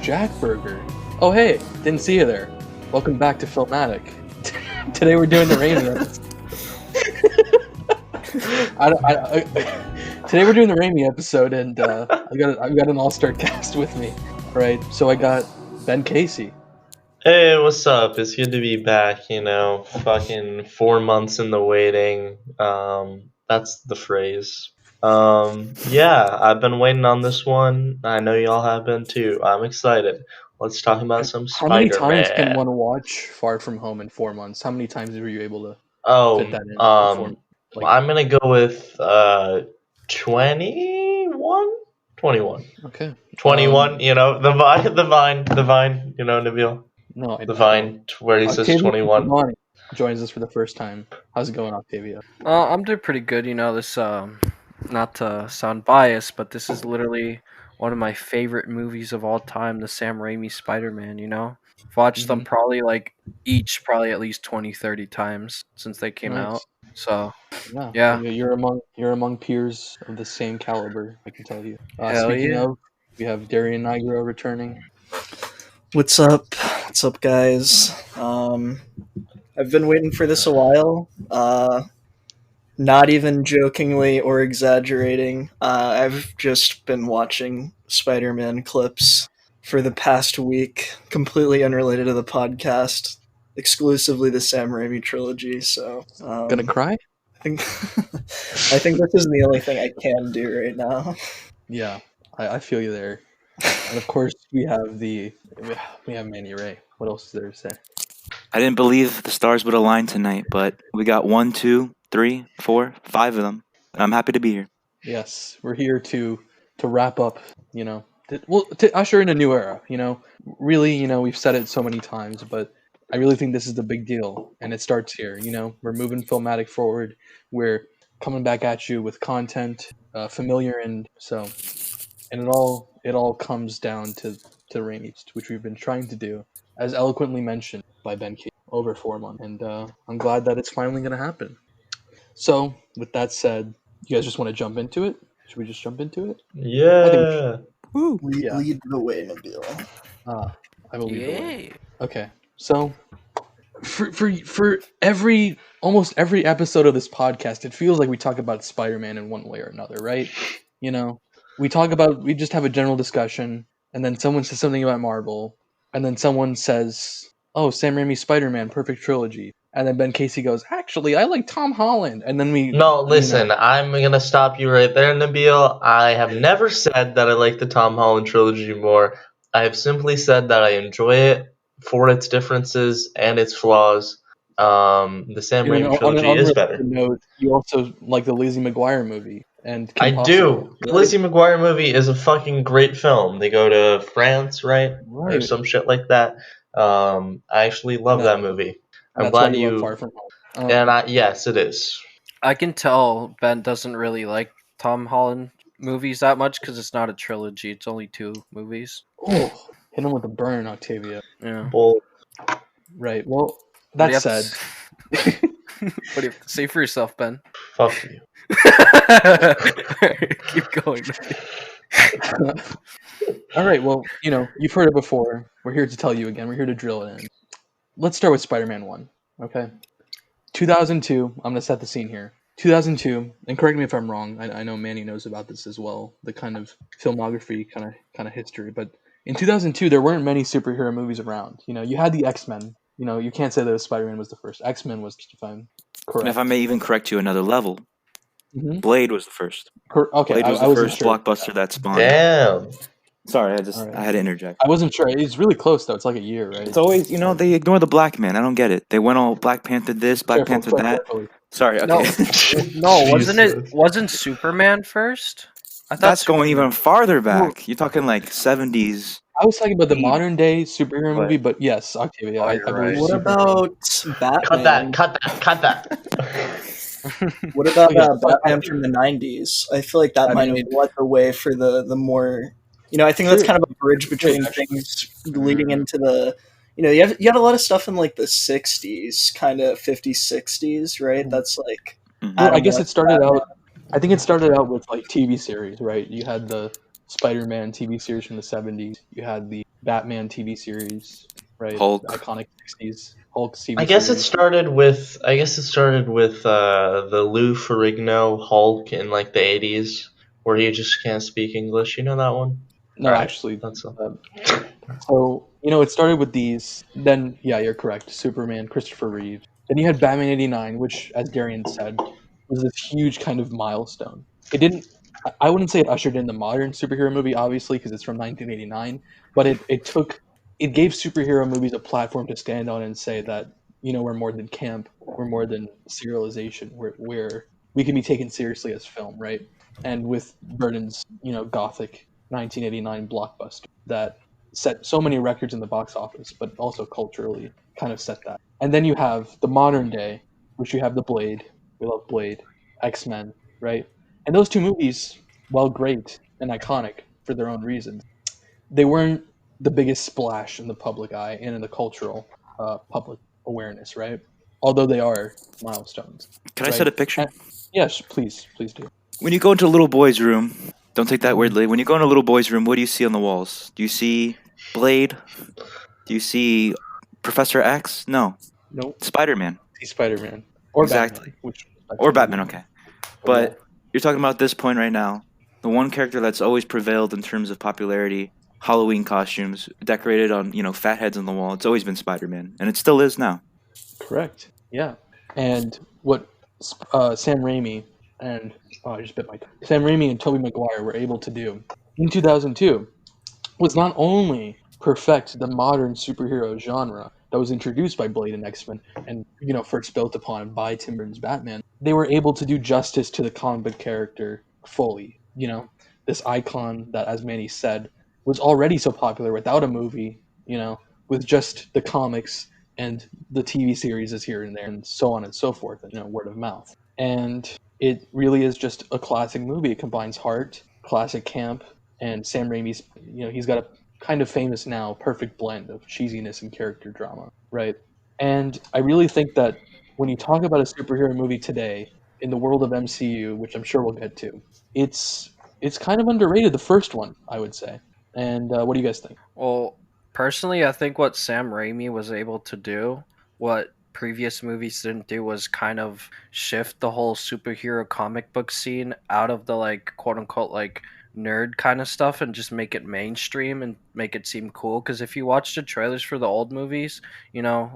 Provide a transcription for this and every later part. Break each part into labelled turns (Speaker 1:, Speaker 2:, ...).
Speaker 1: Jack Burger. Oh hey, didn't see you there. Welcome back to Filmatic. Today we're doing the Raimi episode. Today we're doing the Raimi episode, and I've got an all-star cast with me. Right, so I got Ben Casey.
Speaker 2: Hey, what's up? It's good to be back, fucking 4 months in the waiting. That's the phrase. Yeah, I've been waiting on this one. I know y'all have been too. I'm excited. Let's talk about some
Speaker 1: How many times can
Speaker 2: Spider-Man.
Speaker 1: one watch Far From Home in 4 months? How many times were you able to fit
Speaker 2: Oh,
Speaker 1: that in 4 months? Like,
Speaker 2: I'm gonna go with 21? 21.
Speaker 1: okay.
Speaker 2: 21, the vine, Nabil.
Speaker 1: No, I
Speaker 2: The
Speaker 1: don't.
Speaker 2: vine where he says
Speaker 1: Octavio
Speaker 2: 21.
Speaker 1: joins us for the first time. How's it going, Octavio?
Speaker 3: I'm doing pretty good. This not to sound biased, but this is literally one of my favorite movies of all time, the Sam Raimi Spider-Man. I've watched them probably at least 20, 30 times since they came out.
Speaker 1: Nice.
Speaker 3: So
Speaker 1: Yeah. You're among peers of the same caliber, I can tell you.
Speaker 3: Hell
Speaker 1: Speaking
Speaker 3: yeah.
Speaker 1: of, we have Darian Nigro returning.
Speaker 4: What's up? What's up, guys? I've been waiting for this a while. Not even jokingly or exaggerating. I've just been watching Spider-Man clips for the past week, completely unrelated to the podcast, exclusively the Sam Raimi trilogy. So,
Speaker 1: Gonna cry?
Speaker 4: I think I think this is the only thing I can do right now.
Speaker 1: Yeah, I feel you there. And of course, we have Manny Ray. What else is there to say?
Speaker 5: I didn't believe the stars would align tonight, but we got 1, 2, 3, 4, 5 of them. I'm happy to be here.
Speaker 1: Yes, we're here to wrap up, to usher in a new era, Really, we've said it so many times, but I really think this is the big deal, and it starts here, We're moving Filmatic forward. We're coming back at you with content, familiar, and it all comes down to Raimi, which we've been trying to do, as eloquently mentioned by Ben Key, over 4 months, and I'm glad that it's finally going to happen. So, with that said, you guys just want to jump into it? Should we just jump into it?
Speaker 2: Yeah.
Speaker 5: Woo!
Speaker 4: Lead the way, Nabil.
Speaker 1: I will lead the way. Okay, so for almost every episode of this podcast, it feels like we talk about Spider-Man in one way or another, right? We just have a general discussion, and then someone says something about Marvel, and then someone says, "Oh, Sam Raimi's Spider-Man, perfect trilogy." And then Ben Casey goes, "Actually, I like Tom Holland." And then
Speaker 2: No, listen, I'm gonna stop you right there, Nabil. I have never said that I like the Tom Holland trilogy more. I have simply said that I enjoy it for its differences and its flaws. The Sam Raimi trilogy is better.
Speaker 1: Note, you also like the Lizzie McGuire movie, and
Speaker 2: I do. The Lizzie McGuire movie is a fucking great film. They go to France, right? Or some shit like that. I actually love that movie. I'm glad you.
Speaker 1: Far From Home.
Speaker 2: Yes, it is.
Speaker 3: I can tell Ben doesn't really like Tom Holland movies that much because it's not a trilogy. It's only 2 movies.
Speaker 1: Oh, hit him with a burn, Octavio.
Speaker 3: Yeah.
Speaker 2: Well,
Speaker 1: right. Well, that said,
Speaker 3: what do you have to say for yourself, Ben?
Speaker 2: Fuck you.
Speaker 3: Keep going.
Speaker 1: All right. Well, you've heard it before. We're here to tell you again. We're here to drill it in. Let's start with Spider-Man 1. Okay. 2002. I'm gonna set the scene here. 2002, and correct me if I'm wrong. I know Manny knows about this as well. The kind of filmography, kind of history. But in 2002, there weren't many superhero movies around. You had the X-Men. You can't say that Spider-Man was the first. X-Men was, if I'm correct.
Speaker 5: And if I may even correct you another level, Blade was the first.
Speaker 1: Okay,
Speaker 5: Blade was the first blockbuster that spawned.
Speaker 2: Damn.
Speaker 5: Sorry, I had to interject.
Speaker 1: I wasn't sure. It's really close though. It's like a year, right?
Speaker 5: It's always, they ignore the black man. I don't get it. They went all Black Panther this, Black Panther that. Sorry, okay.
Speaker 3: No, wasn't Superman first? I thought
Speaker 5: that's going even farther back. You're talking like 70s.
Speaker 1: I was talking about the modern day superhero movie, but yes, Octavio. I believe.
Speaker 4: What about Batman?
Speaker 2: Cut that.
Speaker 4: What about Batman from the 90s? I feel like that might have led the way for the more, I think that's kind of a bridge between things leading into the, you had a lot of stuff in like the 60s, kind of 50s, 60s, right? That's like,
Speaker 1: I guess it started out, I think it started out with like TV series, right? You had the Spider-Man TV series from the 70s. You had the Batman TV series, right?
Speaker 5: Hulk.
Speaker 1: The iconic 60s Hulk TV
Speaker 2: I guess it
Speaker 1: series.
Speaker 2: started with the Lou Ferrigno Hulk in like the 80s, where he just can't speak English. You know that one?
Speaker 1: No,
Speaker 2: Right.
Speaker 1: actually,
Speaker 2: That's a...
Speaker 1: so it started with these. Then, yeah, you're correct. Superman, Christopher Reeve. Then you had Batman '89, which, as Darian said, was this huge kind of milestone. It didn't. I wouldn't say it ushered in the modern superhero movie, obviously, because it's from 1989. But it gave superhero movies a platform to stand on and say that we're more than camp, we're more than serialization, where we can be taken seriously as film, right? And with Burton's gothic 1989 blockbuster that set so many records in the box office, but also culturally kind of set that. And then you have the modern day, which you have the Blade. We love Blade, X-Men, right? And those two movies, while great and iconic for their own reasons, they weren't the biggest splash in the public eye and in the cultural public awareness, right? Although they are milestones,
Speaker 5: Can I
Speaker 1: right?
Speaker 5: set a picture?
Speaker 1: Yes, please do.
Speaker 5: When you go into a little boy's room, don't take that weirdly. When you go into a little boy's room, what do you see on the walls? Do you see Blade? Do you see Professor X? No.
Speaker 1: Nope.
Speaker 5: Spider-Man.
Speaker 1: See Spider-Man or
Speaker 5: Exactly.
Speaker 1: Batman,
Speaker 5: Or Batman, okay. But
Speaker 1: yeah.
Speaker 5: you're talking about this point right now. The one character that's always prevailed in terms of popularity, Halloween costumes, decorated on, fat heads on the wall. It's always been Spider-Man, and it still is now.
Speaker 1: Correct. Yeah. And what Sam Raimi and I just bit my tongue. Sam Raimi and Tobey Maguire were able to do in 2002 was not only perfect the modern superhero genre that was introduced by Blade and X-Men and first built upon by Tim Burton's Batman. They were able to do justice to the comic book character fully. This icon that, as Manny said, was already so popular without a movie. With just the comics and the TV series is here and there, and so on and so forth, and word of mouth. And it really is just a classic movie. It combines heart, classic camp, and Sam Raimi's. He's got a kind of famous now perfect blend of cheesiness and character drama, right? And I really think that when you talk about a superhero movie today in the world of MCU, which I'm sure we'll get to, it's kind of underrated. The first one, I would say. And what do you guys think?
Speaker 3: Well, personally, I think what Sam Raimi was able to do, what previous movies didn't do, was kind of shift the whole superhero comic book scene out of the like quote unquote like nerd kind of stuff and just make it mainstream and make it seem cool. Because if you watch the trailers for the old movies,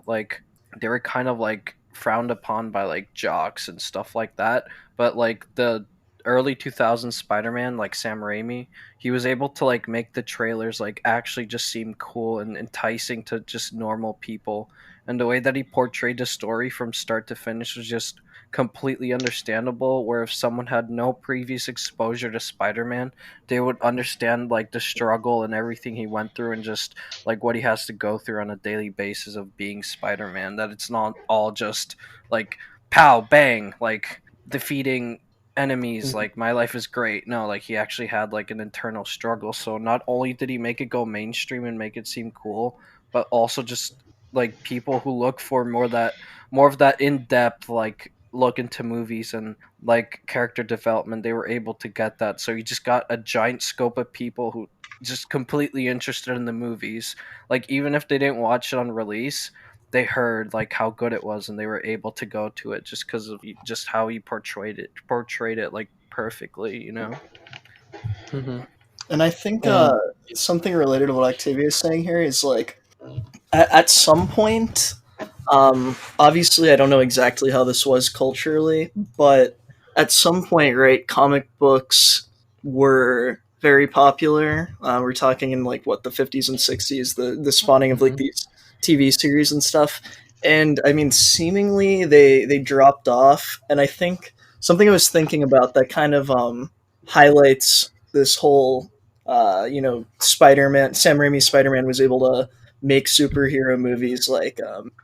Speaker 3: like they were kind of like frowned upon by like jocks and stuff like that. But like the early 2000s Spider-Man, like Sam Raimi, he was able to like make the trailers like actually just seem cool and enticing to just normal people, and the way that he portrayed the story from start to finish was just completely understandable, where if someone had no previous exposure to Spider-Man, they would understand like the struggle and everything he went through and just like what he has to go through on a daily basis of being Spider-Man, that it's not all just like pow bang like defeating enemies, like my life is great. No, like he actually had like an internal struggle. So not only did he make it go mainstream and make it seem cool, but also just like people who look for more of that in-depth like look into movies and like character development, they were able to get that. So you just got a giant scope of people who just completely interested in the movies, like even if they didn't watch it on release, they heard like how good it was and they were able to go to it just because of just how he portrayed it like perfectly.
Speaker 1: Mm-hmm.
Speaker 4: And I think
Speaker 1: And
Speaker 4: something related to what Octavio is saying here is like at some point, obviously I don't know exactly how this was culturally, but at some point, right, comic books were very popular. We're talking in like what, the 50s and 60s, the spawning of like these TV series and stuff. And I mean, seemingly they dropped off. And I think something I was thinking about that kind of highlights this whole, Spider-Man, Sam Raimi's Spider-Man was able to make superhero movies like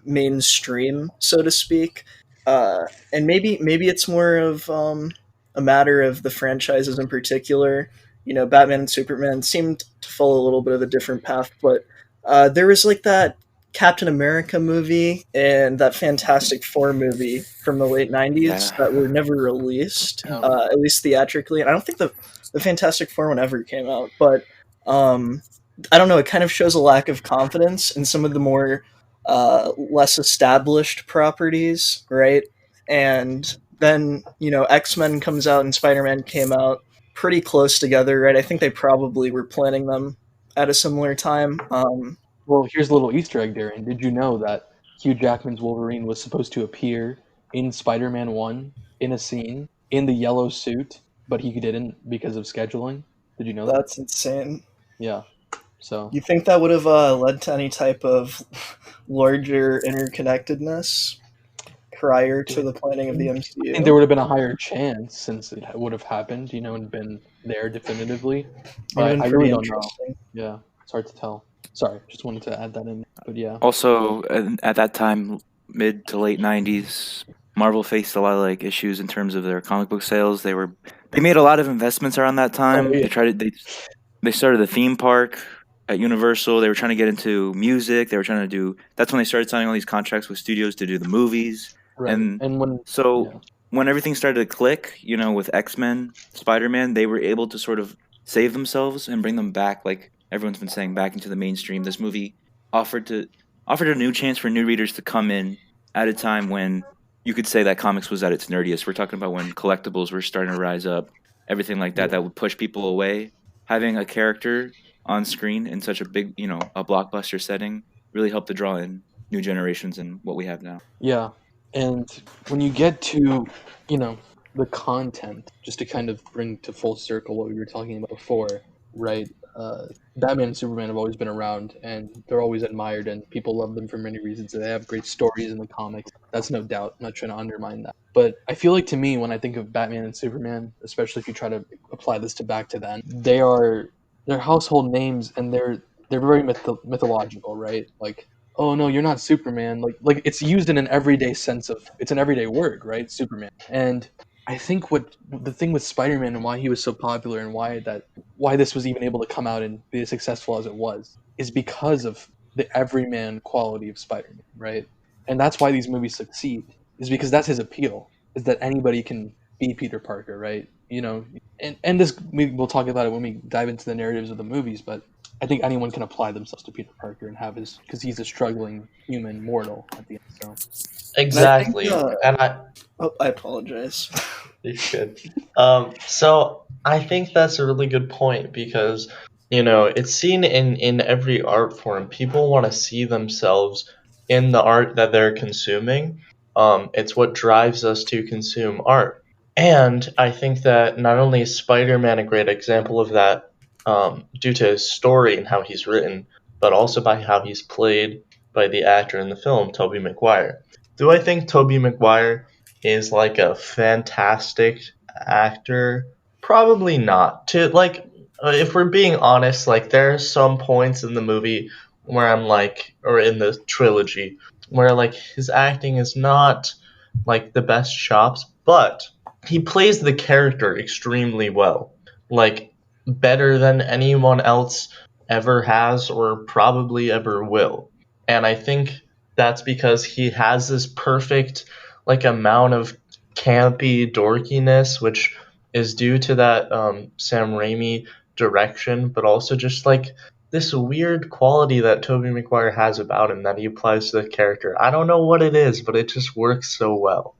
Speaker 4: mainstream, so to speak. And maybe it's more of a matter of the franchises in particular. Batman and Superman seemed to follow a little bit of a different path, but there was like that Captain America movie and that Fantastic Four movie from the late 90s that were never released, at least theatrically. And I don't think the Fantastic Four one ever came out, but I don't know, it kind of shows a lack of confidence in some of the more less established properties, right? And then, X-Men comes out and Spider-Man came out pretty close together, right? I think they probably were planning them at a similar time.
Speaker 1: Well, here's a little Easter egg, Darian. Did you know that Hugh Jackman's Wolverine was supposed to appear in Spider-Man 1 in a scene in the yellow suit, but he didn't because of scheduling? Did you know that?
Speaker 4: That's insane.
Speaker 1: Yeah. So
Speaker 4: You think that would have led to any type of larger interconnectedness prior to the planning of the
Speaker 1: I think
Speaker 4: MCU?
Speaker 1: there would have been a higher chance since it would have happened, and been there definitively.
Speaker 4: Would have
Speaker 1: But
Speaker 4: been
Speaker 1: I really
Speaker 4: pretty
Speaker 1: don't know.
Speaker 4: interesting.
Speaker 1: Yeah, it's hard to tell. Sorry, just wanted to add that in. But yeah,
Speaker 5: Also, at that time, mid to late '90s, Marvel faced a lot of like issues in terms of their comic book sales. They made a lot of investments around that time.
Speaker 1: yeah.
Speaker 5: They started the theme park at Universal. They were trying to get into music. They were trying to do. That's when they started signing all these contracts with studios to do the movies.
Speaker 1: Right.
Speaker 5: And
Speaker 1: when
Speaker 5: So when everything started to click, with X-Men, Spider-Man, they were able to sort of save themselves and bring them back, like everyone's been saying, back into the mainstream. This movie offered a new chance for new readers to come in at a time when you could say that comics was at its nerdiest. We're talking about when collectibles were starting to rise up, everything like that, that would push people away. Having a character on screen in such a big, a blockbuster setting really helped to draw in new generations and what we have now.
Speaker 1: Yeah, and when you get to, the content, just to kind of bring to full circle what we were talking about before, right? Batman and Superman have always been around, and they're always admired, and people love them for many reasons. They have great stories in the comics. That's no doubt. I'm not trying to undermine that. But I feel like, to me, when I think of Batman and Superman, especially if you try to apply this back to then, they're household names, and they're very mythological, right? Like, oh no, you're not Superman. Like it's used in an everyday sense of, it's an everyday word, right? Superman. And I think what the thing with Spider-Man and why he was so popular and why this was even able to come out and be as successful as it was is because of the everyman quality of Spider-Man, right? And that's why these movies succeed, is because that's his appeal, is that anybody can be Peter Parker, right? And this, we'll talk about it when we dive into the narratives of the movies, but I think anyone can apply themselves to Peter Parker and have because he's a struggling human mortal at the end. So
Speaker 2: Exactly.
Speaker 4: And I apologize.
Speaker 2: You should. So I think that's a really good point because, it's seen in every art form. People want to see themselves in the art that they're consuming. It's what drives us to consume art. And I think that not only is Spider-Man a great example of that, due to his story and how he's written, but also by how he's played by the actor in the film, Tobey Maguire. Do I think Tobey Maguire is like a fantastic actor? Probably not. If we're being honest, like there are some points in the movie where I'm like, or in the trilogy, where like his acting is not like the best chops, but he plays the character extremely well. Like better than anyone else ever has or probably ever will. And I think that's because he has this perfect like amount of campy dorkiness, which is due to that Sam Raimi direction, but also just like this weird quality that Tobey Maguire has about him that he applies to the character. I don't know what it is, but it just works so well.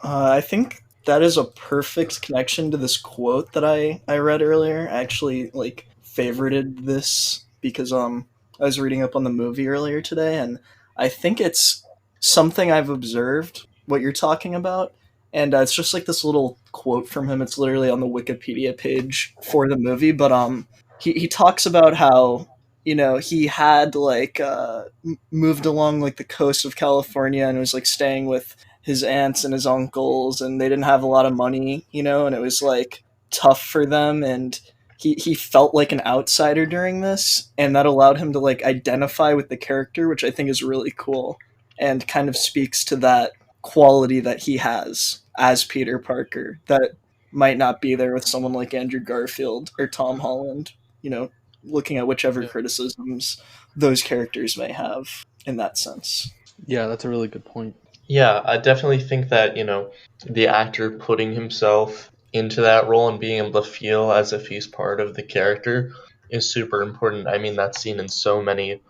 Speaker 4: I think that is a perfect connection to this quote that I read earlier. I actually favorited this because I was reading up on the movie earlier today, and I think it's something I've observed what you're talking about, and it's just like this little quote from him. It's literally on the Wikipedia page for the movie, but he talks about how he had moved along like the coast of California and was like staying with his aunts and his uncles, and they didn't have a lot of money, and it was like tough for them, and he felt like an outsider during this, and that allowed him to like identify with the character, which I think is really cool and kind of speaks to that quality that he has as Peter Parker that might not be there with someone like Andrew Garfield or Tom Holland, looking at whichever criticisms those characters may have in that sense.
Speaker 1: Yeah, that's a really good point.
Speaker 2: Yeah, I definitely think that, the actor putting himself into that role and being able to feel as if he's part of the character is super important. I mean, that's seen in so many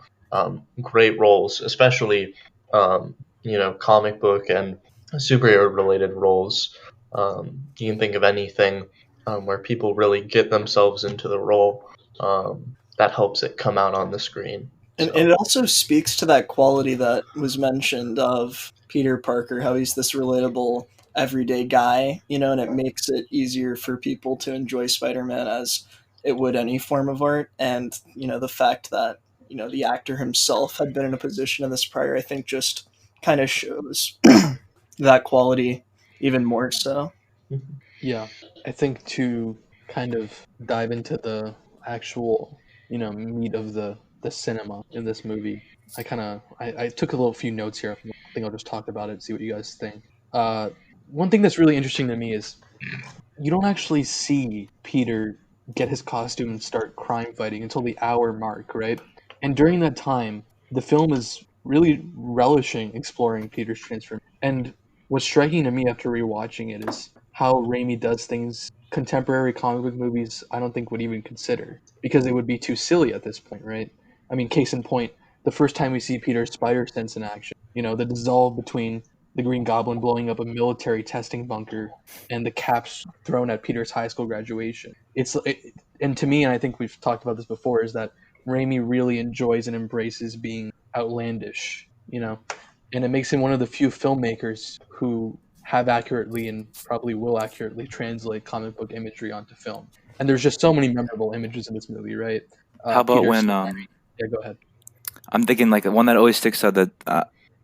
Speaker 2: great roles, especially comic book and superhero related roles. You can think of anything where people really get themselves into the role. That helps it come out on the screen.
Speaker 4: And it also speaks to that quality that was mentioned of Peter Parker, how he's this relatable everyday guy, and it makes it easier for people to enjoy Spider-Man as it would any form of art. And, the fact that, the actor himself had been in a position in this prior, I think just kind of shows that quality even more so.
Speaker 1: Yeah, I think to kind of dive into the actual, meat of the cinema in this movie, I took a little few notes here. I think I'll just talk about it, see what you guys think. One thing that's really interesting to me is you don't actually see Peter get his costume and start crime fighting until the hour mark, right? And during that time, the film is really relishing exploring Peter's transformation. And what's striking to me after rewatching it is how Raimi does things contemporary comic book movies I don't think would even consider because it would be too silly at this point, right? I mean, case in point, the first time we see Peter's spider sense in action, the dissolve between the Green Goblin blowing up a military testing bunker and the caps thrown at Peter's high school graduation. And to me, and I think we've talked about this before, is that Raimi really enjoys and embraces being outlandish, and it makes him one of the few filmmakers who have accurately and probably will accurately translate comic book imagery onto film. And there's just so many memorable images in this movie, right?
Speaker 5: How about
Speaker 1: Peter's
Speaker 5: when
Speaker 1: yeah, go ahead.
Speaker 5: I'm thinking like one that always sticks out that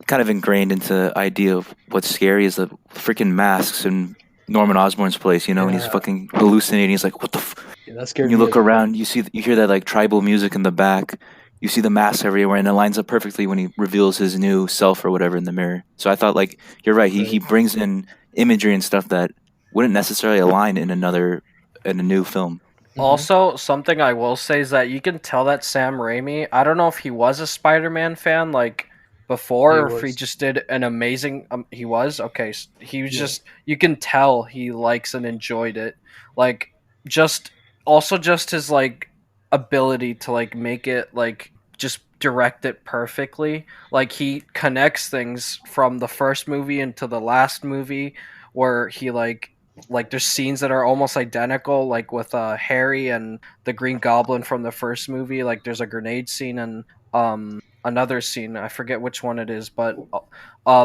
Speaker 5: kind of ingrained into the idea of what's scary is the freaking masks in Norman Osborn's place, and he's
Speaker 1: Yeah.
Speaker 5: fucking hallucinating. He's like, "What the?"
Speaker 1: Yeah, that scared
Speaker 5: You
Speaker 1: me
Speaker 5: look
Speaker 1: as well.
Speaker 5: around, you hear that like tribal music in the back. You see the masks everywhere, and it lines up perfectly when he reveals his new self or whatever in the mirror. So I thought, like, you're right. He brings in imagery and stuff that wouldn't necessarily align in a new film.
Speaker 3: Also, something I will say is that you can tell that Sam Raimi, I don't know if he was a Spider-Man fan like before
Speaker 1: He
Speaker 3: or if he
Speaker 1: was.
Speaker 3: just did an amazing he was okay, he was
Speaker 1: Yeah.
Speaker 3: just you can tell he likes and enjoyed it. Like just also just his like ability to like make it like just direct it perfectly. Like he connects things from the first movie into the last movie where he like there's scenes that are almost identical, like with Harry and the Green Goblin from the first movie. Like there's a grenade scene and another scene. I forget which one it is, but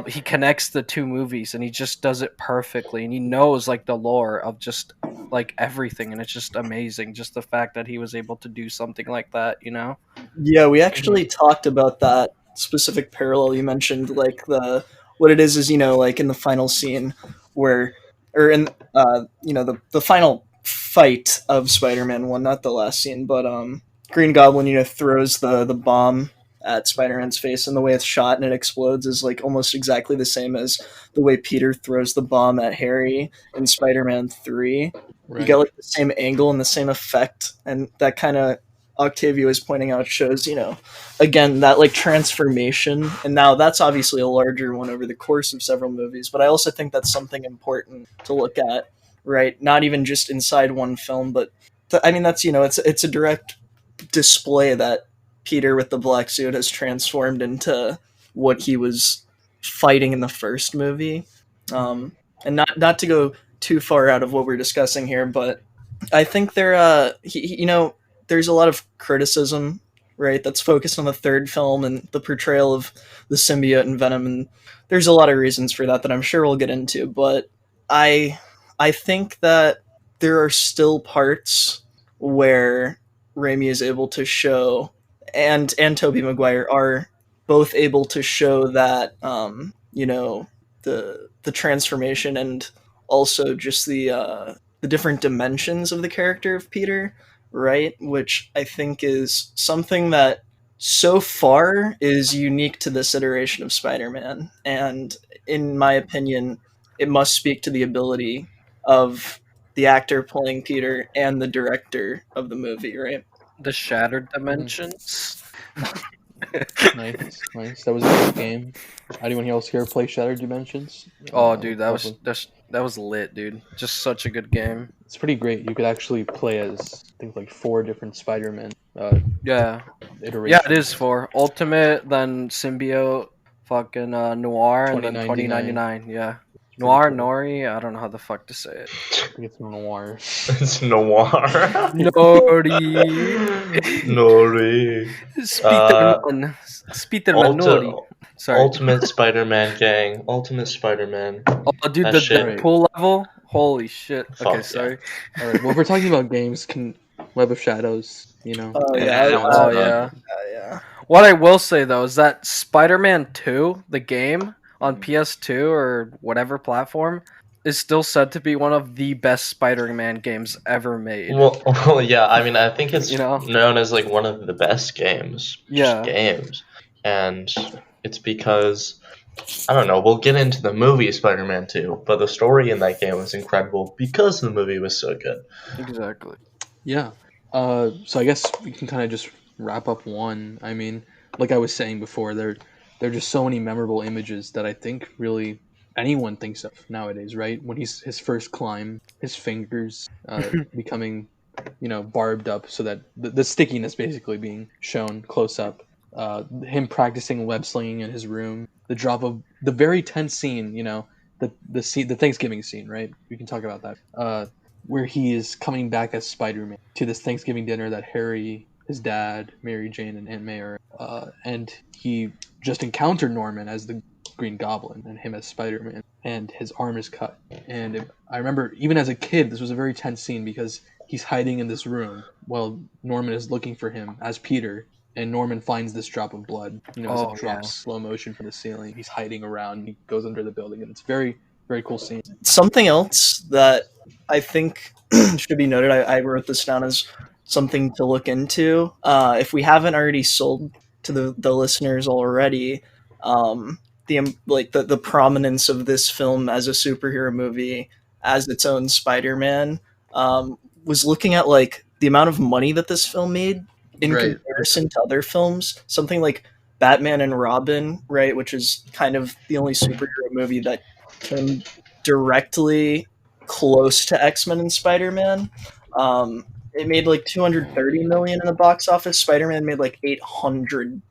Speaker 3: he connects the two movies and he just does it perfectly. And he knows like the lore of just like everything, and it's just amazing. Just the fact that he was able to do something like that,
Speaker 4: Yeah, we actually talked about that specific parallel you mentioned, like what it is, like in the final scene where, or in the final fight of Spider-Man 1, not the last scene, but Green Goblin, throws the bomb at Spider-Man's face, and the way it's shot and it explodes is like almost exactly the same as the way Peter throws the bomb at Harry in Spider-Man 3. You get like the same angle and the same effect, and that kind of Octavio is pointing out shows, again, that like transformation. And now that's obviously a larger one over the course of several movies, but I also think that's something important to look at, right? Not even just inside one film, but I mean, that's, it's a direct display that Peter with the black suit has transformed into what he was fighting in the first movie. And not to go too far out of what we're discussing here, but I think there's a lot of criticism, right, that's focused on the third film and the portrayal of the symbiote and Venom, and there's a lot of reasons for that I'm sure we'll get into. But I I think that there are still parts where Raimi is able to show, and Tobey Maguire are both able to show that the transformation and also just the different dimensions of the character of Peter, right? Which I think is something that so far is unique to this iteration of Spider-Man, and in my opinion, it must speak to the ability of the actor playing Peter and the director of the movie, right?
Speaker 3: The shattered dimensions.
Speaker 1: Nice. That was a good game. Anyone else here play Shattered Dimensions?
Speaker 3: Oh, dude, that was
Speaker 1: Lovely.
Speaker 3: that was lit, dude. Just such a good game.
Speaker 1: It's pretty great. You could actually play as I think like 4 different Spider-Men
Speaker 3: Yeah.
Speaker 1: iteration.
Speaker 3: Yeah, it is 4. Ultimate, then Symbiote, fucking Noir, and then
Speaker 1: 2099.
Speaker 3: 2099. Yeah.
Speaker 1: It's pretty
Speaker 3: Noir,
Speaker 1: cool.
Speaker 3: Nori, I don't know how the fuck to say it.
Speaker 1: I think it's noir.
Speaker 2: It's noir.
Speaker 3: Nori.
Speaker 2: Nori.
Speaker 3: Spiderman. Spiderman Nori. Sorry.
Speaker 2: Ultimate Spider-Man gang. Ultimate Spider-Man.
Speaker 3: Oh, dude,
Speaker 2: That
Speaker 3: the
Speaker 2: shit.
Speaker 3: Deadpool level? Holy shit.
Speaker 2: Fuck
Speaker 3: Okay,
Speaker 2: yeah.
Speaker 3: sorry.
Speaker 1: All right. Well, if we're talking about games, can Web of Shadows,
Speaker 4: Oh,
Speaker 1: kinda
Speaker 4: yeah,
Speaker 1: counts
Speaker 3: Oh,
Speaker 1: as
Speaker 3: yeah.
Speaker 1: that.
Speaker 4: Yeah.
Speaker 3: What I will say, though, is that Spider-Man 2, the game, on PS2 or whatever platform, is still said to be one of the best Spider-Man games ever made.
Speaker 2: Well, yeah. I mean, I think it's
Speaker 3: You know?
Speaker 2: known as like one of the best games.
Speaker 3: Yeah.
Speaker 2: Just games, and it's because I don't know. We'll get into the movie Spider-Man 2, but the story in that game was incredible because the movie was so good.
Speaker 3: Exactly.
Speaker 1: Yeah. So I guess we can kind of just wrap up one. I mean, like I was saying before, there are just so many memorable images that I think really anyone thinks of nowadays, right? When he's his first climb, his fingers becoming, barbed up so that the stickiness basically being shown close up. Him practicing web slinging in his room. The drop of the very tense scene, the Thanksgiving scene, right? We can talk about that. Where he is coming back as Spider-Man to this Thanksgiving dinner that Harry, his dad, Mary Jane, and Aunt May are, and he just encountered Norman as the Green Goblin and him as Spider-Man, and his arm is cut. And I remember, even as a kid, this was a very tense scene because he's hiding in this room while Norman is looking for him as Peter, and Norman finds this drop of blood, as it drops slow motion from the ceiling. He's hiding around, he goes under the building, and it's very, very cool scene.
Speaker 4: Something else that I think should be noted, I wrote this down as something to look into. If we haven't already sold to the listeners already, the prominence of this film as a superhero movie, as its own Spider-Man, was looking at like the amount of money that this film made in
Speaker 1: Right.
Speaker 4: comparison to other films. Something like Batman and Robin, right, which is kind of the only superhero movie that came directly close to X-Men and Spider-Man. It made like 230 million in the box office. Spider-Man made like 800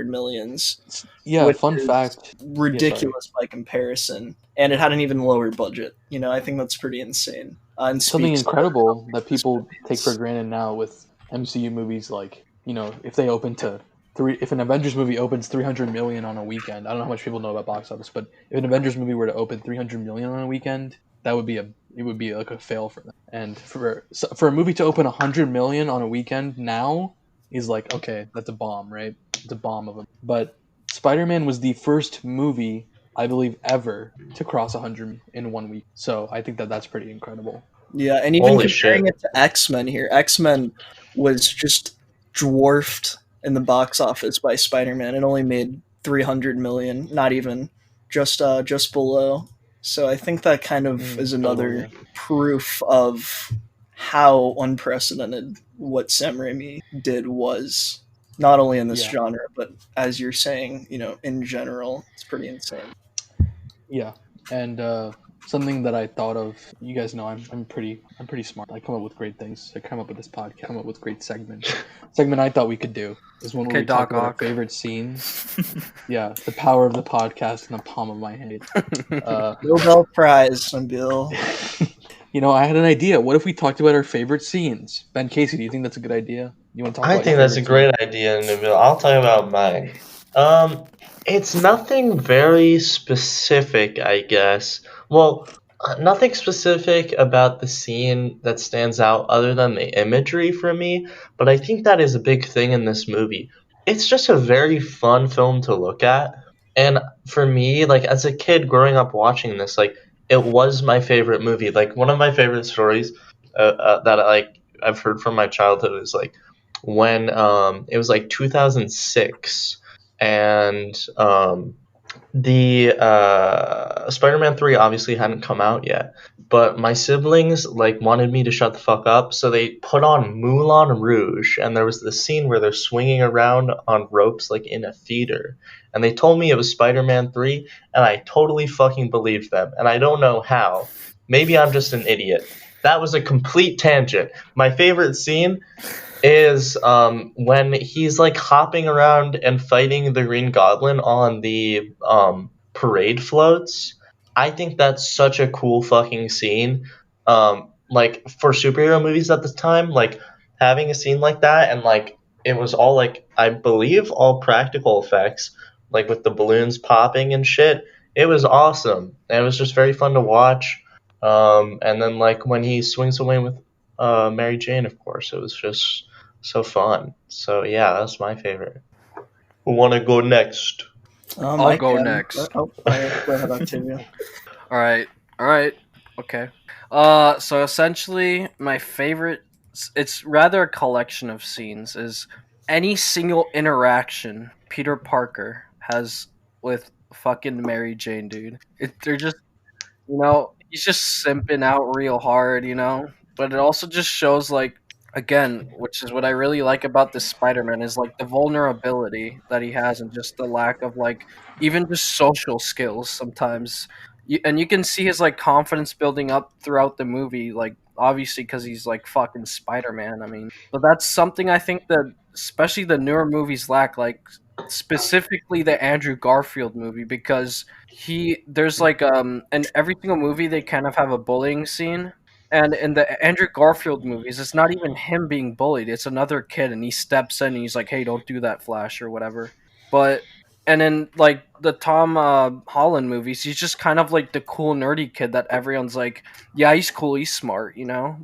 Speaker 4: millions.
Speaker 1: Yeah,
Speaker 4: which
Speaker 1: fun
Speaker 4: is
Speaker 1: fact.
Speaker 4: ridiculous by comparison, and it had an even lower budget. I think that's pretty insane. And
Speaker 1: Something
Speaker 4: speaks to
Speaker 1: incredible that
Speaker 4: this
Speaker 1: people
Speaker 4: movie
Speaker 1: take for
Speaker 4: is.
Speaker 1: granted now with MCU movies, like, if they open to if an Avengers movie opens 300 million on a weekend, I don't know how much people know about box office, but if an Avengers movie were to open 300 million on a weekend, it would be like a fail for them. And for a movie to open 100 million on a weekend now is like, okay, that's a bomb, right? It's a bomb of them. But Spider-Man was the first movie, I believe, ever to cross 100 in 1 week. So I think that that's pretty incredible.
Speaker 4: Yeah, and even
Speaker 2: Holy
Speaker 4: comparing
Speaker 2: shit.
Speaker 4: it to X-Men here, X-Men was just dwarfed in the box office by Spider-Man. It only made 300 million, not even, just below. So I think that kind of is another proof of how unprecedented what Sam Raimi did was, not only in this
Speaker 1: Yeah.
Speaker 4: genre, but as you're saying, in general. It's pretty insane.
Speaker 1: Yeah, and something that I thought of, you guys know, I'm pretty smart. I come up with great things. I come up with this podcast. Come up with great segments. Segment I thought we could do is one where
Speaker 3: Okay,
Speaker 1: we talk
Speaker 3: Doc
Speaker 1: about our
Speaker 3: Ock.
Speaker 1: favorite scenes. Yeah, the power of the podcast in the palm of my hand.
Speaker 4: Nobel Prize, Bill.
Speaker 1: I had an idea. What if we talked about our favorite scenes? Ben Casey, do you think that's a good idea? You want to talk
Speaker 2: I
Speaker 1: about
Speaker 2: think
Speaker 1: your
Speaker 2: that's a
Speaker 1: favorite
Speaker 2: great idea, Nabil. I'll talk about mine. It's nothing very specific, I guess. Well, nothing specific about the scene that stands out other than the imagery for me, but I think that is a big thing in this movie. It's just a very fun film to look at, and for me, like as a kid growing up watching this, like it was my favorite movie. Like one of my favorite stories that I've heard from my childhood is like when it was like 2006 and the Spider-Man 3 obviously hadn't come out yet, but my siblings like wanted me to shut the fuck up, so they put on Moulin Rouge, and there was this scene where they're swinging around on ropes like in a theater, and they told me it was Spider-Man 3, and I totally fucking believed them, and I don't know how. Maybe I'm just an idiot. That was a complete tangent. My favorite scene is when he's like hopping around and fighting the Green Goblin on the parade floats. I think that's such a cool fucking scene. Like for superhero movies at the time, like having a scene like that, and like it was all like I believe all practical effects, like with the balloons popping and shit. It was awesome. And it was just very fun to watch. And then like when he swings away with Mary Jane, of course, it was just so fun. So yeah, that's my favorite. Who wanna go next?
Speaker 3: I'll
Speaker 4: I
Speaker 3: go
Speaker 4: can.
Speaker 3: next.
Speaker 4: Oh, all right. Go ahead, Octavia.
Speaker 3: All right, okay. So essentially, my favorite, it's rather a collection of scenes, is any single interaction Peter Parker has with fucking Mary Jane, dude. They're just, he's just simping out real hard, but it also just shows, like, again, which is what I really like about this Spider-Man, is like the vulnerability that he has and just the lack of, like, even just social skills sometimes. And you can see his, like, confidence building up throughout the movie, like, obviously because he's like fucking Spider-Man. I mean, but that's something I think that especially the newer movies lack, like specifically the Andrew Garfield movie, because there's like in every single movie they kind of have a bullying scene, and in the Andrew Garfield movies it's not even him being bullied, it's another kid, and he steps in and he's like, hey, don't do that, Flash, or whatever. But and in like the Tom Holland movies, he's just kind of like the cool nerdy kid that everyone's like, yeah, he's cool, he's smart,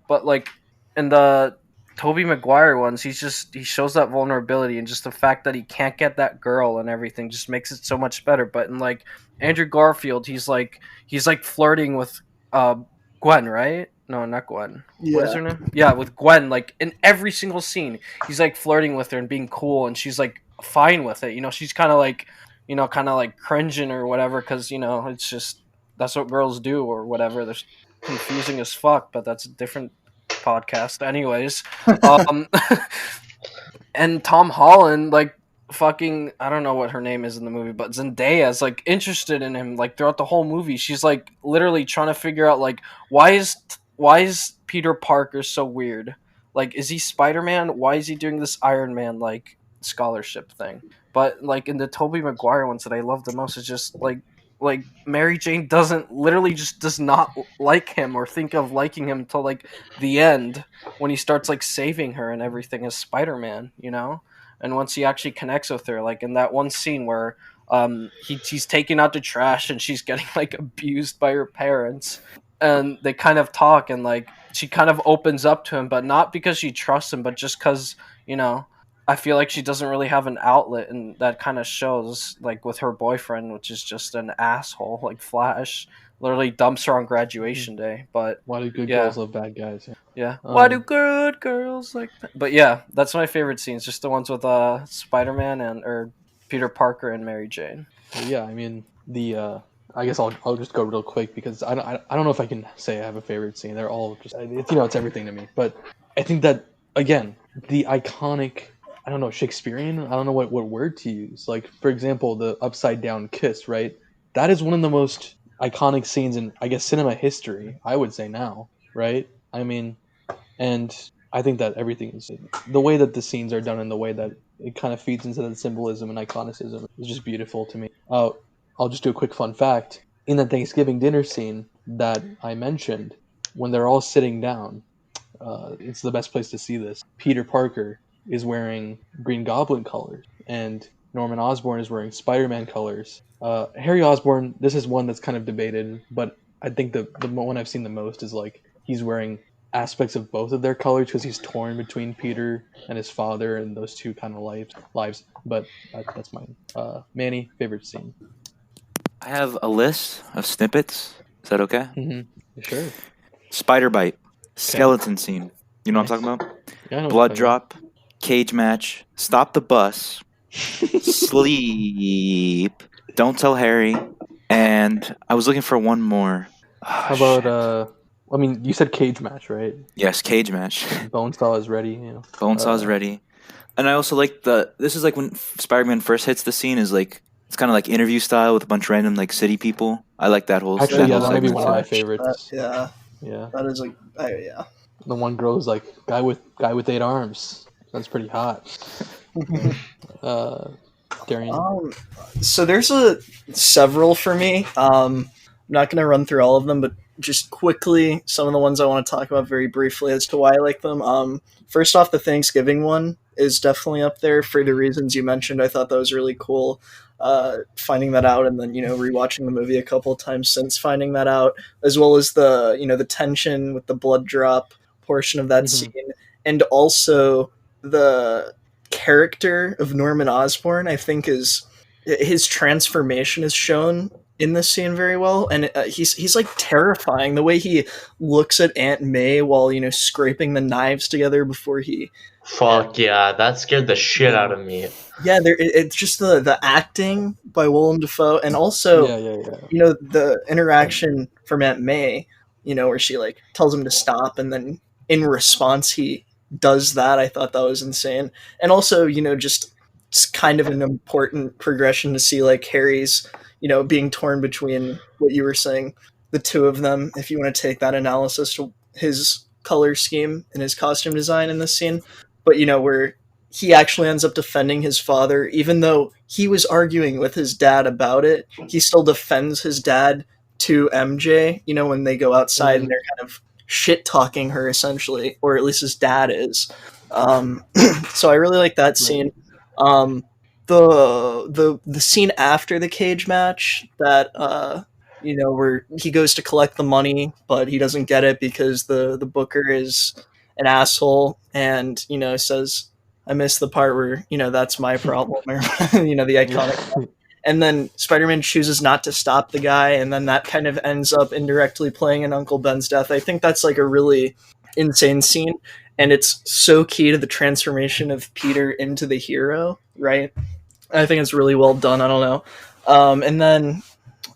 Speaker 3: but like in the Toby Maguire ones, he shows that vulnerability, and just the fact that he can't get that girl and everything just makes it so much better. But in like Andrew Garfield, he's like flirting with uh Gwen, right? No, not Gwen. What is
Speaker 4: Yeah.
Speaker 3: her name? Yeah, with Gwen. Like in every single scene, he's like flirting with her and being cool, and she's like fine with it. She's kind of like, cringing or whatever, because it's just that's what girls do or whatever. They're confusing as fuck, but that's a different podcast. Anyways, um, and Tom Holland, like, fucking, I don't know what her name is in the movie, but Zendaya's like interested in him like throughout the whole movie. She's like literally trying to figure out, like, why is Peter Parker so weird? Like, is he Spider-Man? Why is he doing this Iron Man like scholarship thing? But like in the Tobey Maguire ones that I love the most is just like Mary Jane does not like him or think of liking him until like the end, when he starts like saving her and everything as Spider-Man. And once he actually connects with her, like in that one scene where he's taking out the trash and she's getting like abused by her parents, and they kind of talk, and like she kind of opens up to him, but not because she trusts him, but just because, I feel like she doesn't really have an outlet, and that kind of shows, like with her boyfriend, which is just an asshole, like Flash literally dumps her on graduation day. But
Speaker 1: Why do good
Speaker 3: yeah.
Speaker 1: girls love bad guys?
Speaker 3: Yeah. Why do good girls like that? But yeah, that's my favorite scenes, just the ones with Spider-Man or Peter Parker and Mary Jane.
Speaker 1: Well, yeah, I mean I guess I'll just go real quick because I don't know if I can say I have a favorite scene. They're all just it's everything to me. But I think that again the iconic, I don't know, Shakespearean, I don't know what word to use. Like, for example, the upside down kiss, right? That is one of the most iconic scenes in, I guess, cinema history, I would say now, right? I mean, and I think that everything is, the way that the scenes are done and the way that it kind of feeds into the symbolism and iconicism is just beautiful to me. I'll just do a quick fun fact. In the Thanksgiving dinner scene that I mentioned, when they're all sitting down, it's the best place to see this. Peter Parker is wearing Green Goblin colors, and Norman Osborn is wearing Spider-Man colors. Harry Osborn, this is one that's kind of debated, but I think the one I've seen the most is like he's wearing aspects of both of their colors because he's torn between Peter and his father and those two kind of lives. But that's mine. Manny, favorite scene?
Speaker 5: I have a list of snippets. Is that okay?
Speaker 1: Mm-hmm. Sure.
Speaker 5: Spider bite, skeleton scene. You know
Speaker 1: Nice.
Speaker 5: what I'm talking about?
Speaker 1: Yeah, I know what
Speaker 5: Blood
Speaker 1: you're talking
Speaker 5: drop, cage match, stop the bus, sleep, don't tell Harry, and I was looking for one more.
Speaker 1: How about I mean, you said cage match, right?
Speaker 5: Yes, cage match.
Speaker 1: Bonesaw is ready.
Speaker 5: Bonesaw's ready. And I also like this is like when Spider-Man first hits the scene, is like it's kind of like interview style with a bunch of random like city people. I like that whole
Speaker 1: Actually, yeah,
Speaker 5: whole
Speaker 1: that might be
Speaker 5: segment.
Speaker 1: one of my
Speaker 4: Watch
Speaker 1: favorites.
Speaker 4: that, yeah,
Speaker 1: Yeah,
Speaker 4: that is like, yeah.
Speaker 1: the one girl is like guy with 8 arms. That's pretty hot. Darian?
Speaker 4: So there's several for me. I'm not going to run through all of them, but just quickly, some of the ones I want to talk about very briefly as to why I like them. First off, the Thanksgiving one is definitely up there for the reasons you mentioned. I thought that was really cool. Finding that out and then rewatching the movie a couple of times since finding that out, as well as the the tension with the blood drop portion of that scene, and also the character of Norman Osborn. I think is his transformation is shown in this scene very well, and he's like terrifying the way he looks at Aunt May while scraping the knives together before he.
Speaker 2: Fuck yeah, that scared the shit out of me.
Speaker 4: Yeah, it's just the acting by Willem Dafoe, and also the interaction from Aunt May, where she like tells him to stop, and then in response he does that. I thought that was insane, and also just it's kind of an important progression to see like Harry's being torn between what you were saying, the two of them. If you want to take that analysis to his color scheme and his costume design in this scene, but where he actually ends up defending his father, even though he was arguing with his dad about it. He still defends his dad to MJ, when they go outside and they're kind of shit talking her essentially, or at least his dad is. So I really like that scene. The scene after the cage match that where he goes to collect the money but he doesn't get it because the booker is an asshole and says, I missed the part where that's my problem, or the iconic and then Spider-Man chooses not to stop the guy, and then that kind of ends up indirectly playing in Uncle Ben's death. I think that's like a really insane scene, and it's so key to the transformation of Peter into the hero, right? I think it's really well done. I don't know. And then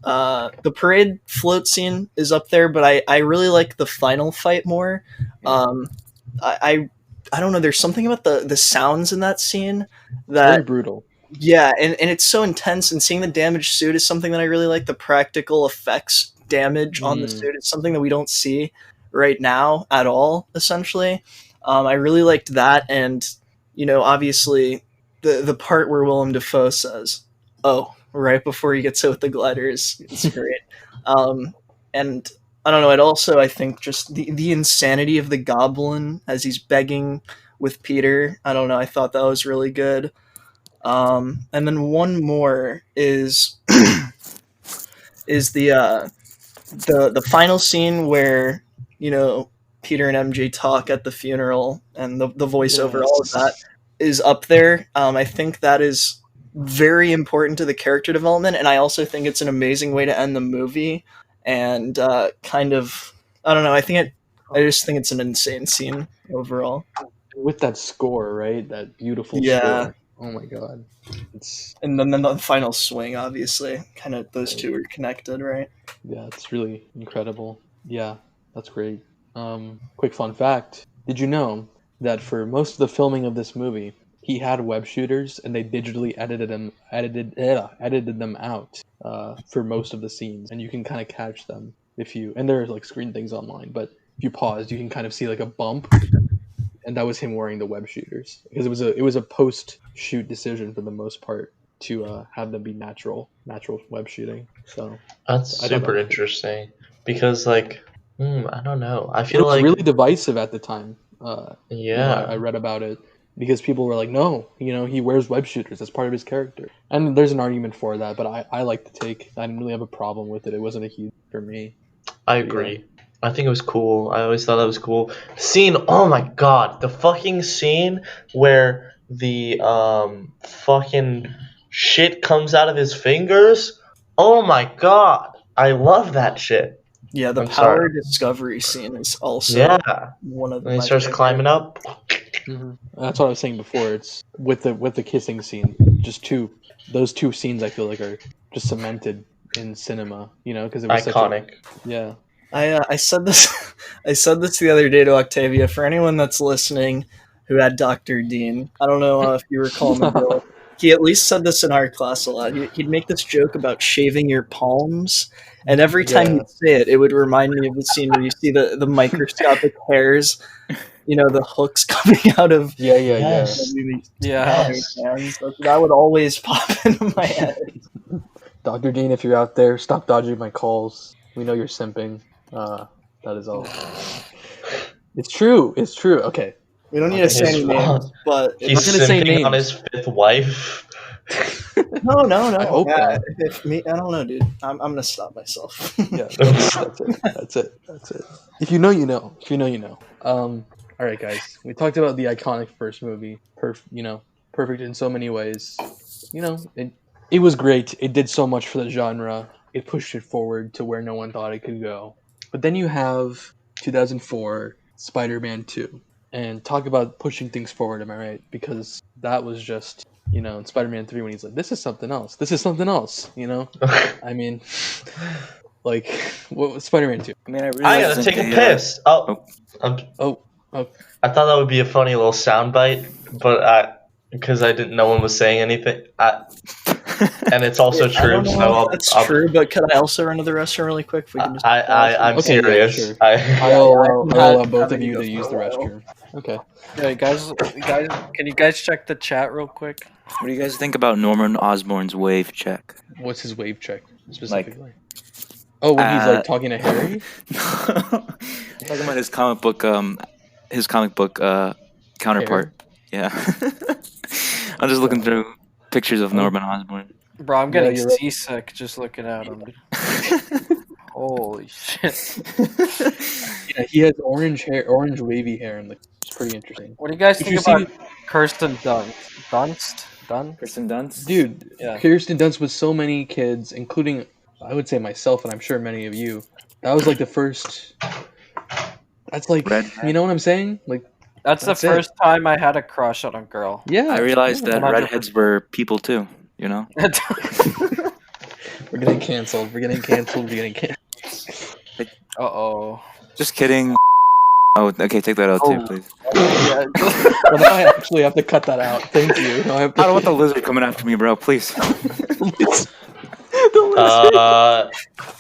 Speaker 4: the parade float scene is up there, but I really like the final fight more. I don't know. There's something about the sounds in that scene that
Speaker 1: very brutal.
Speaker 4: Yeah, and it's so intense, and seeing the damaged suit is something that I really like. The practical effects damage on the suit is something that we don't see right now at all, essentially. I really liked that, and obviously the part where Willem Dafoe says, "Oh," right before he gets hit with the gliders, it's great. And I don't know. It also, I think, just the insanity of the Goblin as he's begging with Peter. I don't know. I thought that was really good. And then one more is the final scene where Peter and MJ talk at the funeral, and the voiceover, all of that is up there. I think that is very important to the character development, and I also think it's an amazing way to end the movie. And kind of, I don't know. I just think it's an insane scene overall.
Speaker 1: With that score, right? That beautiful score. Oh my god.
Speaker 4: And then the final swing, obviously. Kind of those two are connected, right?
Speaker 1: Yeah, it's really incredible. Yeah, that's great. Quick fun fact. Did you know that for most of the filming of this movie, he had web shooters and they digitally edited them out for most of the scenes, and you can kind of catch them and there's like screen things online, but if you pause, you can kind of see like a bump. And that was him wearing the web shooters, because it was a post shoot decision for the most part to have them be natural web shooting. So
Speaker 2: that's super interesting, because like I don't know, I feel like
Speaker 1: really divisive at the time.
Speaker 2: Yeah,
Speaker 1: I read about it because people were like, no, he wears web shooters, that's part of his character, and there's an argument for that. But I like the take. I didn't really have a problem with it. It wasn't a huge for me.
Speaker 2: I agree. Yeah. I think it was cool. I always thought that was cool. Scene, oh my god, the fucking scene where the fucking shit comes out of his fingers. Oh my god, I love that shit.
Speaker 4: Yeah, the power discovery scene is also one of the.
Speaker 2: And he starts climbing up.
Speaker 1: Mm-hmm. That's what I was saying before. It's with the kissing scene. Just those two scenes I feel like are just cemented in cinema. Because it was
Speaker 2: iconic.
Speaker 1: Yeah.
Speaker 4: I said this the other day to Octavio. For anyone that's listening who had Dr. Dean, I don't know if you recall him, Bill. He at least said this in our class a lot. He'd make this joke about shaving your palms, and every time he'd say it, it would remind me of the scene where you see the microscopic hairs, the hooks coming out of
Speaker 1: Yeah.
Speaker 2: Yes.
Speaker 3: Yeah.
Speaker 4: hands. That would always pop into my head.
Speaker 1: Dr. Dean, if you're out there, stop dodging my calls. We know you're simping. That is all. It's true. It's true. Okay.
Speaker 4: We don't need to say any names, but
Speaker 2: He's
Speaker 1: gonna say
Speaker 2: simping on
Speaker 1: names.
Speaker 2: his 5th wife.
Speaker 4: no.
Speaker 1: I hope not.
Speaker 4: I don't know, dude. I'm gonna stop myself.
Speaker 1: Yeah, that's it. If you know, you know. If you know, you know. All right, guys. We talked about the iconic first movie. Perfect in so many ways. It was great. It did so much for the genre. It pushed it forward to where no one thought it could go. But then you have 2004 Spider-Man 2, and talk about pushing things forward. Am I right? Because that was just in Spider-Man 3 when he's like, "This is something else. This is something else." I mean, like, what was Spider-Man 2?
Speaker 5: I mean,
Speaker 2: I gotta take a piss. Oh.
Speaker 1: Oh,
Speaker 2: I thought that would be a funny little soundbite, but because no one was saying anything, and it's also
Speaker 4: I
Speaker 2: true.
Speaker 4: don't know
Speaker 2: So
Speaker 4: if that's true, but could I also run to the restroom really quick? If we can just
Speaker 2: I'm
Speaker 1: Okay, yeah,
Speaker 2: serious.
Speaker 1: sure.
Speaker 2: I
Speaker 1: I'll allow both of
Speaker 4: having
Speaker 1: you
Speaker 4: to
Speaker 1: to
Speaker 4: go
Speaker 1: use
Speaker 4: for
Speaker 1: the
Speaker 4: a while.
Speaker 1: restroom. Okay.
Speaker 3: Yeah, guys, can you guys check the chat real quick?
Speaker 5: What do you guys think about Norman Osborn's wave check?
Speaker 1: What's his wave check specifically? When he's like talking to Harry.
Speaker 5: Talking about his comic book counterpart. Yeah. I'm just looking through pictures of Norman Osborn.
Speaker 3: Bro, I'm getting
Speaker 1: you're right.
Speaker 3: seasick just looking at him. Holy shit!
Speaker 1: Yeah, he has orange wavy hair, and it's pretty interesting.
Speaker 3: What do you guys
Speaker 1: Did
Speaker 3: think
Speaker 1: you
Speaker 3: about Kirsten Dunst?
Speaker 5: Kristen Dunst?
Speaker 1: Dude,
Speaker 3: Yeah.
Speaker 1: Kirsten Dunst with so many kids, including I would say myself, and I'm sure many of you. That was like the first. That's like,
Speaker 5: Redhead.
Speaker 1: you know what I'm saying? Like,
Speaker 3: That's the
Speaker 1: That's it.
Speaker 3: first time I had a crush on a girl.
Speaker 1: yeah.
Speaker 5: I realized that
Speaker 3: 100%.
Speaker 5: redheads were people too,
Speaker 1: We're getting canceled. We're getting canceled.
Speaker 3: Uh-oh.
Speaker 5: Just kidding. Oh, okay, take that out too, please.
Speaker 3: Yeah.
Speaker 1: Well, now I actually have to cut that out. Thank you. Now I have to.
Speaker 5: I don't want the lizard coming after me, bro. Please.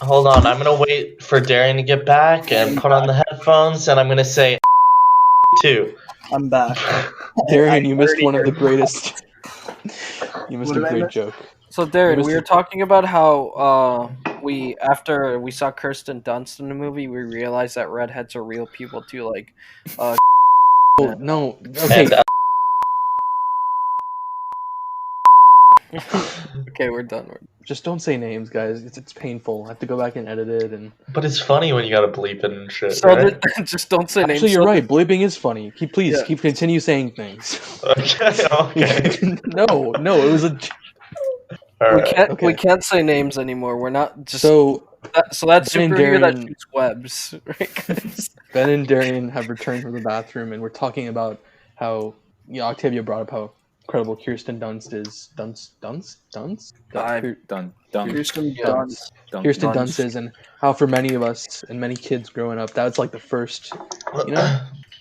Speaker 2: Hold on. I'm gonna wait for Darian to get back and put on the headphones, and I'm gonna say too.
Speaker 4: I'm back.
Speaker 1: Darian, you missed
Speaker 4: already
Speaker 1: one of the
Speaker 4: heard.
Speaker 1: greatest. You missed
Speaker 4: What
Speaker 1: a
Speaker 4: did I
Speaker 1: great
Speaker 4: miss?
Speaker 1: joke.
Speaker 3: So, Darren, we
Speaker 1: Mr.
Speaker 3: were talking about how after we saw Kirsten Dunst in the movie, we realized that redheads are real people too. Like,
Speaker 1: Oh, no. Okay.
Speaker 2: And,
Speaker 3: okay, we're done.
Speaker 1: Just don't say names, guys. It's painful. I have to go back and edit it. And
Speaker 2: but it's funny when you gotta bleep it and shit,
Speaker 3: So
Speaker 2: right?
Speaker 3: just don't say names.
Speaker 1: actually, you're
Speaker 3: So
Speaker 1: right. Bleeping is funny. Please
Speaker 3: Yeah.
Speaker 1: keep continue saying things.
Speaker 2: Okay.
Speaker 1: No. It was a.
Speaker 2: All
Speaker 3: we
Speaker 2: right.
Speaker 3: can't
Speaker 1: okay.
Speaker 3: we can't say names anymore. We're not just
Speaker 1: So
Speaker 3: so that
Speaker 1: Ben and
Speaker 3: superhero that
Speaker 1: Darian-
Speaker 3: shoots webs, right, guys?
Speaker 1: Ben and Darian have returned from the bathroom, and we're talking about how Octavio brought up how incredible Kirsten Dunst is. Dunst?
Speaker 5: Done.
Speaker 4: Kirsten
Speaker 1: Yeah.
Speaker 4: Dunst.
Speaker 1: Kirsten
Speaker 3: Dunst.
Speaker 1: Dunst is, and how for many of us and many kids growing up, that's like the first.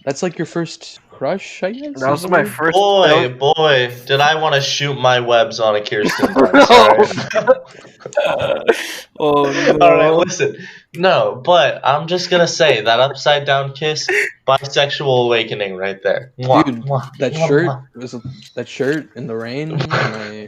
Speaker 1: That's like your first crush, I guess.
Speaker 3: That was my first.
Speaker 2: Boy, did I want to shoot my webs on a Kirsten
Speaker 3: No.
Speaker 2: Dunst. All right?
Speaker 3: Oh no!
Speaker 2: All right, listen. No, but I'm just gonna say that upside down kiss, bisexual awakening right there. Mwah,
Speaker 1: Dude,
Speaker 2: mwah,
Speaker 1: that
Speaker 2: mwah,
Speaker 1: shirt
Speaker 2: mwah.
Speaker 1: was that shirt in the rain.
Speaker 4: Yeah.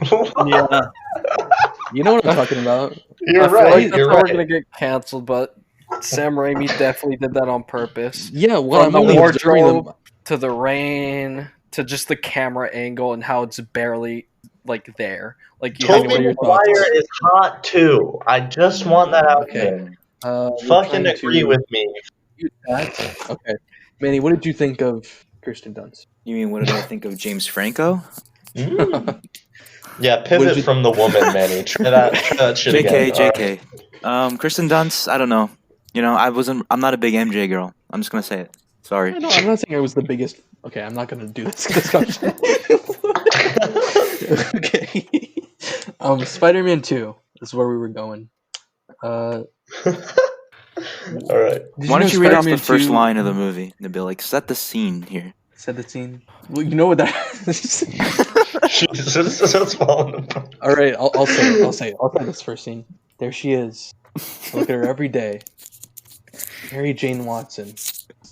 Speaker 1: You know what I'm talking about.
Speaker 2: You're
Speaker 3: I feel
Speaker 2: right.
Speaker 3: like that's
Speaker 2: You're
Speaker 3: how we're
Speaker 2: right.
Speaker 3: gonna get canceled, but Sam Raimi definitely did that on purpose.
Speaker 1: Yeah, well,
Speaker 3: From
Speaker 1: I'm
Speaker 3: the
Speaker 1: only observing them.
Speaker 3: wardrobe to the rain to just the camera angle and how it's barely like there. Like you have
Speaker 1: what are
Speaker 2: Tobey
Speaker 1: your
Speaker 2: Maguire
Speaker 1: thoughts?
Speaker 2: is hot too. I just want that out
Speaker 1: Okay.
Speaker 2: there.
Speaker 1: We're
Speaker 2: Fucking
Speaker 1: trying
Speaker 2: agree
Speaker 1: to
Speaker 2: with me.
Speaker 1: use that. Okay, Manny, what did you think of Kirsten Dunst?
Speaker 5: You mean, what did I think of James Franco?
Speaker 2: Mm. Yeah,
Speaker 1: What did
Speaker 2: pivot
Speaker 1: you-
Speaker 2: from the woman, Manny. Try that shit again.
Speaker 5: JK. Kristen Dunst, I don't know. I'm not a big MJ girl. I'm just gonna say it. Sorry.
Speaker 1: No, I'm not saying I was the biggest. Okay, I'm not going to do this discussion. Okay. Spider-Man 2 is where we were going.
Speaker 2: All right.
Speaker 5: Why don't you read off the
Speaker 1: Spider-Man
Speaker 5: first
Speaker 1: 2
Speaker 5: line of the movie? To be like, set the scene here.
Speaker 1: Set the scene. Well, you know what that is.
Speaker 2: Jesus, it's falling apart.
Speaker 1: All right, I'll say it. I'll say this first scene. There she is. I look at her every day. Mary Jane Watson.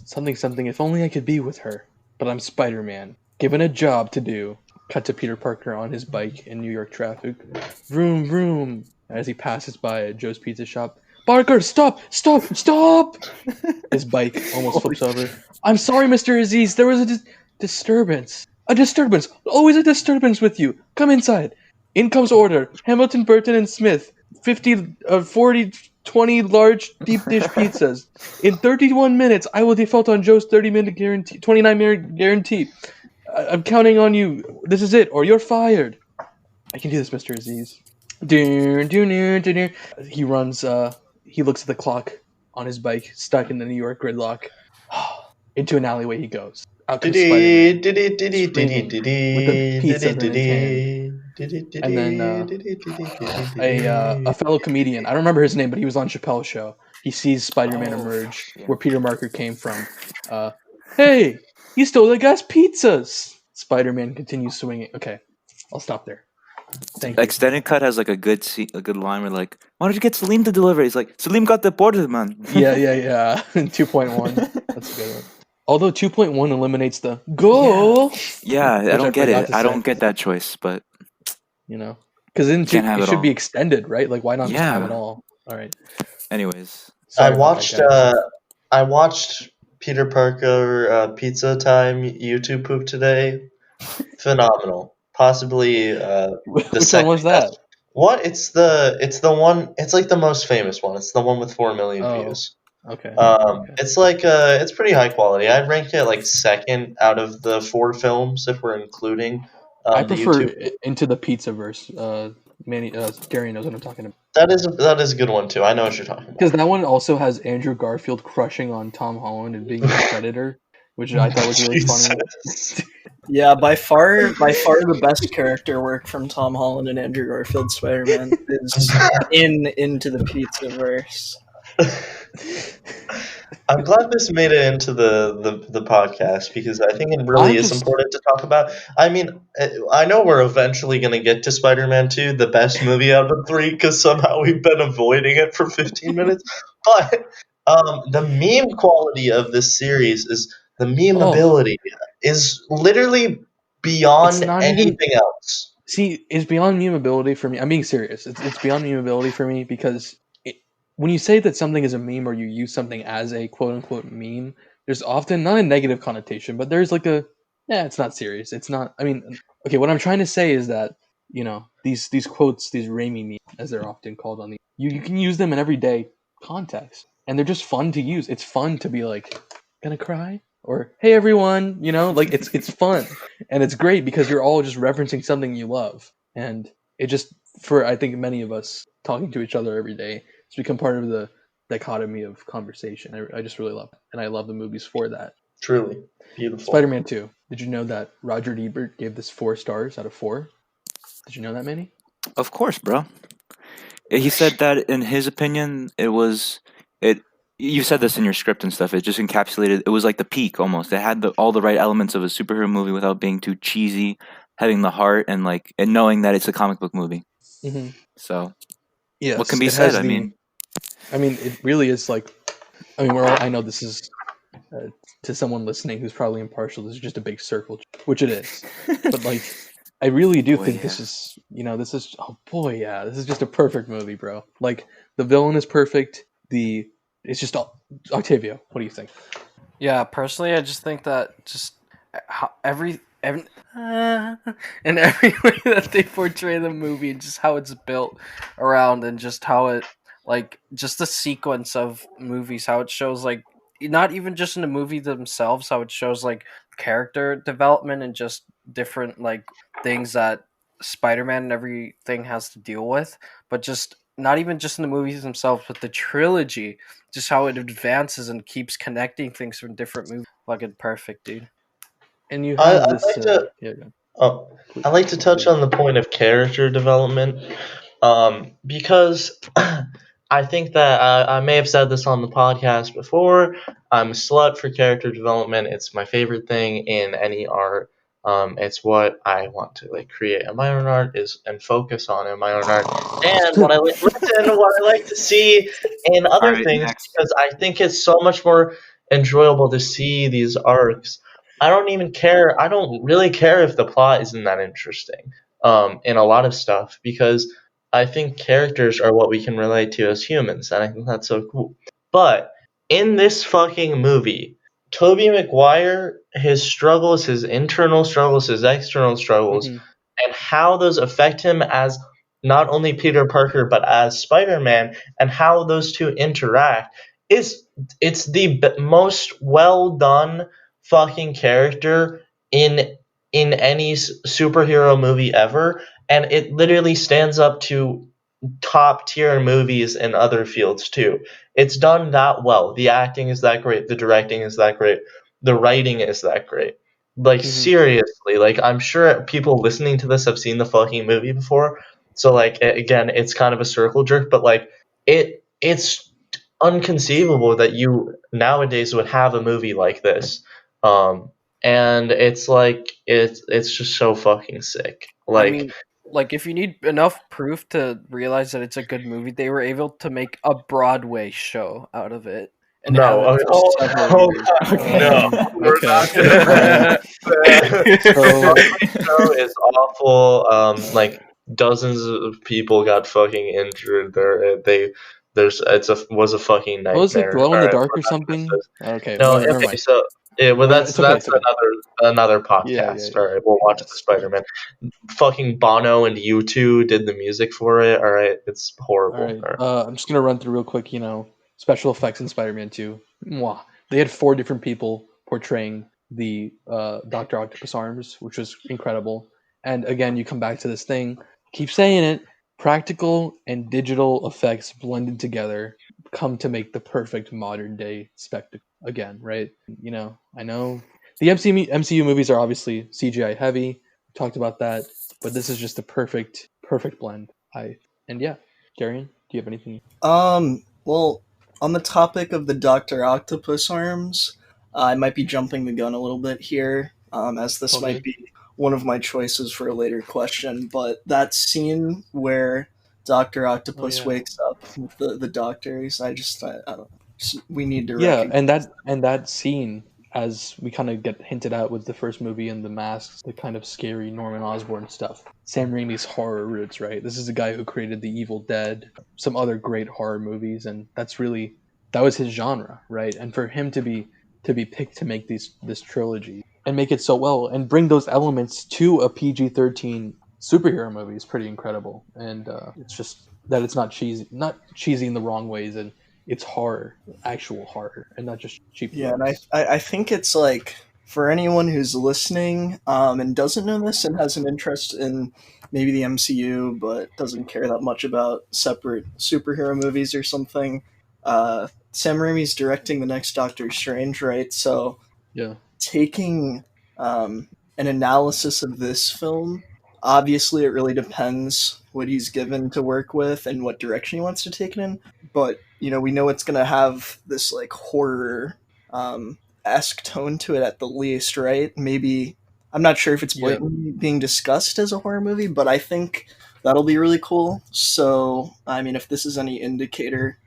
Speaker 1: Something, something, if only I could be with her. But I'm Spider-Man, given a job to do. Cut to Peter Parker on his bike in New York traffic. Vroom, vroom. As he passes by Joe's Pizza Shop. Parker, stop! Stop! Stop! His bike almost flips over. I'm sorry, Mr. Aziz. There was a disturbance. A disturbance. Always a disturbance with you. Come inside. In comes order. Hamilton, Burton, and Smith. 40, 20 large deep dish pizzas. In 31 minutes, I will default on Joe's 30-minute guarantee, 29-minute guarantee. I'm counting on you. This is it, or you're fired. I can do this, Mr. Aziz. He runs, he looks at the clock on his bike, stuck in the New York gridlock. Into an alleyway he goes. Out comes Spider-Man, screaming, with the pizzas in his hand. And then a fellow comedian, I don't remember his name, but he was on Chappelle's show. He sees Spider-Man emerge where Peter Parker came from. Hey, you stole the guy's pizzas! Spider-Man continues swinging. Okay, I'll stop there. Thank you.
Speaker 5: Extended cut has like a good line where like, why don't you get Salim to deliver? He's like, Salim got deported, man.
Speaker 1: Yeah. 2.1. That's a good one. Although 2.1 eliminates the go.
Speaker 5: Yeah, I don't get it. I don't get that choice, but
Speaker 1: because then it should be extended, right? Like, why not just have it all? All right.
Speaker 5: Anyways,
Speaker 2: I watched Peter Parker Pizza Time YouTube poop today. Phenomenal. Possibly the
Speaker 1: Which
Speaker 2: second
Speaker 1: one was that?
Speaker 2: best. What? It's the one. It's like the most famous one. It's the one with 4 million views.
Speaker 1: Okay.
Speaker 2: It's like it's pretty high quality. I'd rank it like second out of the 4 films if we're including.
Speaker 1: I prefer Into the Pizzaverse. Manny, Darian knows what I'm talking about.
Speaker 2: That is a good one too. I know what you're talking about.
Speaker 1: Because that one also has Andrew Garfield crushing on Tom Holland and being a predator, which I thought was really funny.
Speaker 4: Yeah, by far the best character work from Tom Holland and Andrew Garfield Spider-Man is Into the Pizzaverse.
Speaker 2: I'm glad this made it into the podcast because I think it really is important to talk about. I mean, I know we're eventually going to get to Spider-Man 2, the best movie out of 3, because somehow we've been avoiding it for 15 minutes. But the meme quality of this series is the memeability is literally beyond anything else.
Speaker 1: See, it's beyond memeability for me. I'm being serious. It's beyond memeability for me because when you say that something is a meme or you use something as a quote-unquote meme, there's often not a negative connotation, but there's like it's not serious. It's not, I mean, okay, what I'm trying to say is that, these quotes, these Raimi memes, as they're often called on you can use them in everyday context, and they're just fun to use. It's fun to be like, gonna cry? Or, hey everyone, like it's fun. And it's great because you're all just referencing something you love. And it just, for I think many of us talking to each other every day, it's become part of the dichotomy of conversation. I just really love it. And I love the movies for that.
Speaker 2: Truly. Beautiful.
Speaker 1: Spider-Man 2. Did you know that Roger Ebert gave this 4 stars out of 4? Did you know that, Manny?
Speaker 5: Of course, bro. He said that in his opinion, you said this in your script and stuff. It just encapsulated. It was like the peak almost. It had all the right elements of a superhero movie without being too cheesy, having the heart and knowing that it's a comic book movie.
Speaker 1: Mm-hmm.
Speaker 5: So,
Speaker 1: yes,
Speaker 5: what can be said? I mean,
Speaker 1: it really is like. I mean, I know this is to someone listening who's probably impartial. This is just a big circle, which it is. But I really do think this is. This is. Oh boy, yeah. This is just a perfect movie, bro. Like the villain is perfect. It's just Octavio. What do you think?
Speaker 3: Yeah, personally, I just think that just how every and every way that they portray the movie, and just how it's built around, and just how it just the sequence of movies, how it shows not even just in the movie themselves, how it shows character development and just different things that Spider-Man and everything has to deal with, but just not even just in the movies themselves, but the trilogy, just how it advances and keeps connecting things from different movies. Fucking perfect, dude.
Speaker 1: And you have
Speaker 2: I'd like to touch on the point of character development, because I think that I may have said this on the podcast before. I'm a slut for character development. It's my favorite thing in any art. It's what I want to create in my own art and focus on in my own art, and what I like to see in other things, because I think it's so much more enjoyable to see these arcs. I don't even care. I don't really care if the plot isn't that interesting in a lot of stuff, because I think characters are what we can relate to as humans, and I think that's so cool. But in this fucking movie, Tobey Maguire, his struggles, his internal struggles, his external struggles,
Speaker 1: Mhm.
Speaker 2: and how those affect him as not only Peter Parker but as Spider-Man, and how those two interact is it's the most well done fucking character in any superhero movie ever, and it literally stands up to top tier movies in other fields too. It's done that well. The acting is that great, the directing is that great, the writing is that great. Like seriously, like I'm sure people listening to this have seen the fucking movie before. So like again, it's kind of a circle jerk, but like it's unconceivable that you nowadays would have a movie like this. And it's like it's just so fucking sick.
Speaker 3: I
Speaker 2: Like
Speaker 3: mean, like if you need enough proof to realize that it's a good movie, they were able to make a Broadway show out of it and have
Speaker 2: no,
Speaker 3: it for
Speaker 2: oh,
Speaker 3: several
Speaker 2: oh
Speaker 3: years.
Speaker 2: God, no, we're
Speaker 1: Okay.
Speaker 2: not gonna bring the
Speaker 1: So
Speaker 2: Broadway show is awful. Like dozens of people got fucking injured. It's a was a fucking
Speaker 1: what was it?
Speaker 2: nightmare.
Speaker 1: Glow
Speaker 2: All
Speaker 1: in the
Speaker 2: right,
Speaker 1: dark
Speaker 2: we're
Speaker 1: or
Speaker 2: not gonna
Speaker 1: something? Okay,
Speaker 2: no.
Speaker 1: never
Speaker 2: Okay,
Speaker 1: mind.
Speaker 2: so yeah, well
Speaker 1: It's okay.
Speaker 2: that's
Speaker 1: It's okay.
Speaker 2: another
Speaker 1: Yeah,
Speaker 2: podcast. All right, we'll watch the
Speaker 1: Yes.
Speaker 2: Spider-Man. Fucking Bono and U2 did the music for it. All right, it's horrible.
Speaker 1: All right.
Speaker 2: All right.
Speaker 1: I'm just gonna run through real quick. Special effects in Spider-Man 2. Mwah. They had 4 different people portraying the Doctor Octopus arms, which was incredible. And again, you come back to this thing. Keep saying it. Practical and digital effects blended together come to make the perfect modern day spectacle. Again, right? I know the MCU movies are obviously CGI heavy. We talked about that, but this is just the perfect blend. And yeah. Darian, do you have anything?
Speaker 4: Well, on the topic of the Doctor Octopus arms, I might be jumping the gun a little bit here, as this
Speaker 1: Totally.
Speaker 4: might be one of my choices for a later question. But that scene where Doctor Octopus
Speaker 1: yeah.
Speaker 4: wakes up with the doctors, I don't know. We need to
Speaker 1: Yeah,
Speaker 4: recognize.
Speaker 1: and that scene, as we kind of get hinted at with the first movie and the masks, the kind of scary Norman Osborn stuff. Sam Raimi's horror roots, right? This is a guy who created The Evil Dead, some other great horror movies, and that was his genre, right? And for him to be picked to make this trilogy and make it so well and bring those elements to a PG-13 superhero movie is pretty incredible. And it's just that it's not cheesy in the wrong ways, and it's horror, actual horror, and not just cheap
Speaker 4: Yeah, and
Speaker 1: thrillers.
Speaker 4: I think it's like for anyone who's listening and doesn't know this and has an interest in maybe the MCU but doesn't care that much about separate superhero movies or something. Sam Raimi's directing the next Doctor Strange, right? So
Speaker 1: Yeah,
Speaker 4: taking an analysis of this film, obviously it really depends what he's given to work with and what direction he wants to take it in. But we know it's gonna have this like horror esque tone to it at the least, right? Maybe I'm not sure if it's
Speaker 1: yeah,
Speaker 4: blatantly being discussed as a horror movie, but I think that'll be really cool. So, I mean, if this is any indicator,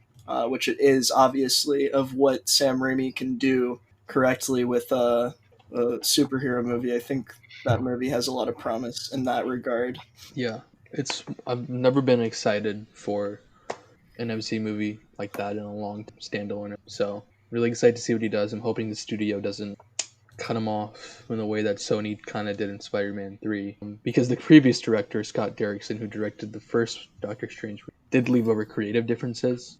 Speaker 4: which it is obviously, of what Sam Raimi can do correctly with a superhero movie, I think that movie has a lot of promise in that regard.
Speaker 1: yeah. I've never been excited for an MC movie like that in a long standalone. So really excited to see what he does. I'm hoping the studio doesn't cut him off in the way that Sony kind of did in Spider-Man 3. Because the previous director, Scott Derrickson, who directed the first Doctor Strange, did leave over creative differences.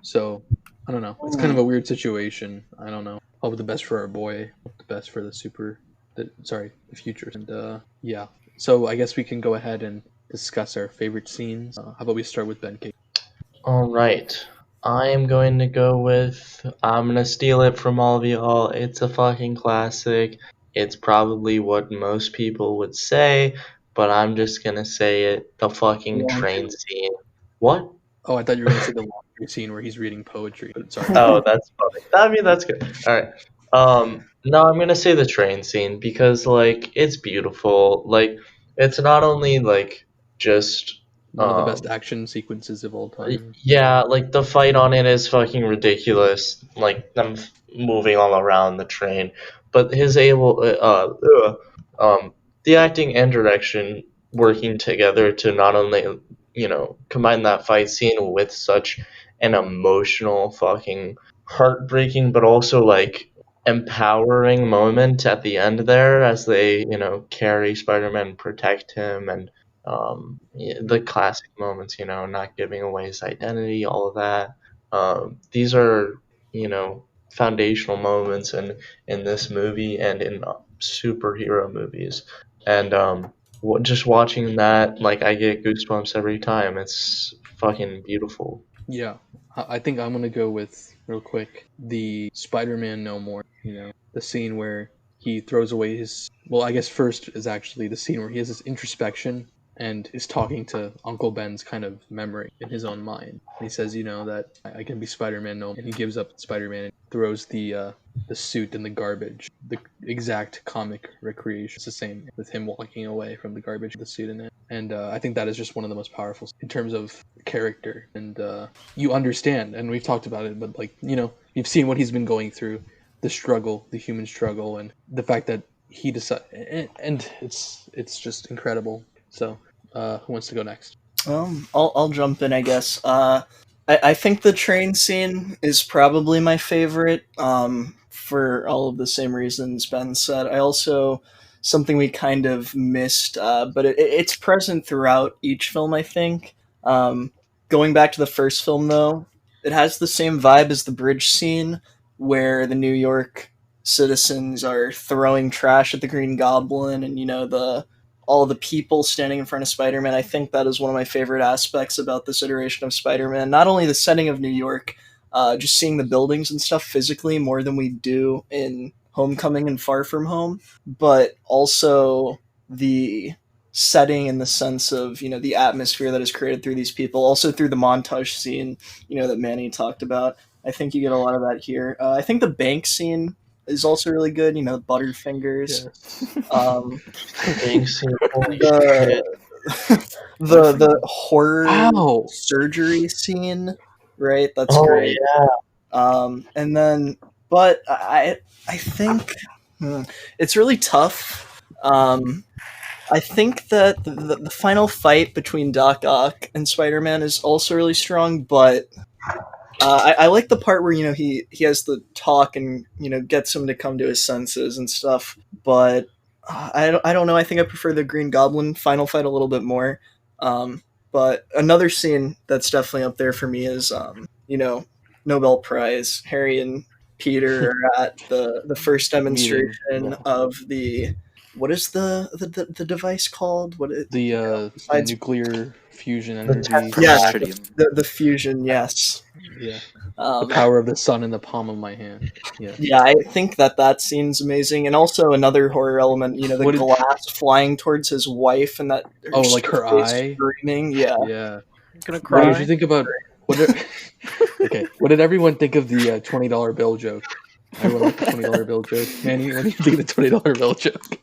Speaker 1: So, I don't know. It's kind of a weird situation. I don't know. Hope the best for our boy. Hope the best for the future. And, yeah. So, I guess we can go ahead and discuss our favorite scenes. How about we start with Ben K?
Speaker 2: All right. I am going to go with. I'm going to steal it from all of y'all. It's a fucking classic. It's probably what most people would say, but I'm just going to say it. The fucking train scene. What?
Speaker 1: Oh, I thought you were going to say the laundry scene where he's reading poetry. But sorry.
Speaker 2: Oh, that's funny. I mean, that's good. All right. No, I'm gonna say the train scene because like it's beautiful. Like it's not only like just
Speaker 1: One of the best action sequences of all time.
Speaker 2: yeah, like the fight on it is fucking ridiculous. Like them moving all around the train. But the acting and direction working together to not only combine that fight scene with such an emotional, fucking heartbreaking, but also like empowering moment at the end there as they carry Spider-Man, protect him, and the classic moments, not giving away his identity, all of that. These are foundational moments in this movie and in superhero movies, and just watching that, like, I get goosebumps every time. It's fucking beautiful.
Speaker 1: Yeah, I think I'm gonna go with real quick the Spider-Man No More. The scene where he throws away his. Well, I guess first is actually the scene where he has this introspection and is talking to Uncle Ben's kind of memory in his own mind. And he says, that I can be Spider-Man no more. And he gives up Spider-Man and throws the suit in the garbage. The exact comic recreation. It's the same with him walking away from the garbage with the suit in it. And I think that is just one of the most powerful in terms of character. And you understand, and we've talked about it, but like, you've seen what he's been going through, the struggle, the human struggle, and the fact that he decided, and it's just incredible. So, who wants to go next?
Speaker 4: I'll jump in, I guess. I think the train scene is probably my favorite, for all of the same reasons Ben said. I also, something we kind of missed, but it's present throughout each film, I think. Going back to the first film, though, it has the same vibe as the bridge scene, where the New York citizens are throwing trash at the Green Goblin, and all the people standing in front of Spider-Man. I think that is one of my favorite aspects about this iteration of Spider-Man. Not only the setting of New York, just seeing the buildings and stuff physically more than we do in Homecoming and Far From Home, but also the setting in the sense of, the atmosphere that is created through these people, also through the montage scene, that Manny talked about. I think you get a lot of that here. I think the bank scene is also really good, Butterfingers.
Speaker 2: Thanks, holy
Speaker 4: The,
Speaker 2: shit.
Speaker 4: the horror
Speaker 1: Ow!
Speaker 4: surgery scene, right? That's
Speaker 2: Oh
Speaker 4: great.
Speaker 2: yeah.
Speaker 4: And then, but I think it's really tough. I think that the final fight between Doc Ock and Spider-Man is also really strong, but I like the part where he has the talk and gets him to come to his senses and stuff. But I don't know. I think I prefer the Green Goblin final fight a little bit more. But another scene that's definitely up there for me is Nobel Prize. Harry and Peter are at the first demonstration
Speaker 1: Meeting, yeah.
Speaker 4: of the, what is the device called?
Speaker 1: The nuclear fusion energy.
Speaker 4: Yeah,
Speaker 5: Tritium.
Speaker 4: the fusion. Yes.
Speaker 1: Yeah. The power of the sun in the palm of my hand. Yeah.
Speaker 4: Yeah, I think that scene's amazing, and also another horror element. The glass flying towards his wife, and that
Speaker 1: like her
Speaker 4: face
Speaker 1: eye
Speaker 4: screaming. Yeah,
Speaker 1: Yeah.
Speaker 3: I'm gonna
Speaker 1: What
Speaker 3: cry.
Speaker 1: did you think about? Okay. What did everyone think of the $20 bill joke? Everyone liked the $20 bill joke. Manny, what do you think of the $20 bill joke?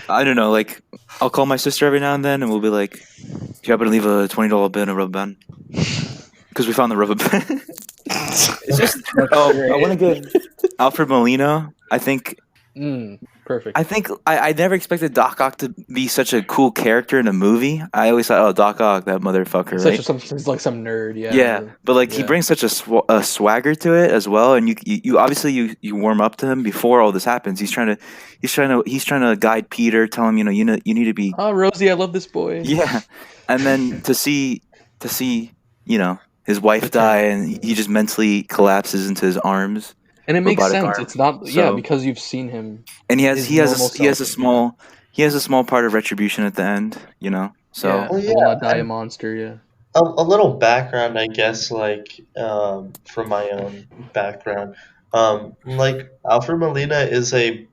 Speaker 5: I don't know. Like, I'll call my sister every now and then, and we'll be like, "Do you happen to leave a $20 bill in a rubber band?" Because we found the rubber band. It's just. I want to give Alfred Molina. I think.
Speaker 1: Perfect.
Speaker 5: I think I never expected Doc Ock to be such a cool character in a movie. I always thought, oh, Doc Ock, that motherfucker, right?
Speaker 1: He's like some nerd, yeah.
Speaker 5: Yeah, but like he brings such a swagger to it as well, and you obviously you warm up to him before all this happens. He's trying to guide Peter, tell him you need to be.
Speaker 1: Oh, Rosie, I love this boy.
Speaker 5: Yeah, and then to see his wife die, and he just mentally collapses into his arms.
Speaker 1: And it makes sense.
Speaker 5: Arm.
Speaker 1: It's not because you've seen him.
Speaker 5: And he has a small part of retribution at the end, So
Speaker 1: yeah, will not die a monster. Yeah.
Speaker 2: A little background, I guess, like from my own background, like Alfred Molina is a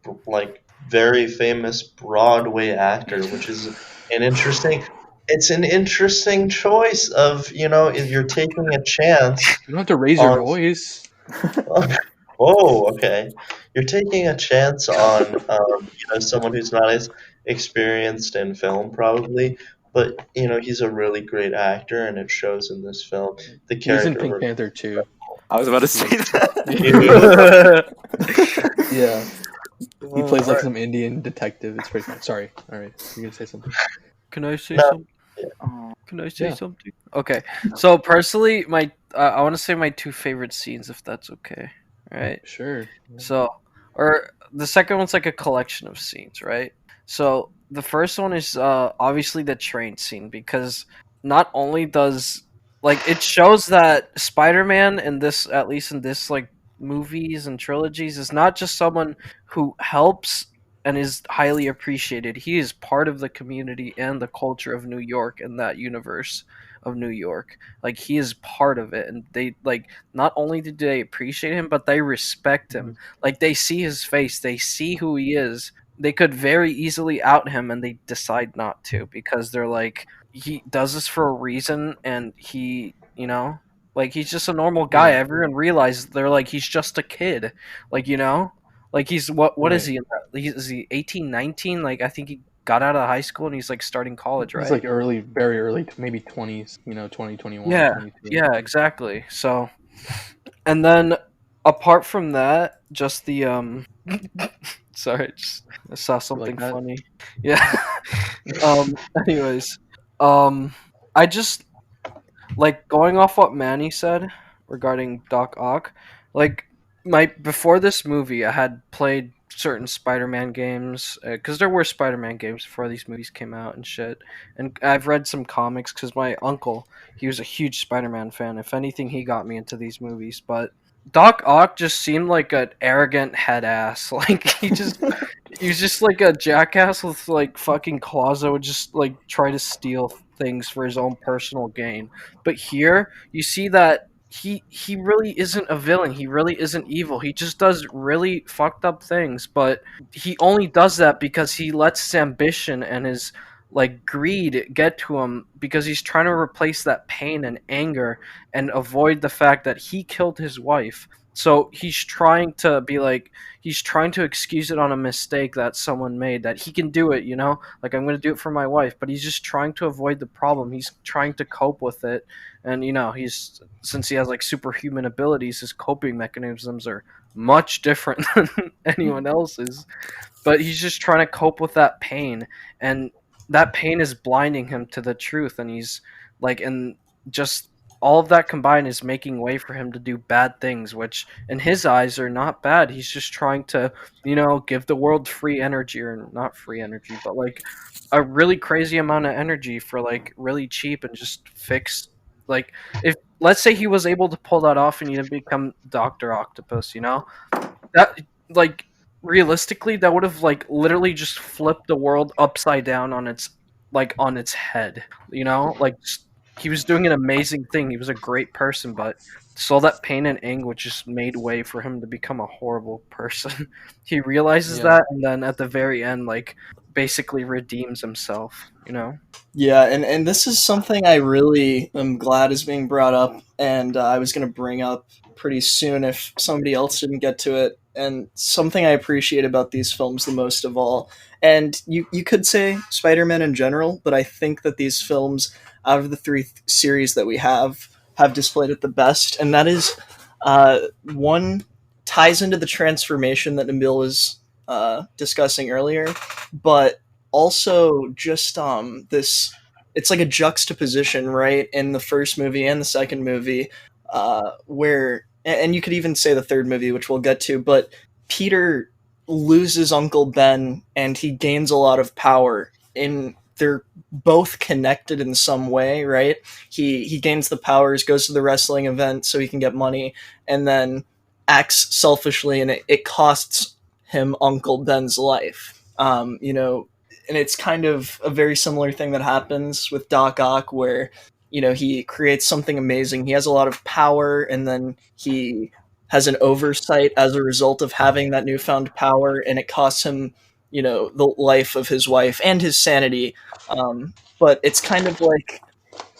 Speaker 2: very famous Broadway actor, which is an interesting. It's an interesting choice of if you're taking a chance.
Speaker 1: You don't have to raise your voice.
Speaker 2: Oh, okay. You're taking a chance on someone who's not as experienced in film, probably, but he's a really great actor, and it shows in this film. The character.
Speaker 1: He's in Pink Panther too.
Speaker 5: I was about to say that.
Speaker 1: Yeah. He plays like
Speaker 3: Alright.
Speaker 1: some Indian detective. It's pretty fun. Sorry. All right. You're gonna say something?
Speaker 3: Can I say
Speaker 2: No.
Speaker 3: something?
Speaker 5: Oh,
Speaker 3: Can I say
Speaker 1: Yeah.
Speaker 3: something? Okay. So personally, I want to say my two favorite scenes, if that's okay. Right.
Speaker 1: Sure.
Speaker 3: So, or the second one's like a collection of scenes, right? So the first one is obviously the train scene, because not only does like it shows that Spider-Man in this, at least in this like movies and trilogies, is not just someone who helps and is highly appreciated. He is part of the community and the culture of New York and that universe of New York. Like he is part of it, and they like not only do they appreciate him, but they respect him. Like they see his face, they see who he is. They could very easily out him, and they decide not to, because they're like, he does this for a reason, and he, like he's just a normal guy.
Speaker 1: Yeah.
Speaker 3: Everyone realizes, they're like, he's just a kid, like like he's what is
Speaker 1: Right.
Speaker 3: he? Is he 18, 19? Like I think he got out of high school and he's like starting college, right?
Speaker 1: He's like early, very early, maybe 20s. 20, 21,
Speaker 3: Yeah,
Speaker 1: 22.
Speaker 3: yeah, exactly. So, and then apart from that, just the sorry, just I saw something
Speaker 1: that?
Speaker 3: funny. Yeah. Anyways, I just like going off what Manny said regarding Doc Ock. Like before this movie, I had played certain Spider-Man games, because there were Spider-Man games before these movies came out and shit. And I've read some comics because my uncle, he was a huge Spider-Man fan. If anything, he got me into these movies. But Doc Ock just seemed like an arrogant head ass. Like he was just like a jackass with like fucking claws that would just like try to steal things for his own personal gain. But here you see that he really isn't a villain. He really isn't evil. He just does really fucked up things, but he only does that because he lets his ambition and his like greed get to him, because he's trying to replace that pain and anger and avoid the fact that he killed his wife. So he's trying to be like, he's trying to excuse it on a mistake that someone made, that he can do it, like I'm going to do it for my wife, but he's just trying to avoid the problem. He's trying to cope with it. And he's, since he has like superhuman abilities, his coping mechanisms are much different than anyone else's. But he's just trying to cope with that pain, and that pain is blinding him to the truth, and he's like, and just all of that combined is making way for him to do bad things, which in his eyes are not bad. He's just trying to, give the world free energy, or not free energy, but like a really crazy amount of energy for like really cheap, and just fix, like, if let's say he was able to pull that off and he didn't become Dr. Octopus, that, like, realistically, that would have like literally just flipped the world upside down on its head. Like, he was doing an amazing thing. He was a great person, but so that pain and anguish just made way for him to become a horrible person. He realizes
Speaker 1: Yeah.
Speaker 3: that, and then at the very end, like, basically redeems himself.
Speaker 4: Yeah, and this is something I really am glad is being brought up, and I was going to bring up pretty soon if somebody else didn't get to it, and something I appreciate about these films the most of all. And you could say Spider-Man in general, but I think that these films, out of the three series that we have displayed it the best, and that is one ties into the transformation that Nabil was discussing earlier, but also just this, it's like a juxtaposition, right, in the first movie and the second movie, where, and you could even say the third movie, which we'll get to, but Peter loses Uncle Ben and he gains a lot of power. They're both connected in some way, right? He gains the powers, goes to the wrestling event so he can get money, and then acts selfishly, and it costs him Uncle Ben's life. And it's kind of a very similar thing that happens with Doc Ock, where he creates something amazing. He has a lot of power, and then he has an oversight as a result of having that newfound power, and it costs him the life of his wife and his sanity. But it's kind of like,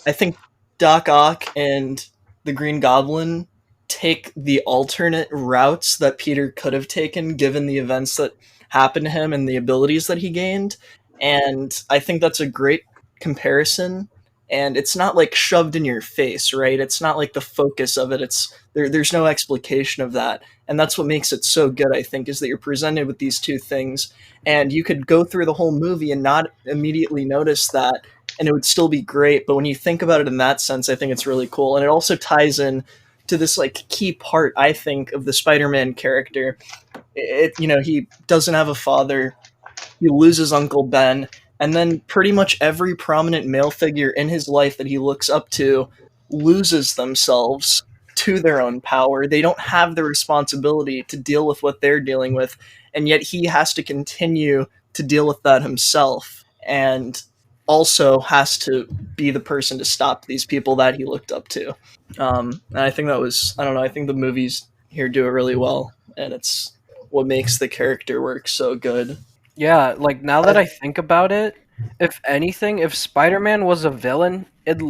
Speaker 4: I think Doc Ock and the Green Goblin take the alternate routes that Peter could have taken given the events that happened to him and the abilities that he gained. And I think that's a great comparison. and it's not like shoved in your face, right? It's not like the focus of it. There's no explication of that, and that's what makes it so good, I think, is that you're presented with these two things, and you could go through the whole movie and not immediately notice that, and it would still be great. But when you think about it in that sense, I think it's really cool, and it also ties in to this like key part, I think, of the Spider-Man character. He doesn't have a father. He loses Uncle Ben, and then pretty much every prominent male figure in his life that he looks up to loses themselves to their own power. They don't have the responsibility to deal with what they're dealing with, and yet he has to continue to deal with that himself, and also has to be the person to stop these people that he looked up to. And I think I don't know, I think the movies here do it really well, and it's what makes the character work so good.
Speaker 3: Yeah, like now that I think about it, if anything, if Spider-Man was a villain, he'd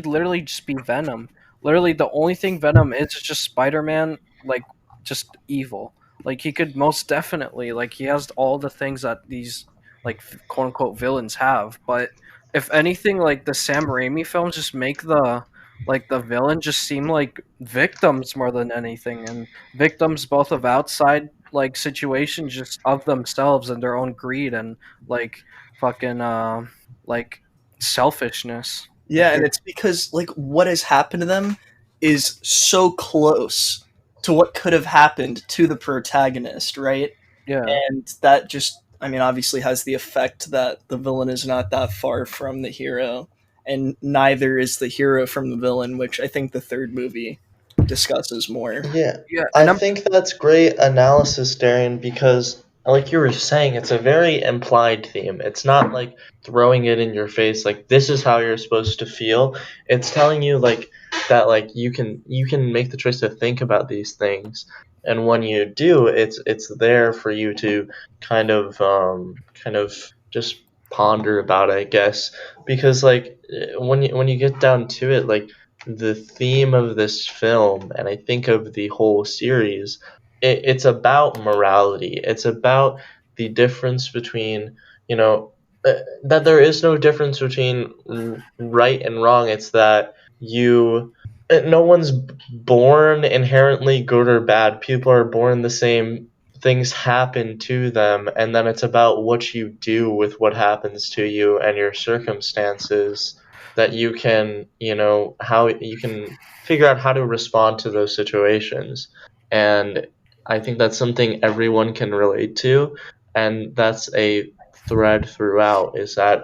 Speaker 3: literally just be Venom. Literally, the only thing Venom is just Spider-Man, like just evil. Like he could most definitely, like he has all the things that these like quote unquote villains have. But if anything, like the Sam Raimi films just make the villain just seem like victims more than anything, and victims both of outside like situations just of themselves and their own greed and like fucking like selfishness.
Speaker 4: Yeah, and it's because like what has happened to them is so close to what could have happened to the protagonist, right?
Speaker 3: Yeah.
Speaker 4: And that just, I mean, obviously has the effect that the villain is not that far from the hero, and neither is the hero from the villain, which I think the third movie discusses more.
Speaker 2: Yeah,
Speaker 3: Yeah,
Speaker 2: I
Speaker 3: and I'm
Speaker 2: think that's great analysis, Darian, because, like you were saying, it's a very implied theme. It's not like throwing it in your face, like this is how you're supposed to feel. It's telling you like that, like you can make the choice to think about these things, and when you do, it's there for you to kind of just ponder about, I guess, because like when you get down to it, like the theme of this film, and I think of the whole series, it's about morality. It's about the difference between, that there is no difference between right and wrong. It's that no one's born inherently good or bad. People are born the same. Things happen to them, and then it's about what you do with what happens to you and your circumstances, that you can, how you can figure out how to respond to those situations. And I think that's something everyone can relate to, and that's a thread throughout, is that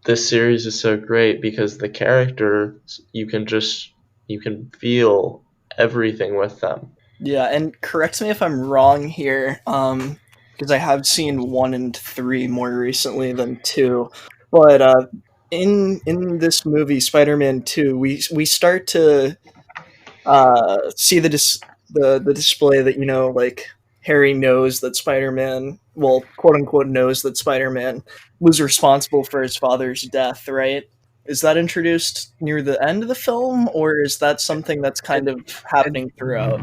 Speaker 2: this series is so great because the characters, you can feel everything with them.
Speaker 4: Yeah, and correct me if I'm wrong here, because I have seen 1 and 3 more recently than 2. But in this movie, Spider-Man 2, we start to see the display that, like Harry knows that Spider-Man, well, quote unquote, knows that Spider-Man was responsible for his father's death, right? Is that introduced near the end of the film, or is that something that's
Speaker 3: it,
Speaker 4: kind of
Speaker 3: it
Speaker 4: happening throughout?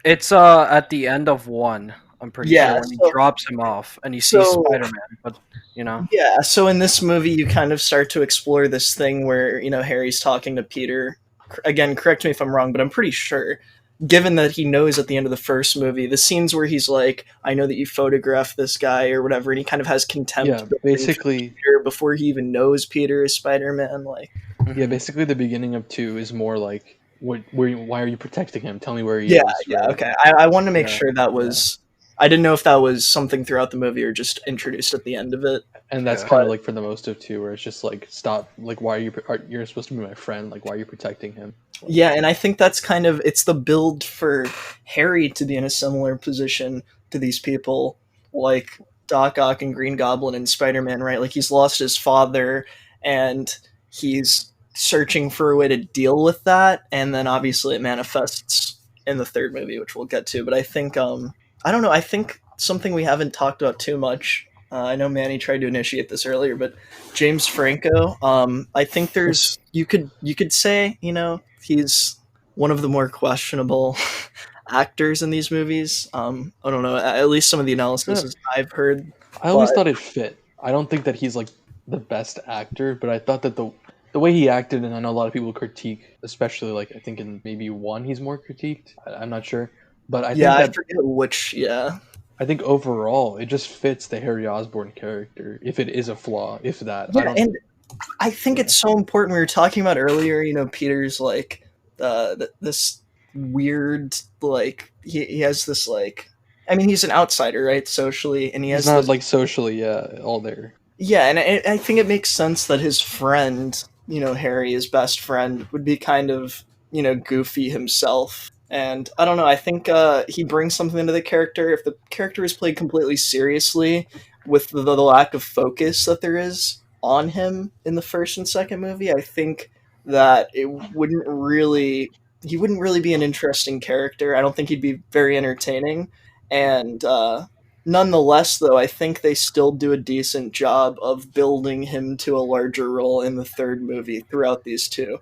Speaker 3: it's at the end of one, I'm pretty
Speaker 4: Yeah,
Speaker 3: sure, when he drops him off and he sees
Speaker 4: so
Speaker 3: Spider-Man, but you know.
Speaker 4: yeah, so in this movie, you kind of start to explore this thing where, Harry's talking to Peter. Again, correct me if I'm wrong, but I'm pretty sure, given that he knows at the end of the first movie, the scenes where he's like, I know that you photographed this guy or whatever, and he kind of has contempt
Speaker 1: Yeah,
Speaker 4: built into
Speaker 1: basically,
Speaker 4: Peter before he even knows Peter is Spider-Man. Like,
Speaker 1: yeah, basically the beginning of 2 is more like, why are you protecting him? Tell me where he
Speaker 4: yeah,
Speaker 1: is,
Speaker 4: yeah,
Speaker 1: right?
Speaker 4: okay. I wanted to make
Speaker 1: Yeah,
Speaker 4: sure that was. I didn't know if that was something throughout the movie or just introduced at the end of it.
Speaker 1: and that's
Speaker 3: Yeah.
Speaker 1: kind of like for the most of 2, where it's just like, stop, like, you're supposed to be my friend, like, why are you protecting him?
Speaker 4: Yeah, and I think that's kind of it's the build for Harry to be in a similar position to these people like Doc Ock and Green Goblin and Spider-Man, right? Like he's lost his father and he's searching for a way to deal with that, and then obviously it manifests in the third movie, which we'll get to. But I think I don't know, I think something we haven't talked about too much. I know Manny tried to initiate this earlier, but James Franco. I think there's you could say he's one of the more questionable actors in these movies. I don't know. At least some of the analysis I've heard.
Speaker 1: I always thought it fit. I don't think that he's like the best actor, but I thought that the way he acted, and I know a lot of people critique, especially like I think in maybe 1 he's more critiqued. I'm not sure, but I think
Speaker 4: I
Speaker 1: that
Speaker 4: forget which. Yeah,
Speaker 1: I think overall it just fits the Harry Osborn character. If it is a flaw, if that, I don't.
Speaker 4: and I think it's so important. We were talking about earlier. Peter's like this weird like he has this like. I mean, he's an outsider, right, socially, and he
Speaker 1: He's
Speaker 4: has
Speaker 1: not
Speaker 4: this.
Speaker 1: like socially, all there.
Speaker 4: Yeah, and I think it makes sense that his friend, Harry, his best friend, would be kind of, goofy himself. And I don't know, I think he brings something into the character. If the character is played completely seriously, with the lack of focus that there is on him in the first and second movie, I think that he wouldn't really be an interesting character. I don't think he'd be very entertaining. And nonetheless, though, I think they still do a decent job of building him to a larger role in the third movie throughout these two.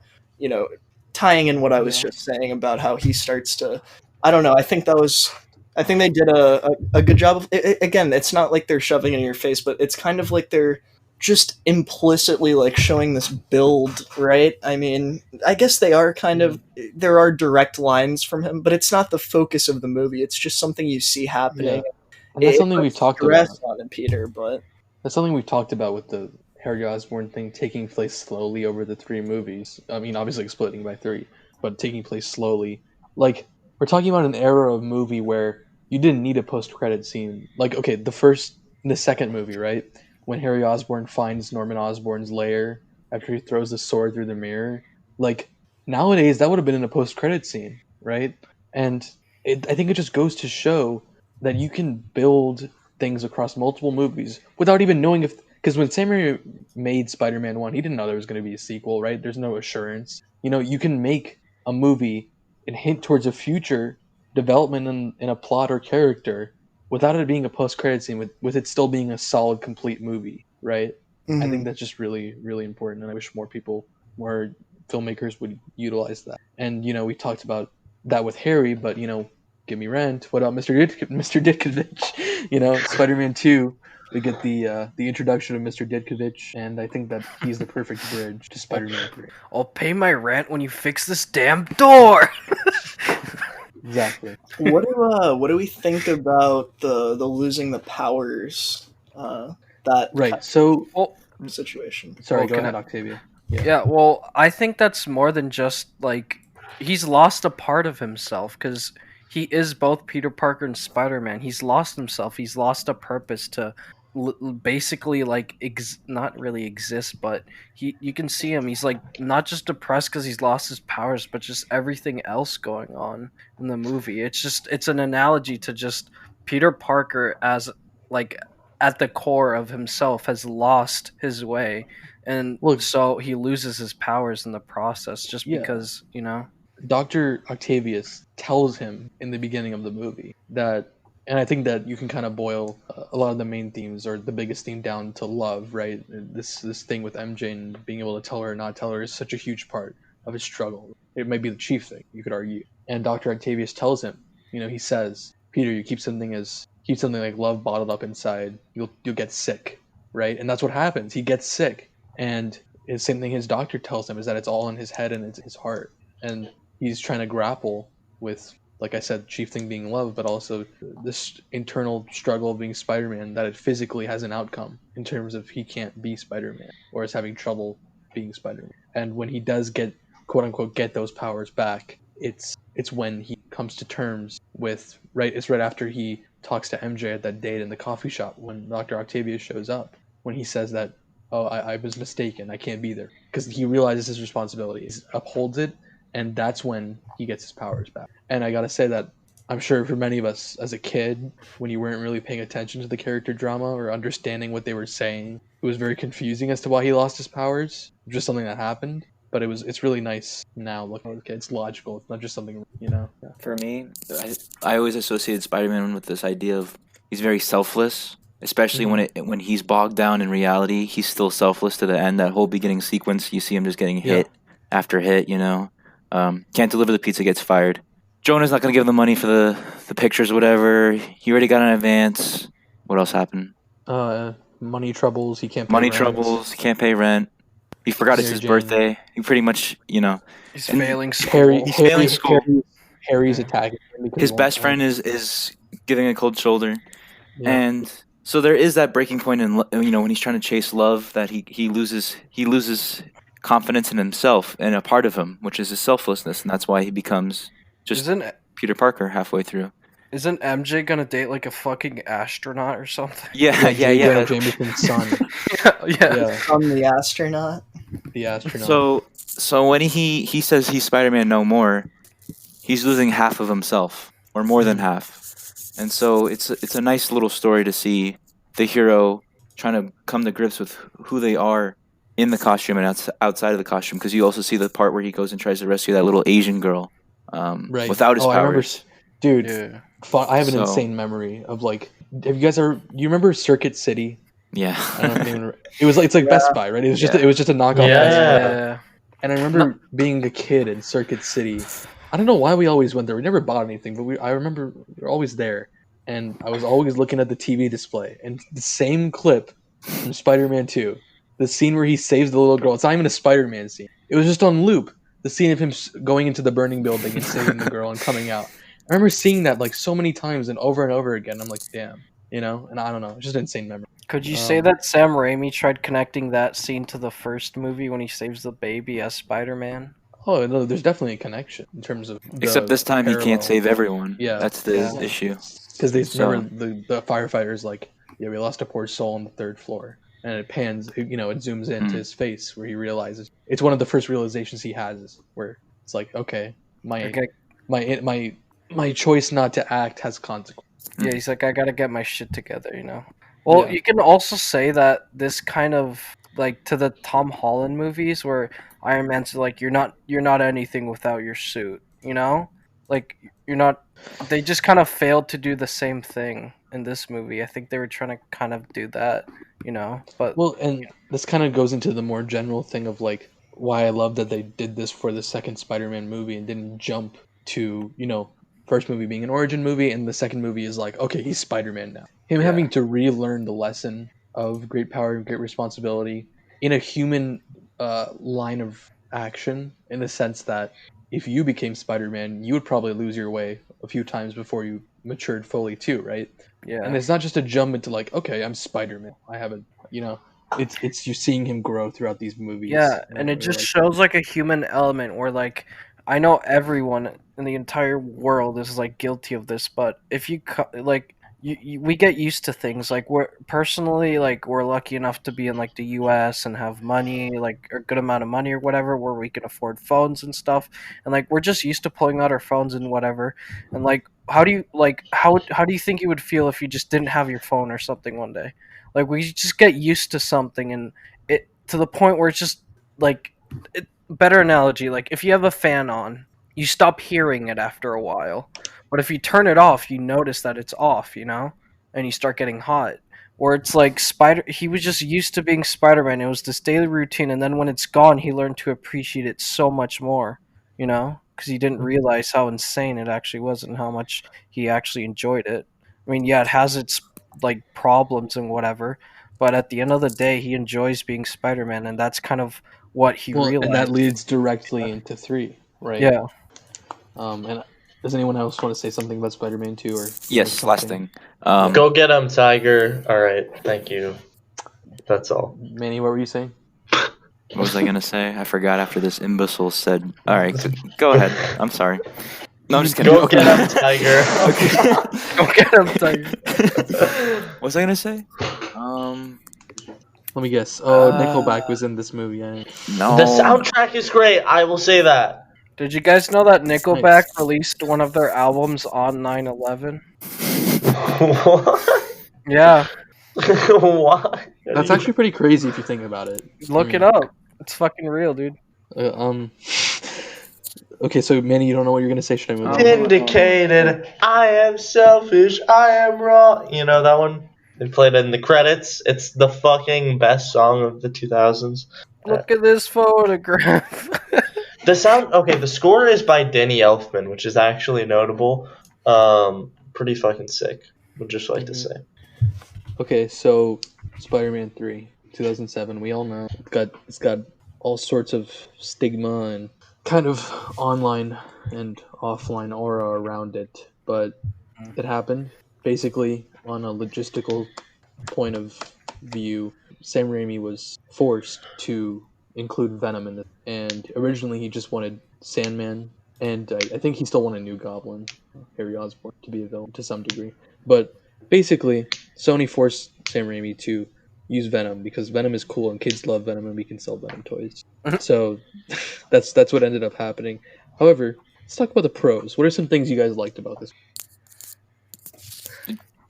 Speaker 4: Tying in what I was just saying about how he starts to. I don't know. I think they did a good job of. Again, it's not like they're shoving it in your face, but it's kind of like they're just implicitly like showing this build, right? I mean, I guess they are kind of. There are direct lines from him, but it's not the focus of the movie. It's just something you see happening.
Speaker 1: Yeah. And that's something we've talked about.
Speaker 4: On it, Peter, but
Speaker 1: That's something we've talked about with the Harry Osborn thing taking place slowly over the 3 movies. I mean, obviously splitting by 3, but taking place slowly. Like, we're talking about an era of movie where you didn't need a post-credit scene. Like, okay, the second movie, right? When Harry Osborn finds Norman Osborn's lair after he throws the sword through the mirror. Like, nowadays, that would have been in a post-credit scene, right? And I think it just goes to show that you can build things across multiple movies without even knowing if, because when Sam Raimi made Spider-Man 1, he didn't know there was going to be a sequel, right? There's no assurance. You can make a movie and hint towards a future development in a plot or character without it being a post-credit scene, with it still being a solid, complete movie, right? I think that's just really, really important, and I wish more filmmakers would utilize that. And, we talked about that with Harry, but, give me rent. What about Mr. Ditkovich? Spider-Man 2, we get the introduction of Mr. Ditkovich, and I think that he's the perfect bridge to Spider-Man 3.
Speaker 3: I'll pay my rent when you fix this damn door.
Speaker 1: Exactly.
Speaker 4: What do we think about the losing the powers? That
Speaker 1: right. So
Speaker 4: situation.
Speaker 1: Sorry, go ahead, Octavio.
Speaker 3: Yeah. Well, I think that's more than just like he's lost a part of himself because he is both Peter Parker and Spider-Man. He's lost himself. He's lost a purpose to basically like not really exist, but you can see him. He's like not just depressed because he's lost his powers, but just everything else going on in the movie. It's an analogy to just Peter Parker as like at the core of himself has lost his way, and so he loses his powers in the process just because
Speaker 1: Dr. Octavius tells him in the beginning of the movie that, and I think that you can kind of boil a lot of the main themes or the biggest theme down to love, right? This thing with MJ and being able to tell her or not tell her is such a huge part of his struggle. It might be the chief thing, you could argue. And Dr. Octavius tells him, he says, Peter, you keep something like love bottled up inside, you'll get sick, right? And that's what happens. He gets sick. And the same thing his doctor tells him is that it's all in his head and it's his heart. And he's trying to grapple with, like I said, chief thing being love, but also this internal struggle of being Spider-Man, that it physically has an outcome in terms of he can't be Spider-Man or is having trouble being Spider-Man. And when he does get, quote unquote, get those powers back, it's when he comes to terms with, it's right after he talks to MJ at that date in the coffee shop when Dr. Octavius shows up, when he says that, oh, I was mistaken, I can't be there, because he realizes his responsibility, he upholds it, and that's when he gets his powers back. And I gotta say that I'm sure for many of us as a kid, when you weren't really paying attention to the character drama or understanding what they were saying, it was very confusing as to why he lost his powers. Just something that happened. But it's really nice now looking at it. It's logical. It's not just something, Yeah.
Speaker 5: For me, I always associated Spider-Man with this idea of he's very selfless, especially when he's bogged down in reality. He's still selfless to the end. That whole beginning sequence, you see him just getting hit after hit, Can't deliver the pizza, gets fired. Jonah's not going to give him the money for the pictures or whatever. He already got an advance. What else happened?
Speaker 1: Money troubles. He can't pay
Speaker 5: Money
Speaker 1: rent.
Speaker 5: troubles. He can't pay rent. He forgot it's
Speaker 1: Mary
Speaker 5: his
Speaker 1: Jane.
Speaker 5: birthday. He pretty much,
Speaker 3: He's
Speaker 5: And
Speaker 3: failing school.
Speaker 5: He's failing school.
Speaker 1: Harry's
Speaker 3: Yeah.
Speaker 1: attacking him because
Speaker 5: his
Speaker 1: he won't
Speaker 5: best
Speaker 1: act.
Speaker 5: friend is giving a cold shoulder,
Speaker 1: Yeah.
Speaker 5: and so there is that breaking point in when he's trying to chase love that he loses confidence in himself and a part of him, which is his selflessness, and that's why he becomes just
Speaker 3: Isn't
Speaker 5: Peter Parker halfway through.
Speaker 3: MJ gonna date like a fucking astronaut or something?
Speaker 5: Yeah.
Speaker 1: J. Jonah Jameson's son.
Speaker 3: Yeah.
Speaker 4: From the astronaut.
Speaker 1: The astronaut.
Speaker 5: So when he says he's Spider-Man no more, he's losing half of himself, or more than half. And so it's a nice little story to see the hero trying to come to grips with who they are in the costume and outside of the costume, because you also see the part where he goes and tries to rescue that little Asian girl
Speaker 1: Right.
Speaker 5: without his
Speaker 1: I remember,
Speaker 5: powers.
Speaker 1: dude.
Speaker 3: Yeah.
Speaker 1: I have an
Speaker 5: So-
Speaker 1: insane memory of like. Have you guys ever? You remember Circuit City?
Speaker 5: Yeah.
Speaker 1: I don't know if anyone. It was like it's like Best Buy, right? It was just
Speaker 5: Yeah.
Speaker 1: a knockoff.
Speaker 2: Yeah.
Speaker 1: Best Buy.
Speaker 3: Yeah.
Speaker 1: And I remember being a kid in Circuit City. I don't know why we always went there. We never bought anything, but I remember we were always there. And I was always looking at the TV display. And the same clip from Spider-Man 2, the scene where he saves the little girl. It's not even a Spider-Man scene. It was just on loop. The scene of him going into the burning building and saving the girl and coming out. I remember seeing that like so many times and over again. I'm like, damn, and I don't know. It's just an insane memory.
Speaker 3: Could you say that Sam Raimi tried connecting that scene to the first movie when he saves the baby as Spider-Man?
Speaker 1: Oh no, there's definitely a connection in terms of.
Speaker 5: Except this time he can't save everyone.
Speaker 1: Yeah.
Speaker 5: That's the issue.
Speaker 1: Because they
Speaker 5: So-
Speaker 1: remember the firefighters like, yeah, we lost a poor soul on the 3rd floor, and it pans, it zooms into his face where he realizes it's one of the first realizations he has, where it's like, okay, my choice not to act has consequences.
Speaker 3: Yeah, he's like, I gotta get my shit together. Well,
Speaker 1: Yeah.
Speaker 3: you can also say that this kind of like to the Tom Holland movies where Iron Man's like, you're not anything without your suit, like you're not. They just kind of failed to do the same thing in this movie. I think they were trying to kind of do that, but
Speaker 1: Well, and this kind of goes into the more general thing of like why I love that they did this for the second Spider-Man movie and didn't jump to first movie being an origin movie and the second movie is like, okay, he's Spider-Man now. Him having to relearn the lesson of great power and great responsibility in a human line of action, in the sense that if you became Spider-Man, you would probably lose your way a few times before you matured fully too, right?
Speaker 3: yeah.
Speaker 1: And it's not just a jump into like, okay, I'm Spider-Man. I haven't, it's you seeing him grow throughout these movies.
Speaker 3: Yeah, and it just shows like a human element where like I know everyone in the entire world is like guilty of this, but if you we get used to things. Like we're lucky enough to be in like the U.S. and have money, like a good amount of money or whatever, where we can afford phones and stuff, and like we're just used to pulling out our phones and whatever. And like, how do you think you would feel if you just didn't have your phone or something one day? Like we just get used to something, and it to the point where it's just like better analogy. Like if you have a fan on, you stop hearing it after a while. But if you turn it off, you notice that it's off, and you start getting hot. Where it's like he was just used to being Spider-Man. It was this daily routine, and then when it's gone, he learned to appreciate it so much more, because he didn't realize how insane it actually was and how much he actually enjoyed it. I mean, yeah, it has its like problems and whatever, but at the end of the day, he enjoys being Spider-Man, and that's kind of what he realized.
Speaker 1: And that leads directly into 3, right?
Speaker 3: Yeah.
Speaker 1: And does anyone else want to say something about Spider-Man 2 or?
Speaker 5: Yes, last thing.
Speaker 2: Go get him, Tiger. All right, thank you. That's all.
Speaker 1: Manny, what were you saying?
Speaker 5: What was I gonna say? I forgot after this imbecile said. All right, go ahead. I'm sorry. No, I'm just kidding.
Speaker 2: Go get him, Tiger.
Speaker 3: Go get him, Tiger.
Speaker 5: What was I gonna say?
Speaker 1: Let me guess. Oh, Nickelback was in this movie.
Speaker 5: No.
Speaker 2: The soundtrack is great. I will say that.
Speaker 3: Did you guys know that Nickelback released one of their albums on 9/11?
Speaker 2: What?
Speaker 3: Yeah,
Speaker 2: Why?
Speaker 1: That's actually pretty crazy if you think about it.
Speaker 3: look it up. It's fucking real, dude.
Speaker 1: Okay, so Manny, you don't know what you're gonna say. Should I move on?
Speaker 2: Vindicated. I am selfish. I am wrong. You know that one? They played it in the credits. It's the fucking best song of the 2000s.
Speaker 3: Look at this photograph.
Speaker 2: The score is by Danny Elfman, which is actually notable. Pretty fucking sick. Would just like to say.
Speaker 1: Okay, so Spider-Man 3, 2007. We all know it's got all sorts of stigma and kind of online and offline aura around it, but it happened. Basically, on a logistical point of view, Sam Raimi was forced to include Venom in this, and originally he just wanted Sandman, and I think he still wanted New Goblin, Harry Osborn, to be a villain to some degree. But basically, Sony forced Sam Raimi to use Venom because Venom is cool and kids love Venom and we can sell Venom toys. So that's what ended up happening. However, let's talk about the pros. What are some things you guys liked about this?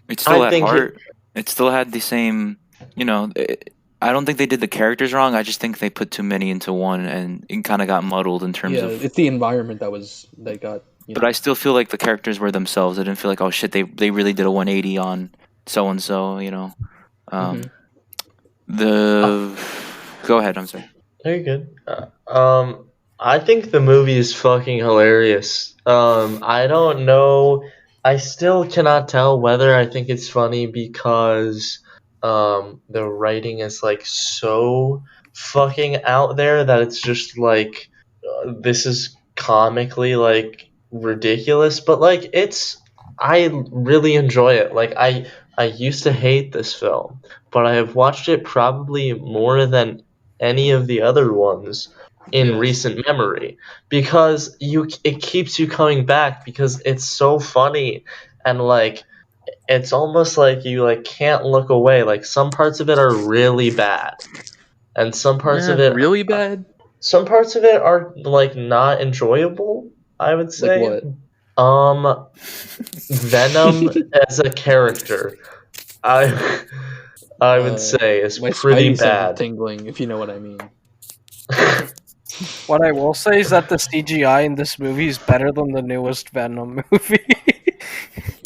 Speaker 5: It still
Speaker 2: I
Speaker 5: had
Speaker 2: think
Speaker 5: heart. It still had the same, I don't think they did the characters wrong. I just think they put too many into one, and it kind of got muddled in terms
Speaker 1: Yeah,
Speaker 5: of.
Speaker 1: it's the environment that got
Speaker 5: But I still feel like the characters were themselves. I didn't feel like, oh shit, they really did a 180 on so and so.
Speaker 1: Mhm.
Speaker 5: The Go ahead. I'm sorry.
Speaker 2: Very good. I think the movie is fucking hilarious. I don't know. I still cannot tell whether I think it's funny because the writing is like so fucking out there that it's just like this is comically like ridiculous, but like I really enjoy it. Like I used to hate this film, but I have watched it probably more than any of the other ones in
Speaker 1: Yes.
Speaker 2: recent memory because it keeps you coming back because it's so funny and like it's almost like you like can't look away. Like some parts of it are really bad and
Speaker 1: Really bad?
Speaker 2: some parts of it are like not enjoyable, I would
Speaker 1: Like
Speaker 2: say.
Speaker 1: what?
Speaker 2: Venom as a character, I I would say is
Speaker 1: My
Speaker 2: pretty
Speaker 1: spidey sense is
Speaker 2: bad.
Speaker 1: tingling, if you know what I mean.
Speaker 3: What I will say is that the CGI in this movie is better than the newest Venom movie.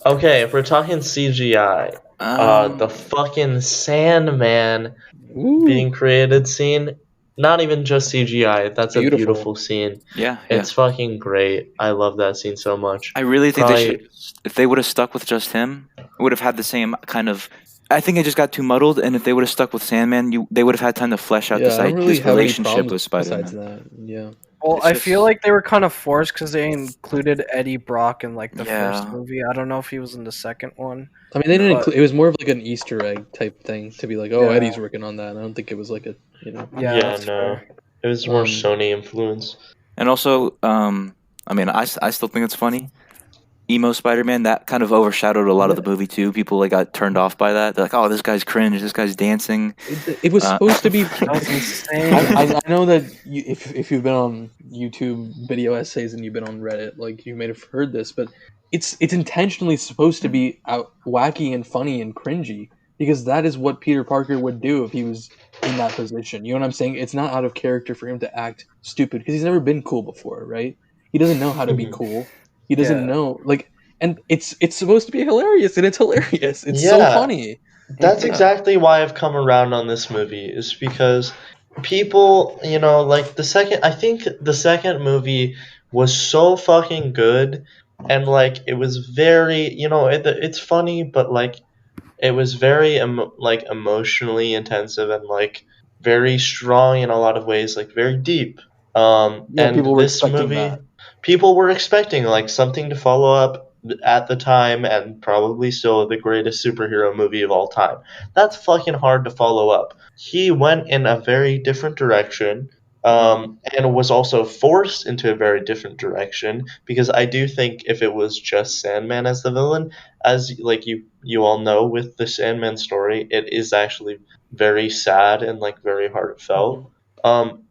Speaker 2: Okay, if we're talking CGI, the fucking Sandman
Speaker 1: Ooh,
Speaker 2: being created scene, not even just CGI, that's a
Speaker 1: beautiful.
Speaker 2: beautiful scene.
Speaker 5: Yeah.
Speaker 2: It's fucking great. I love that scene so much.
Speaker 5: I really think they
Speaker 2: Probably,
Speaker 5: should. If they would have stuck with just him, it would have had the same kind of. I think it just got too muddled, and if they would have stuck with Sandman, they would have had time to flesh out
Speaker 1: Yeah, I don't really
Speaker 5: this
Speaker 1: have any
Speaker 5: relationship
Speaker 1: problems
Speaker 5: with
Speaker 1: besides
Speaker 5: Spider-Man.
Speaker 1: that. Yeah.
Speaker 3: Well,
Speaker 5: It's
Speaker 3: I feel
Speaker 5: just-
Speaker 3: like they were kind of forced because they included Eddie Brock in like the first
Speaker 5: Yeah.
Speaker 3: movie. I don't know if he was in the second one.
Speaker 1: I mean, they didn't
Speaker 3: But-
Speaker 1: include. It was more of like an Easter egg type thing to be like, oh,
Speaker 3: Yeah.
Speaker 1: Eddie's working on that. I don't think it was like a,
Speaker 3: Yeah, that's
Speaker 2: no.
Speaker 3: fair.
Speaker 2: It was more
Speaker 1: Um,
Speaker 2: Sony influence.
Speaker 5: And also, I mean, I still think it's funny. Emo Spider-Man, that kind of overshadowed a lot of the movie too. People like got turned off by that. They're like, "Oh, this guy's cringe. This guy's dancing."
Speaker 1: It was supposed to be.
Speaker 3: That was insane.
Speaker 1: I know that if you've been on YouTube video essays and you've been on Reddit, like you may have heard this, but it's intentionally supposed to be out wacky and funny and cringy because that is what Peter Parker would do if he was in that position. You know what I'm saying? It's not out of character for him to act stupid because he's never been cool before, right? He doesn't know how to be cool. He doesn't
Speaker 3: Yeah.
Speaker 1: know like, and it's supposed to be hilarious, and it's hilarious. It's so
Speaker 2: Yeah.
Speaker 1: funny.
Speaker 2: That's
Speaker 1: Yeah.
Speaker 2: exactly why I've come around on this movie, is because people, like I think the second movie was so fucking good, and like it was very, it's funny, but like it was very like emotionally intensive and like very strong in a lot of ways, like very deep.
Speaker 1: Yeah,
Speaker 2: And
Speaker 1: people were
Speaker 2: this
Speaker 1: expecting
Speaker 2: movie,
Speaker 1: that.
Speaker 2: people were expecting like something to follow up at the time, and probably still the greatest superhero movie of all time. That's fucking hard to follow up. He went in a very different direction. And was also forced into a very different direction because I do think if it was just Sandman as the villain, as like you all know with the Sandman story, it is actually very sad and like very heartfelt.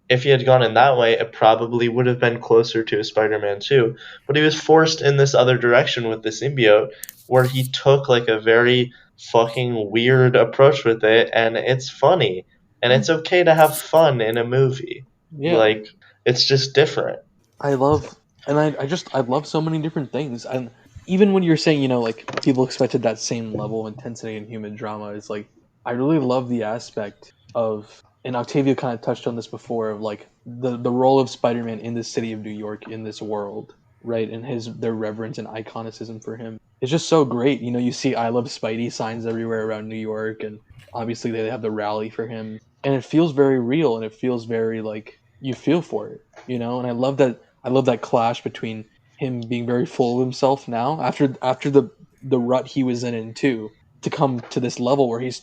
Speaker 2: If he had gone in that way, it probably would have been closer to Spider-Man 2. But he was forced in this other direction with the symbiote, where he took like a very fucking weird approach with it, and it's funny, and it's okay to have fun in a movie.
Speaker 1: Yeah.
Speaker 2: Like it's just different.
Speaker 1: I love, and I love so many different things. And even when you're saying, like people expected that same level of intensity in human drama, it's like I really love the aspect of, and Octavio kind of touched on this before, of like the role of Spider-Man in the city of New York in this world, right? And their reverence and iconicism for him. It's just so great. You see I love Spidey signs everywhere around New York, and obviously they have the rally for him, and it feels very real, and it feels very like you feel for it, you know. And I love that clash between him being very full of himself now after the rut he was in two, to come to this level where his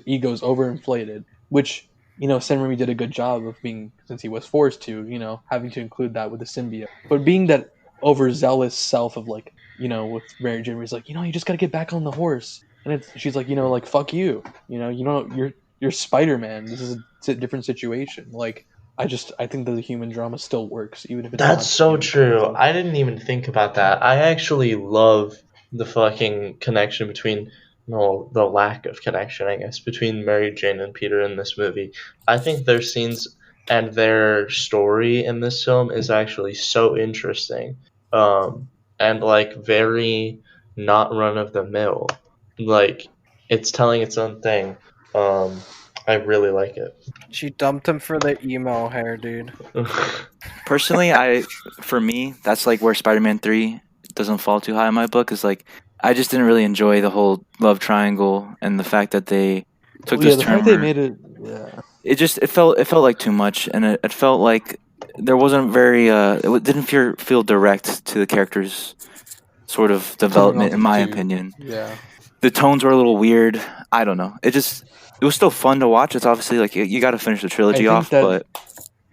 Speaker 1: ego's overinflated, which, you know, Sam Raimi did a good job of being, since he was forced to, you know, having to include that with the symbiote. But being that overzealous self of, like, you know, with Mary Jane, where he's like, you know, you just got to get back on the horse, and she's like, you know, like, fuck you, you know, you're Spider-Man. This is a different situation. Like, I think that the human drama still works, even if it's
Speaker 2: That's
Speaker 1: not
Speaker 2: so
Speaker 1: human.
Speaker 2: true. I didn't even think about that. I actually love the fucking connection between, no, the lack of connection, I guess, between Mary Jane and Peter in this movie. I think their scenes and their story in this film is actually so interesting, and like very not run of the mill. Like, it's telling its own thing. I really like it.
Speaker 3: She dumped him for the emo hair, dude.
Speaker 5: Personally, for me, that's like where Spider-Man 3 doesn't fall too high in my book. Is like I just didn't really enjoy the whole love triangle and the fact that they took this
Speaker 1: The
Speaker 5: turn
Speaker 1: fact they
Speaker 5: where
Speaker 1: made it, yeah.
Speaker 5: it felt like too much, and it felt like there wasn't very didn't feel direct to the characters' sort of
Speaker 1: Coming
Speaker 5: development,
Speaker 1: off
Speaker 5: in
Speaker 1: of
Speaker 5: my
Speaker 1: two,
Speaker 5: opinion.
Speaker 1: yeah.
Speaker 5: The tones were a little weird. I don't know. It was still fun to watch. It's obviously like you got to finish the
Speaker 1: I
Speaker 5: trilogy
Speaker 1: think
Speaker 5: off,
Speaker 1: that
Speaker 5: but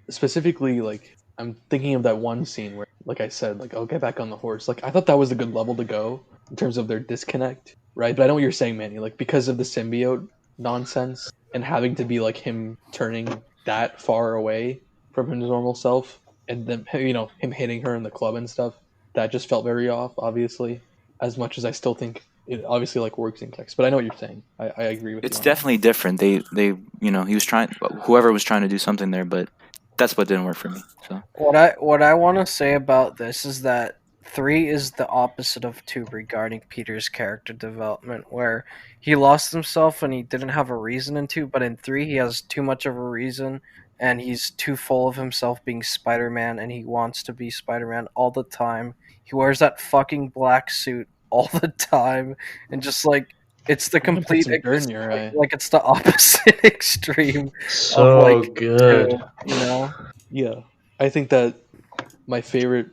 Speaker 1: specifically, like, I'm thinking of that one scene where, like I said, like, I'll get back on the horse. Like, I thought that was a good level to go in terms of their disconnect, right? But I know what you're saying, Manny. Like, because of the symbiote nonsense and having to be like him turning that far away from his normal self, and then, you know, him hitting her in the club and stuff, that just felt very off. Obviously, as much as I still think it obviously, like, works in text. But I know what you're saying. I agree with
Speaker 5: it's
Speaker 1: you on that.
Speaker 5: definitely different. They he was trying, whoever was trying to do something there, but that's what didn't work for me. So
Speaker 3: What I want to say about this is that 3 is the opposite of 2 regarding Peter's character development, where he lost himself and he didn't have a reason in 2, but in 3 he has too much of a reason and he's too full of himself being Spider-Man and he wants to be Spider-Man all the time. He wears that fucking black suit all the time and just like it's the
Speaker 1: I'm gonna put
Speaker 3: complete
Speaker 1: some dirt in your eye.
Speaker 3: like it's the opposite extreme of
Speaker 2: So
Speaker 3: like
Speaker 2: good.
Speaker 3: 2, you know?
Speaker 1: Yeah, I think that my favorite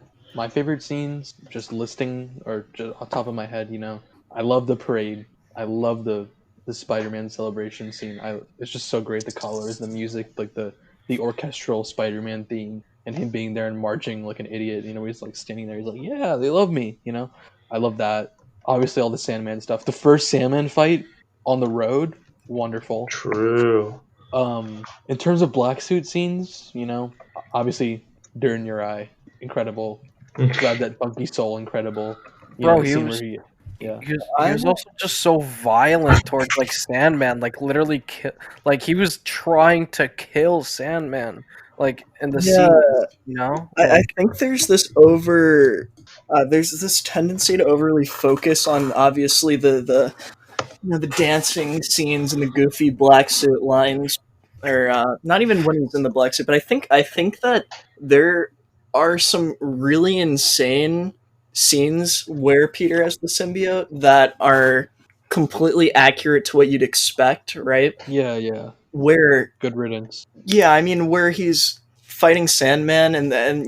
Speaker 1: scenes, just listing or just off the top of my head, you know, I love the parade. I love the Spider-Man celebration scene. It's just so great. The colors, the music, like the orchestral Spider-Man theme, and him being there and marching like an idiot. You know, he's like standing there. He's like, "Yeah, they love me." You know, I love that. Obviously, all the Sandman stuff. The first Sandman fight on the road, wonderful.
Speaker 2: True.
Speaker 1: In terms of black suit scenes, you know, obviously Dirt in Your Eye, incredible. Glad That Funky Soul, incredible. You know,
Speaker 3: Bro,
Speaker 1: the scene where
Speaker 3: he was also just so violent towards like Sandman, like literally like he was trying to kill Sandman, like in the
Speaker 4: Yeah,
Speaker 3: scene, you know?
Speaker 4: I
Speaker 3: Like
Speaker 4: think there's this tendency to overly focus on obviously the the dancing scenes and the goofy black suit lines, or not even when he's in the black suit. But I think that there are some really insane scenes where Peter has the symbiote that are completely accurate to what you'd expect, right?
Speaker 1: yeah,
Speaker 4: Where
Speaker 1: good riddance.
Speaker 4: yeah, I mean, where he's fighting Sandman, and then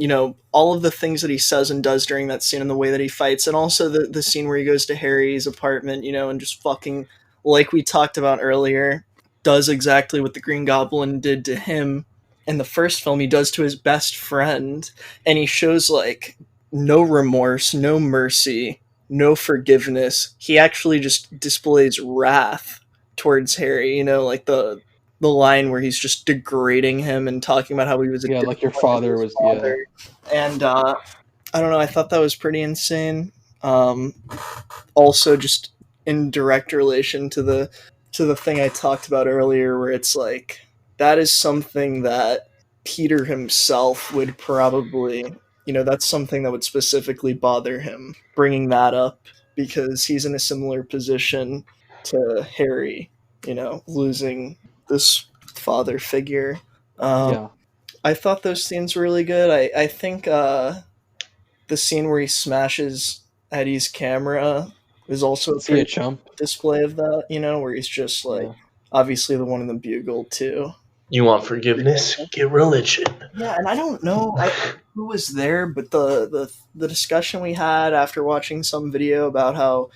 Speaker 4: all of the things that he says and does during that scene, and the way that he fights, and also the scene where he goes to Harry's apartment, and just fucking, like we talked about earlier, does exactly what the Green Goblin did to him in the first film. He does to his best friend, and he shows like no remorse, no mercy, no forgiveness. He actually just displays wrath towards Harry. Like the line where he's just degrading him and talking about how he was a
Speaker 1: Yeah, like your
Speaker 4: disappointment to
Speaker 1: father
Speaker 4: his
Speaker 1: was. Yeah,
Speaker 4: father. And I don't know, I thought that was pretty insane. Also, just in direct relation to the thing I talked about earlier, where it's like that is something that Peter himself would probably, that's something that would specifically bother him bringing that up, because he's in a similar position to Harry, losing this father figure.
Speaker 1: yeah.
Speaker 4: I thought those scenes were really good. I think the scene where he smashes Eddie's camera is also a
Speaker 1: See a
Speaker 4: pretty
Speaker 1: chump.
Speaker 4: display of that, where he's just like
Speaker 1: Yeah,
Speaker 4: obviously the one in the bugle too.
Speaker 2: You want forgiveness? Get religion.
Speaker 4: Yeah, and I don't know who was there, but the discussion we had after watching some video about how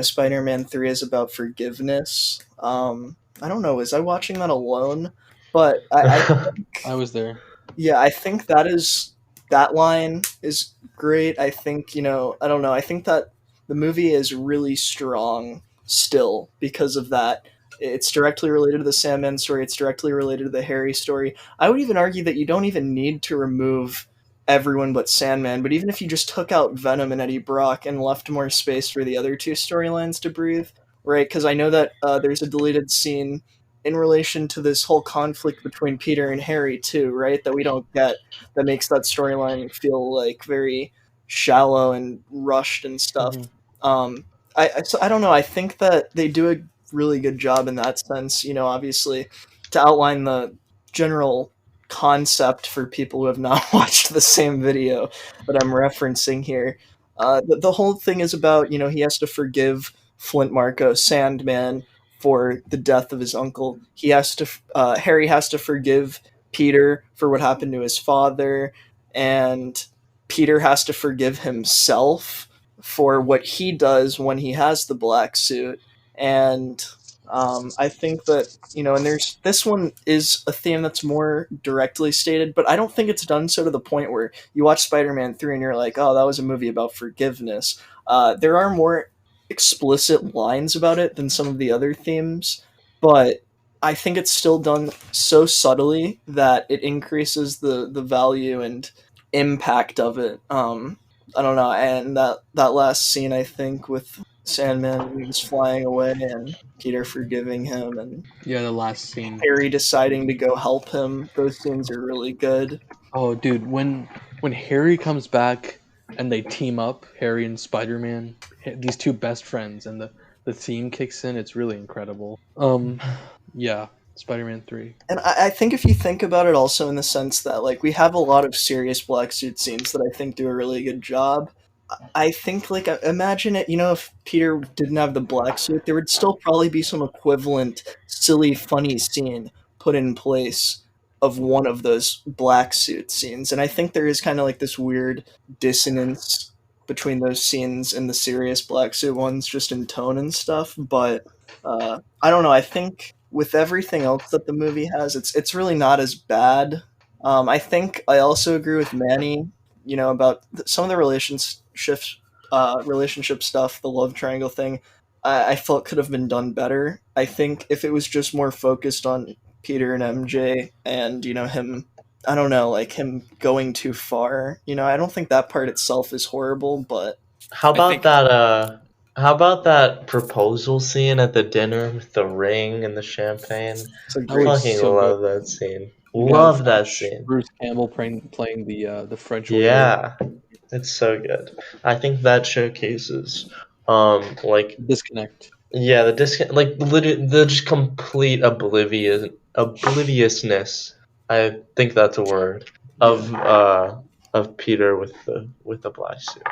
Speaker 4: Spider-Man 3 is about forgiveness. I don't know. Was I watching that alone? But I
Speaker 1: I was there.
Speaker 4: yeah, I think that line is great. I think, I don't know. I think that the movie is really strong still because of that. It's directly related to the Sandman story. It's directly related to the Harry story. I would even argue that you don't even need to remove everyone but Sandman. But even if you just took out Venom and Eddie Brock and left more space for the other two storylines to breathe, right? Because I know that there's a deleted scene in relation to this whole conflict between Peter and Harry too, right? That we don't get, that makes that storyline feel like very shallow and rushed and stuff. Um, I don't know. I think that they do a really good job in that sense. Obviously, to outline the general concept for people who have not watched the same video that I'm referencing here. The whole thing is about he has to forgive Flint Marko, Sandman, for the death of his uncle. Harry has to forgive Peter for what happened to his father, and Peter has to forgive himself for what he does when he has the black suit. And I think that and this one is a theme that's more directly stated, but I don't think it's done so to the point where you watch Spider-Man 3 and you're like, oh, that was a movie about forgiveness. There are more explicit lines about it than some of the other themes, but I think it's still done so subtly that it increases the value and impact of it. I don't know, and that last scene, I think, with Sandman when he was flying away and Peter forgiving him and
Speaker 1: Yeah, the last scene.
Speaker 4: Harry deciding to go help him, those scenes are really good.
Speaker 1: Oh, dude, when Harry comes back and they team up, Harry and Spider-Man, these two best friends, and the theme kicks in, it's really incredible. Yeah, Spider-Man 3.
Speaker 4: And I think if you think about it also in the sense that, like, we have a lot of serious black suit scenes that I think do a really good job. I think, like, imagine it, if Peter didn't have the black suit, there would still probably be some equivalent silly, funny scene put in place of one of those black suit scenes. And I think there is kind of like this weird dissonance between those scenes and the serious black suit ones, just in tone and stuff. But I don't know. I think with everything else that the movie has, it's really not as bad. I think I also agree with Manny, about some of the relationship stuff, the love triangle thing. I felt could have been done better. I think if it was just more focused on Peter and MJ and him, I don't know, like him going too far. I don't think that part itself is horrible, but
Speaker 2: How
Speaker 5: I
Speaker 2: about
Speaker 5: think-
Speaker 2: that? How about that proposal scene at the dinner with the ring and the champagne?
Speaker 4: it's a
Speaker 1: That
Speaker 4: great.
Speaker 1: was
Speaker 2: Fucking
Speaker 1: so
Speaker 2: love
Speaker 1: good.
Speaker 2: that scene.
Speaker 1: You got
Speaker 2: Love that scene.
Speaker 1: Bruce Campbell playing the French waiter.
Speaker 2: Yeah, it's so good. I think that showcases, like
Speaker 1: Disconnect.
Speaker 2: yeah, like the just complete obliviousness. I think that's a word of Peter with the black suit.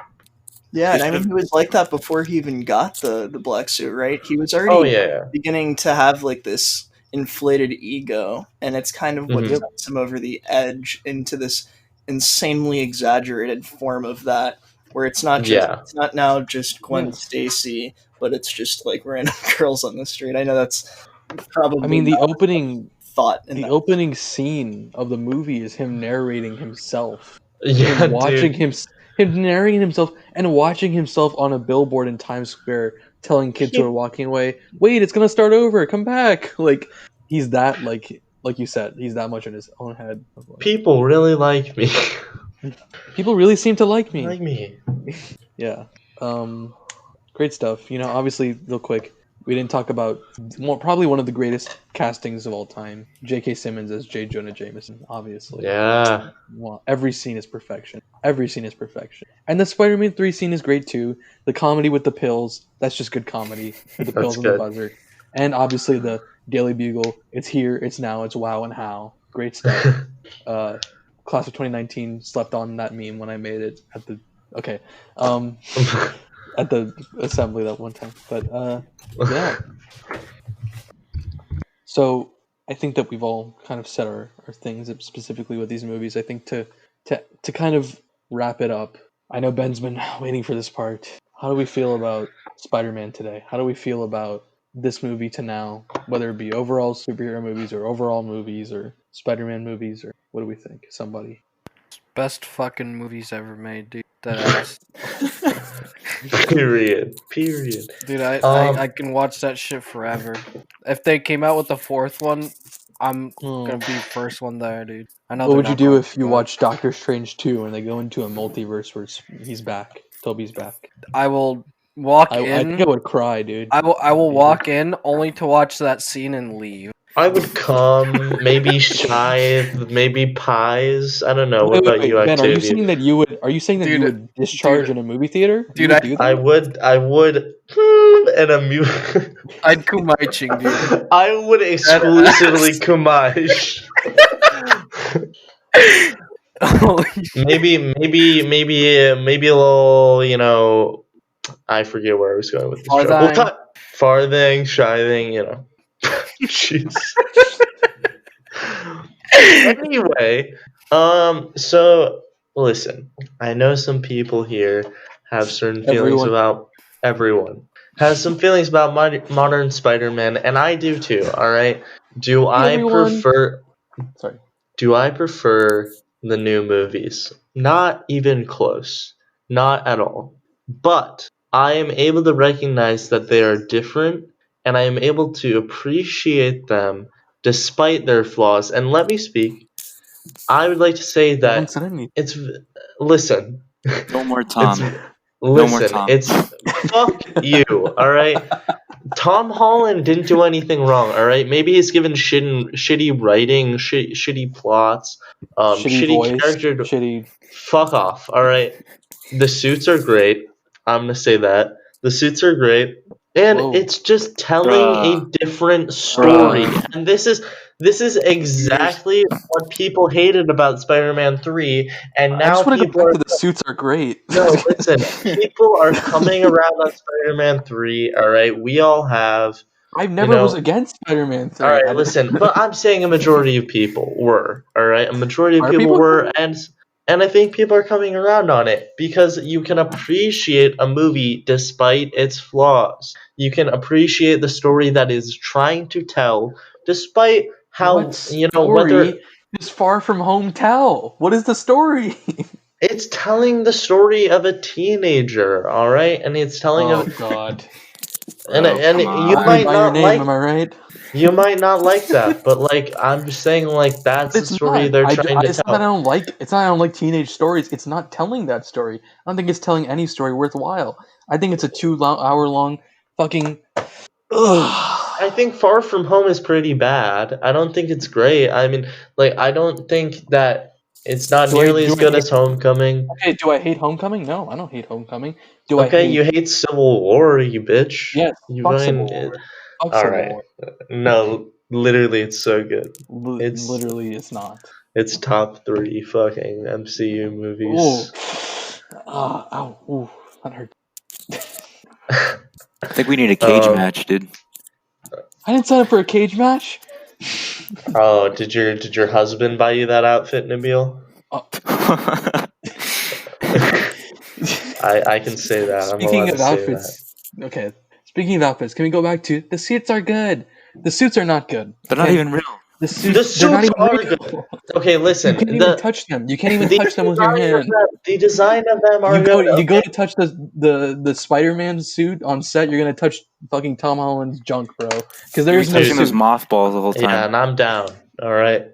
Speaker 4: Yeah, and I
Speaker 5: Just
Speaker 4: mean, he was like that before he even got the black suit, right? He was
Speaker 2: Oh
Speaker 4: already
Speaker 2: yeah,
Speaker 4: beginning to have like this inflated ego, and it's kind of what
Speaker 2: Mhm.
Speaker 4: sets him over the edge into this insanely exaggerated form of that, where it's not
Speaker 2: yeah.
Speaker 4: now just Gwen
Speaker 1: Yeah.
Speaker 4: Stacy, but it's just like random girls on the street. I know that's probably
Speaker 1: I mean, the
Speaker 4: not
Speaker 1: opening
Speaker 4: thought in
Speaker 1: the
Speaker 4: that.
Speaker 1: opening scene of the movie is him narrating himself.
Speaker 2: Yeah,
Speaker 1: Him watching
Speaker 2: dude.
Speaker 1: him narrating himself and watching himself on a billboard in Times Square telling kids who are walking away, "Wait, it's gonna start over. Come back!" Like he's that like you said, he's that much in his own head.
Speaker 2: People really like me.
Speaker 1: People really seem to like me.
Speaker 2: Like me.
Speaker 1: Yeah. Great stuff. Obviously, real quick, we didn't talk about probably one of the greatest castings of all time, J.K. Simmons as J. Jonah Jameson. Obviously,
Speaker 2: Yeah.
Speaker 1: well, every scene is perfection. Every scene is perfection. And the Spider-Man 3 scene is great too. The comedy with the pills, that's just good comedy with the
Speaker 2: That's
Speaker 1: pills and the
Speaker 2: good.
Speaker 1: buzzer. And obviously the Daily Bugle. It's here. It's now. It's wow and how. Great stuff. Class of 2019 slept on that meme when I made it at the at the assembly that one time. But yeah. So I think that we've all kind of said our things specifically with these movies. I think to kind of wrap it up, I know Ben's been waiting for this part. How do we feel about Spider-Man today? How do we feel about this movie to now, whether it be overall superhero movies or overall movies or Spider-Man movies, or what do we think? Somebody.
Speaker 3: Best fucking movies ever made, dude. That ass.
Speaker 2: Period.
Speaker 3: Dude, I can watch that shit forever. If they came out with the fourth one, I'm gonna be first one there, dude. I know.
Speaker 1: What
Speaker 3: they're
Speaker 1: would you
Speaker 3: not
Speaker 1: do
Speaker 3: going
Speaker 1: if
Speaker 3: to,
Speaker 1: you
Speaker 3: but
Speaker 1: watch Doctor Strange 2 and they go into a multiverse where he's back? Toby's back.
Speaker 3: I will walk
Speaker 1: I
Speaker 3: in.
Speaker 1: think I would cry, dude.
Speaker 3: I will walk in only to watch that scene and leave.
Speaker 2: I would come, maybe shy, maybe pies. I don't know. What
Speaker 1: Wait,
Speaker 2: about you,
Speaker 1: Ben, are you
Speaker 2: Octavio?
Speaker 1: saying that you would? Are you saying that
Speaker 3: Dude,
Speaker 1: you would discharge in a movie theater?
Speaker 3: dude,
Speaker 1: You would do that?
Speaker 2: I would, and a mute.
Speaker 3: I'd kumaiching, dude.
Speaker 2: I would exclusively kumaish. maybe a little, I forget where I was going with this joke. We'll cut farthing, shithing, Jeez. Anyway, so listen, I know some people here have certain feelings about everyone. Has some feelings about modern Spider-Man, and I do too. All right. Do I prefer the new movies? Not even close. Not at all. But I am able to recognize that they are different, and I am able to appreciate them despite their flaws. And let me speak. I would like to say that it's listen.
Speaker 5: No more Tom.
Speaker 2: Listen, it's fuck you, all right? Tom Holland didn't do anything wrong, all right? Maybe he's given shitty writing, shitty plots, shitty
Speaker 1: voice,
Speaker 2: character. Fuck off, all right? The suits are great. I'm gonna say that the suits are great, and it's just telling a different story. And this is exactly what people hated about Spider-Man 3, and now people are.
Speaker 1: The suits are great.
Speaker 2: No, listen, people are coming around on Spider-Man 3. All right, we all have.
Speaker 1: I never was against Spider-Man 3.
Speaker 2: All right, listen, but I'm saying a majority of people were. All right, a majority of people were, and I think people are coming around on it because you can appreciate a movie despite its flaws. You can appreciate the story that is trying to tell, despite how whether
Speaker 1: is Far From Home tell. What is the story?
Speaker 2: It's telling the story of a teenager, all right, and it's telling
Speaker 1: God.
Speaker 2: And you might not like.
Speaker 1: Am I right?
Speaker 2: You might not like that, but like I'm just saying, like that's the story they're trying to tell.
Speaker 1: It's not that I don't like teenage stories. It's not telling that story. I don't think it's telling any story worthwhile. I think it's a 2-hour long fucking.
Speaker 2: I think Far From Home is pretty bad. I don't think it's great. I mean, like I don't think that it's not nearly as good as Homecoming.
Speaker 1: Okay, do I hate Homecoming? No, I don't hate Homecoming.
Speaker 2: You hate Civil War, you bitch.
Speaker 1: Yes, fuck Civil War.
Speaker 2: All right. No, literally, it's so good.
Speaker 1: Literally, it's not.
Speaker 2: It's top 3 fucking MCU movies.
Speaker 1: Ow, that hurt.
Speaker 5: I think we need a cage match, dude.
Speaker 1: I didn't sign up for a cage match.
Speaker 2: Oh, did your husband buy you that outfit, Nabil? I can say that.
Speaker 1: Speaking of outfits, okay. Speaking of outfits, can we go back to the suits are good? The suits are not good.
Speaker 5: They're not even real.
Speaker 2: The suits are good. Okay, listen.
Speaker 1: You can't even touch them. You can't even touch them with your hand.
Speaker 2: The design of them are good.
Speaker 1: You go to touch the Spider-Man suit on set. You're gonna touch fucking Tom Holland's junk, bro. Because there's no suit.
Speaker 5: Those mothballs the whole time.
Speaker 2: Yeah, and I'm down. All right.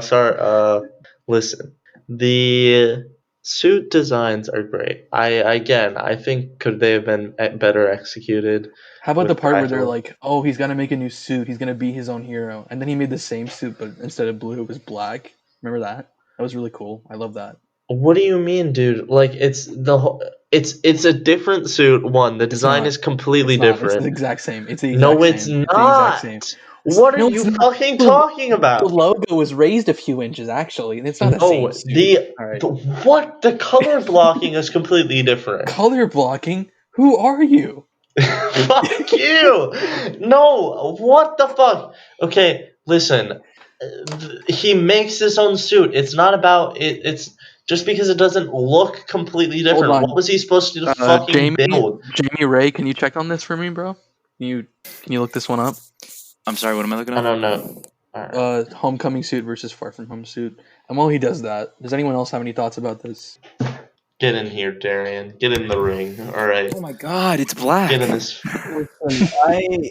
Speaker 2: Sorry. Listen. The suit designs are great. I think could they have been better executed?
Speaker 1: How about the part where they're like, "Oh, he's gonna make a new suit. He's gonna be his own hero," and then he made the same suit, but instead of blue, it was black. Remember that? That was really cool. I love that.
Speaker 2: What do you mean, dude? Like it's a different suit. One, the design is completely different.
Speaker 1: It's the exact same. It's the exact same.
Speaker 2: Not. What are you fucking talking about?
Speaker 1: The logo was raised a few inches, actually. It's not the same suit.
Speaker 2: The color blocking is completely different.
Speaker 1: Color blocking? Who are you?
Speaker 2: Fuck you! No, what the fuck? Okay, listen. He makes his own suit. It's not about it. It's just because it doesn't look completely
Speaker 1: Hold
Speaker 2: different.
Speaker 1: on.
Speaker 2: What was he supposed to fucking build?
Speaker 1: Jamie Ray, can you check on this for me, bro? Can you look this one up?
Speaker 5: I'm sorry, what am I looking
Speaker 2: I
Speaker 5: at?
Speaker 2: don't know. Alright.
Speaker 1: Homecoming suit versus Far From Home suit. And while he does that, does anyone else have any thoughts about this?
Speaker 2: Get in here, Darian. Get in the ring. All right.
Speaker 5: Oh my god, it's black.
Speaker 2: Get in this.
Speaker 4: Listen,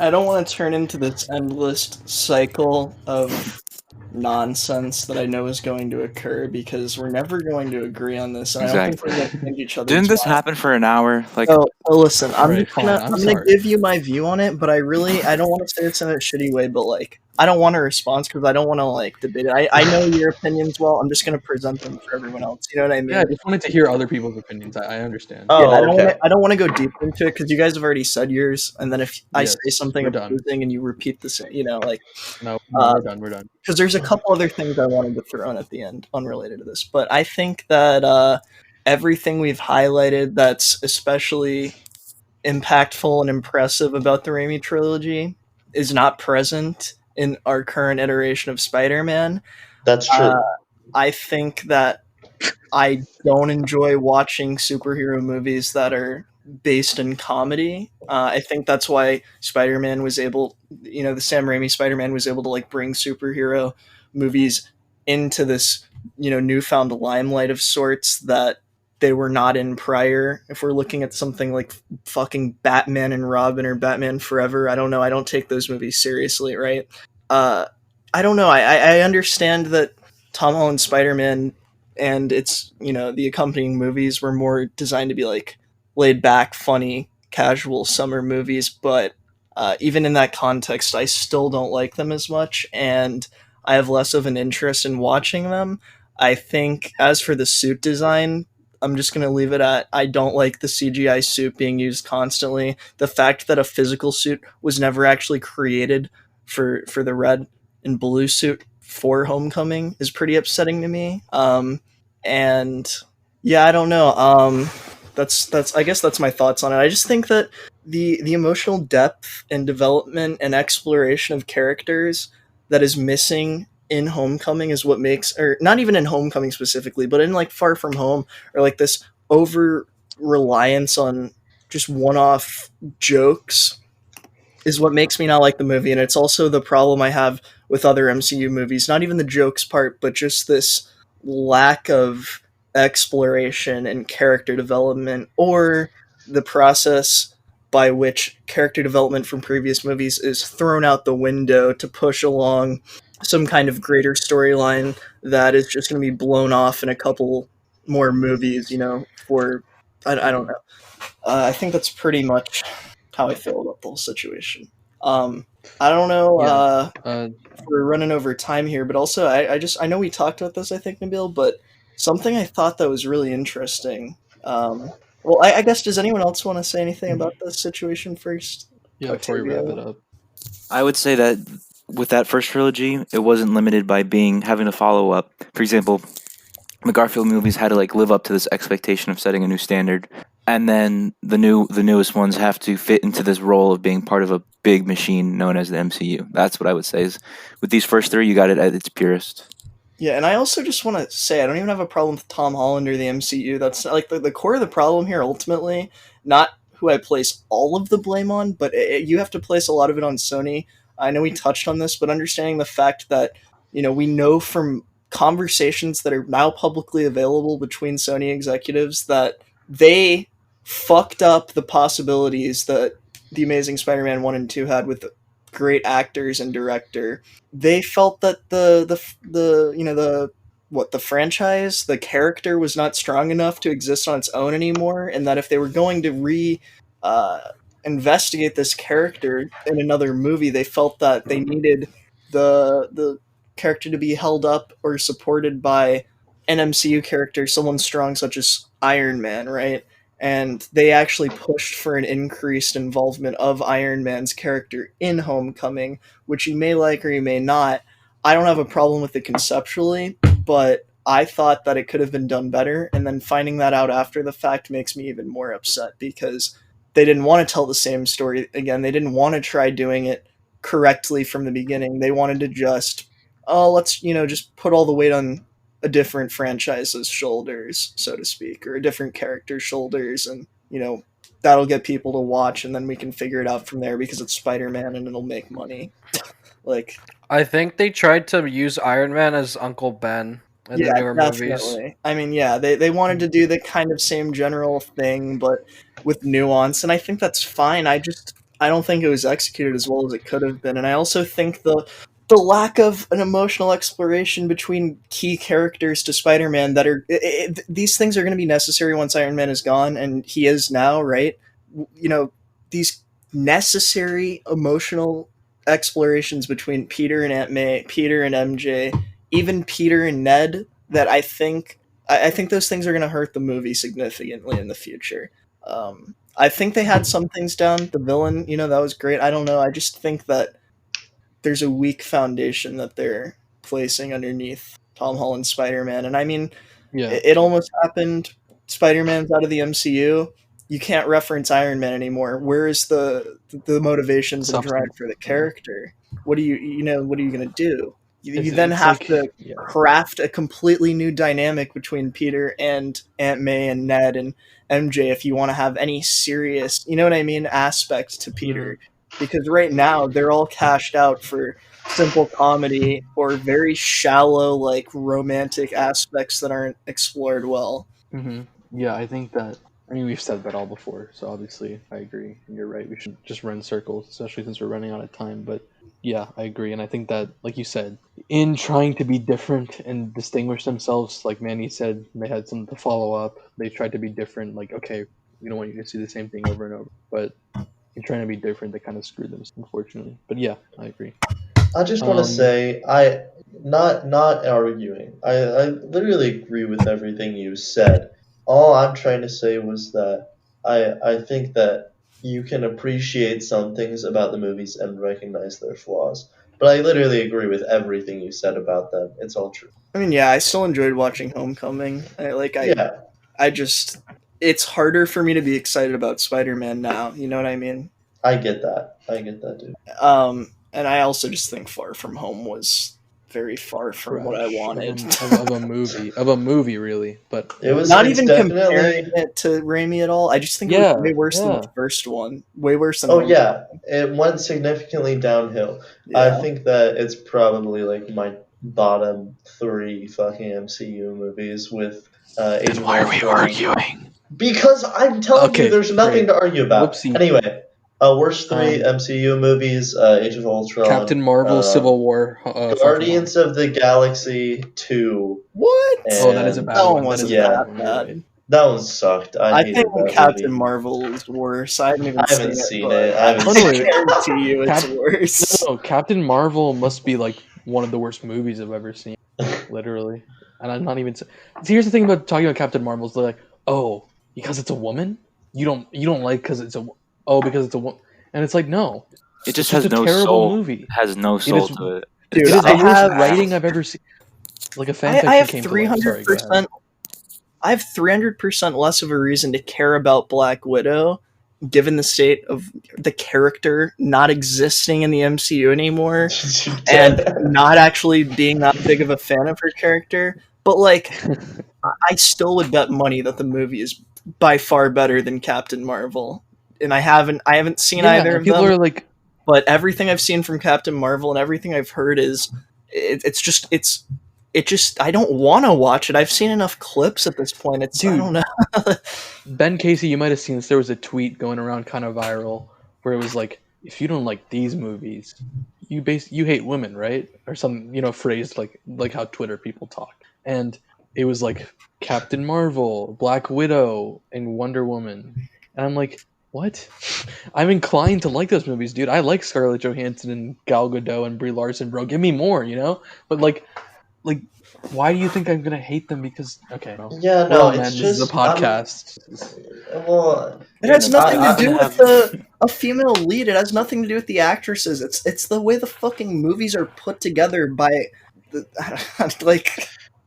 Speaker 4: I don't want to turn into this endless cycle of nonsense that I know is going to occur because we're never going to agree on this, and I don't think
Speaker 5: Exactly.
Speaker 4: we're going to change each other's
Speaker 5: Didn't this
Speaker 4: minds.
Speaker 5: happen for an hour? Like,
Speaker 4: So listen, I'm
Speaker 1: Alright,
Speaker 4: just
Speaker 1: fine,
Speaker 4: gonna
Speaker 1: I'm
Speaker 4: gonna
Speaker 1: sorry.
Speaker 4: give you my view on it, but I don't want to say this in a shitty way, but like I don't want a response because I don't want to like debate it. I know your opinions well. I'm just gonna present them for everyone else. You know what I mean?
Speaker 1: Yeah, I just wanted to hear other people's opinions. I understand.
Speaker 2: Oh,
Speaker 4: Yeah,
Speaker 2: okay.
Speaker 4: I don't want to go deep into it because you guys have already said yours, and then if I
Speaker 1: Yes,
Speaker 4: say something
Speaker 1: we're done.
Speaker 4: opposing and you repeat the same, like
Speaker 1: No, we're done. We're done.
Speaker 4: because there's a couple other things I wanted to throw in at the end unrelated to this, but I think that everything we've highlighted that's especially impactful and impressive about the Raimi trilogy is not present in our current iteration of Spider-Man.
Speaker 2: That's true.
Speaker 4: I think that I don't enjoy watching superhero movies that are based in comedy. I think that's why Spider-Man was able, the Sam Raimi Spider-Man was able to like bring superhero movies into this, newfound limelight of sorts that they were not in prior. If we're looking at something like fucking Batman and Robin or Batman Forever, I don't know. I don't take those movies seriously, right? I don't know. I understand that Tom Holland's Spider-Man and it's the accompanying movies were more designed to be like laid back, funny, casual summer movies, but even in that context I still don't like them as much, and I have less of an interest in watching them. I think as for the suit design, I'm just going to leave it at I don't like the CGI suit being used constantly. The fact that a physical suit was never actually created for the red and blue suit for Homecoming is pretty upsetting to me. And yeah, I don't know. That's I guess that's my thoughts on it. I just think that the emotional depth and development and exploration of characters that is missing in Homecoming is what makes, or not even in Homecoming specifically, but in like Far From Home, or like this over reliance on just one-off jokes is what makes me not like the movie. And it's also the problem I have with other MCU movies, not even the jokes part, but just this lack of exploration and character development, or the process by which character development from previous movies is thrown out the window to push along some kind of greater storyline that is just going to be blown off in a couple more movies, for I don't know. I think that's pretty much how I feel about the whole situation. I don't know if we're running over time here, but also I know we talked about this, I think, Nabil, but something I thought that was really interesting. Well, I guess, does anyone else want to say anything about this situation first?
Speaker 1: Yeah, before we wrap it up.
Speaker 5: I would say that with that first trilogy, it wasn't limited by having a follow up. For example, the Garfield movies had to like live up to this expectation of setting a new standard, and then the newest ones have to fit into this role of being part of a big machine known as the MCU. That's what I would say is with these first three, you got it at its purest.
Speaker 4: Yeah, and I also just want to say I don't even have a problem with Tom Holland or the MCU. That's like the core of the problem here ultimately, not who I place all of the blame on, but you have to place a lot of it on Sony. I know we touched on this, but understanding the fact that, we know from conversations that are now publicly available between Sony executives that they fucked up the possibilities that The Amazing Spider-Man 1 and 2 had with great actors and director. They felt that the franchise, the character was not strong enough to exist on its own anymore, and that if they were going to investigate this character in another movie, they felt that they needed the character to be held up or supported by an MCU character, someone strong such as Iron Man, right? And they actually pushed for an increased involvement of Iron Man's character in Homecoming, which you may like or you may not. I don't have a problem with it conceptually, but I thought that it could have been done better, and then finding that out after the fact makes me even more upset because they didn't want to tell the same story again. They didn't want to try doing it correctly from the beginning. They wanted to just, let's, just put all the weight on a different franchise's shoulders, so to speak, or a different character's shoulders, and, that'll get people to watch, and then we can figure it out from there because it's Spider-Man and it'll make money. Like,
Speaker 3: I think they tried to use Iron Man as Uncle Ben in the newer movies.
Speaker 4: I mean, yeah, they wanted to do the kind of same general thing, but with nuance, and I think that's fine. I don't think it was executed as well as it could have been, and I also think the lack of an emotional exploration between key characters to Spider-Man that are these things are going to be necessary once Iron Man is gone, and he is now, right? These necessary emotional explorations between Peter and Aunt May, Peter and MJ, even Peter and Ned, that I think those things are going to hurt the movie significantly in the future. I think they had some things down. The villain, that was great. I don't know. I just think that there's a weak foundation that they're placing underneath Tom Holland's Spider-Man. And I mean, it almost happened. Spider-Man's out of the MCU. You can't reference Iron Man anymore. Where is the motivations and drive for the character? What are you going to do? You then have to craft a completely new dynamic between Peter and Aunt May and Ned and MJ if you want to have any serious, aspect to Peter. Because right now they're all cashed out for simple comedy or very shallow, like, romantic aspects that aren't explored well.
Speaker 1: Mm-hmm. Yeah, I think that. I mean, we've said that all before, so obviously I agree. You're right. We should just run circles, especially since we're running out of time. But yeah, I agree, and I think that, like you said, in trying to be different and distinguish themselves, like Manny said, they had something to follow up. They tried to be different. Like, okay, we don't want you to see the same thing over and over, but in trying to be different, they kind of screwed them, unfortunately. But yeah, I agree.
Speaker 2: I just want to say, not arguing. I literally agree with everything you said. All I'm trying to say was that I think that you can appreciate some things about the movies and recognize their flaws. But I literally agree with everything you said about them. It's all true.
Speaker 4: I mean, yeah, I still enjoyed watching Homecoming. It's harder for me to be excited about Spider-Man now. You know what I mean?
Speaker 2: I get that, dude.
Speaker 4: And I also just think Far From Home was very far from what I wanted
Speaker 1: of a movie, really. But
Speaker 2: it was
Speaker 4: not even comparing it to Raimi at all. I just think it was way worse than the first one. Way worse than.
Speaker 2: It went significantly downhill. Yeah. I think that it's probably like my bottom 3 fucking MCU movies with Age of Ultron.
Speaker 1: Why are we arguing?
Speaker 2: Because I'm telling you, there's nothing to argue about.
Speaker 1: Whoopsie.
Speaker 2: Anyway. Worst 3 MCU movies: Age of Ultron,
Speaker 1: Captain Marvel, Civil War,
Speaker 2: Guardians of the Galaxy 2.
Speaker 4: What?
Speaker 1: That is a bad one.
Speaker 4: That one wasn't that bad.
Speaker 2: That one sucked.
Speaker 4: I think Captain Marvel is worse. I haven't seen it.
Speaker 2: I
Speaker 4: guarantee you it's worse.
Speaker 1: No, Captain Marvel must be like one of the worst movies I've ever seen. Literally. And I'm not even. See, here's the thing about talking about Captain Marvel is they're like, because it's a woman, you don't like because it's a woman, and it's like, no,
Speaker 5: it just has no soul. Movie. It has no soul to it.
Speaker 1: Dude, it is the worst writing I've ever seen. Like a fanfiction.
Speaker 4: I have 300%. I have 300% less of a reason to care about Black Widow, given the state of the character not existing in the MCU anymore, and not actually being that big of a fan of her character. But like, I still would bet money that the movie is by far better than Captain Marvel. And I haven't seen either of them. People are like, but everything I've seen from Captain Marvel and everything I've heard is it's just I don't want to watch it. I've seen enough clips at this point. I don't know.
Speaker 1: Ben Casey, you might have seen this. There was a tweet going around kind of viral where it was like, if you don't like these movies, you hate women, right? Or some phrase like how Twitter people talk. And it was like Captain Marvel, Black Widow, and Wonder Woman. And I'm like, what? I'm inclined to like those movies, dude. I like Scarlett Johansson and Gal Gadot and Brie Larson, bro. Give me more, But like, why do you think I'm gonna hate them? Because
Speaker 2: it's just
Speaker 1: a podcast.
Speaker 4: It has nothing to do with a female lead. It has nothing to do with the actresses. It's the way the fucking movies are put together by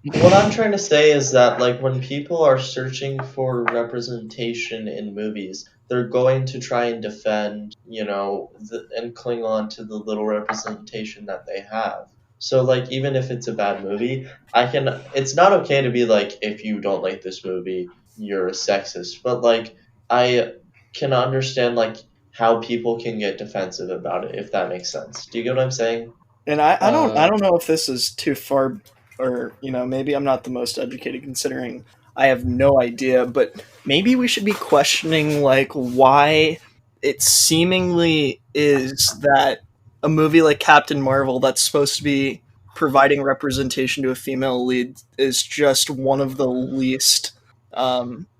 Speaker 2: What I'm trying to say is that, like, when people are searching for representation in movies, they're going to try and defend, and cling on to the little representation that they have. So, like, even if it's a bad movie, it's not okay to be like, if you don't like this movie, you're a sexist. But, like, I can understand, like, how people can get defensive about it, if that makes sense. Do you get what I'm saying?
Speaker 4: And I
Speaker 1: Uh,
Speaker 4: don't know if this is too far, or maybe I'm not the most educated considering I have no idea, but maybe we should be questioning like why it seemingly is that a movie like Captain Marvel that's supposed to be providing representation to a female lead is just one of the least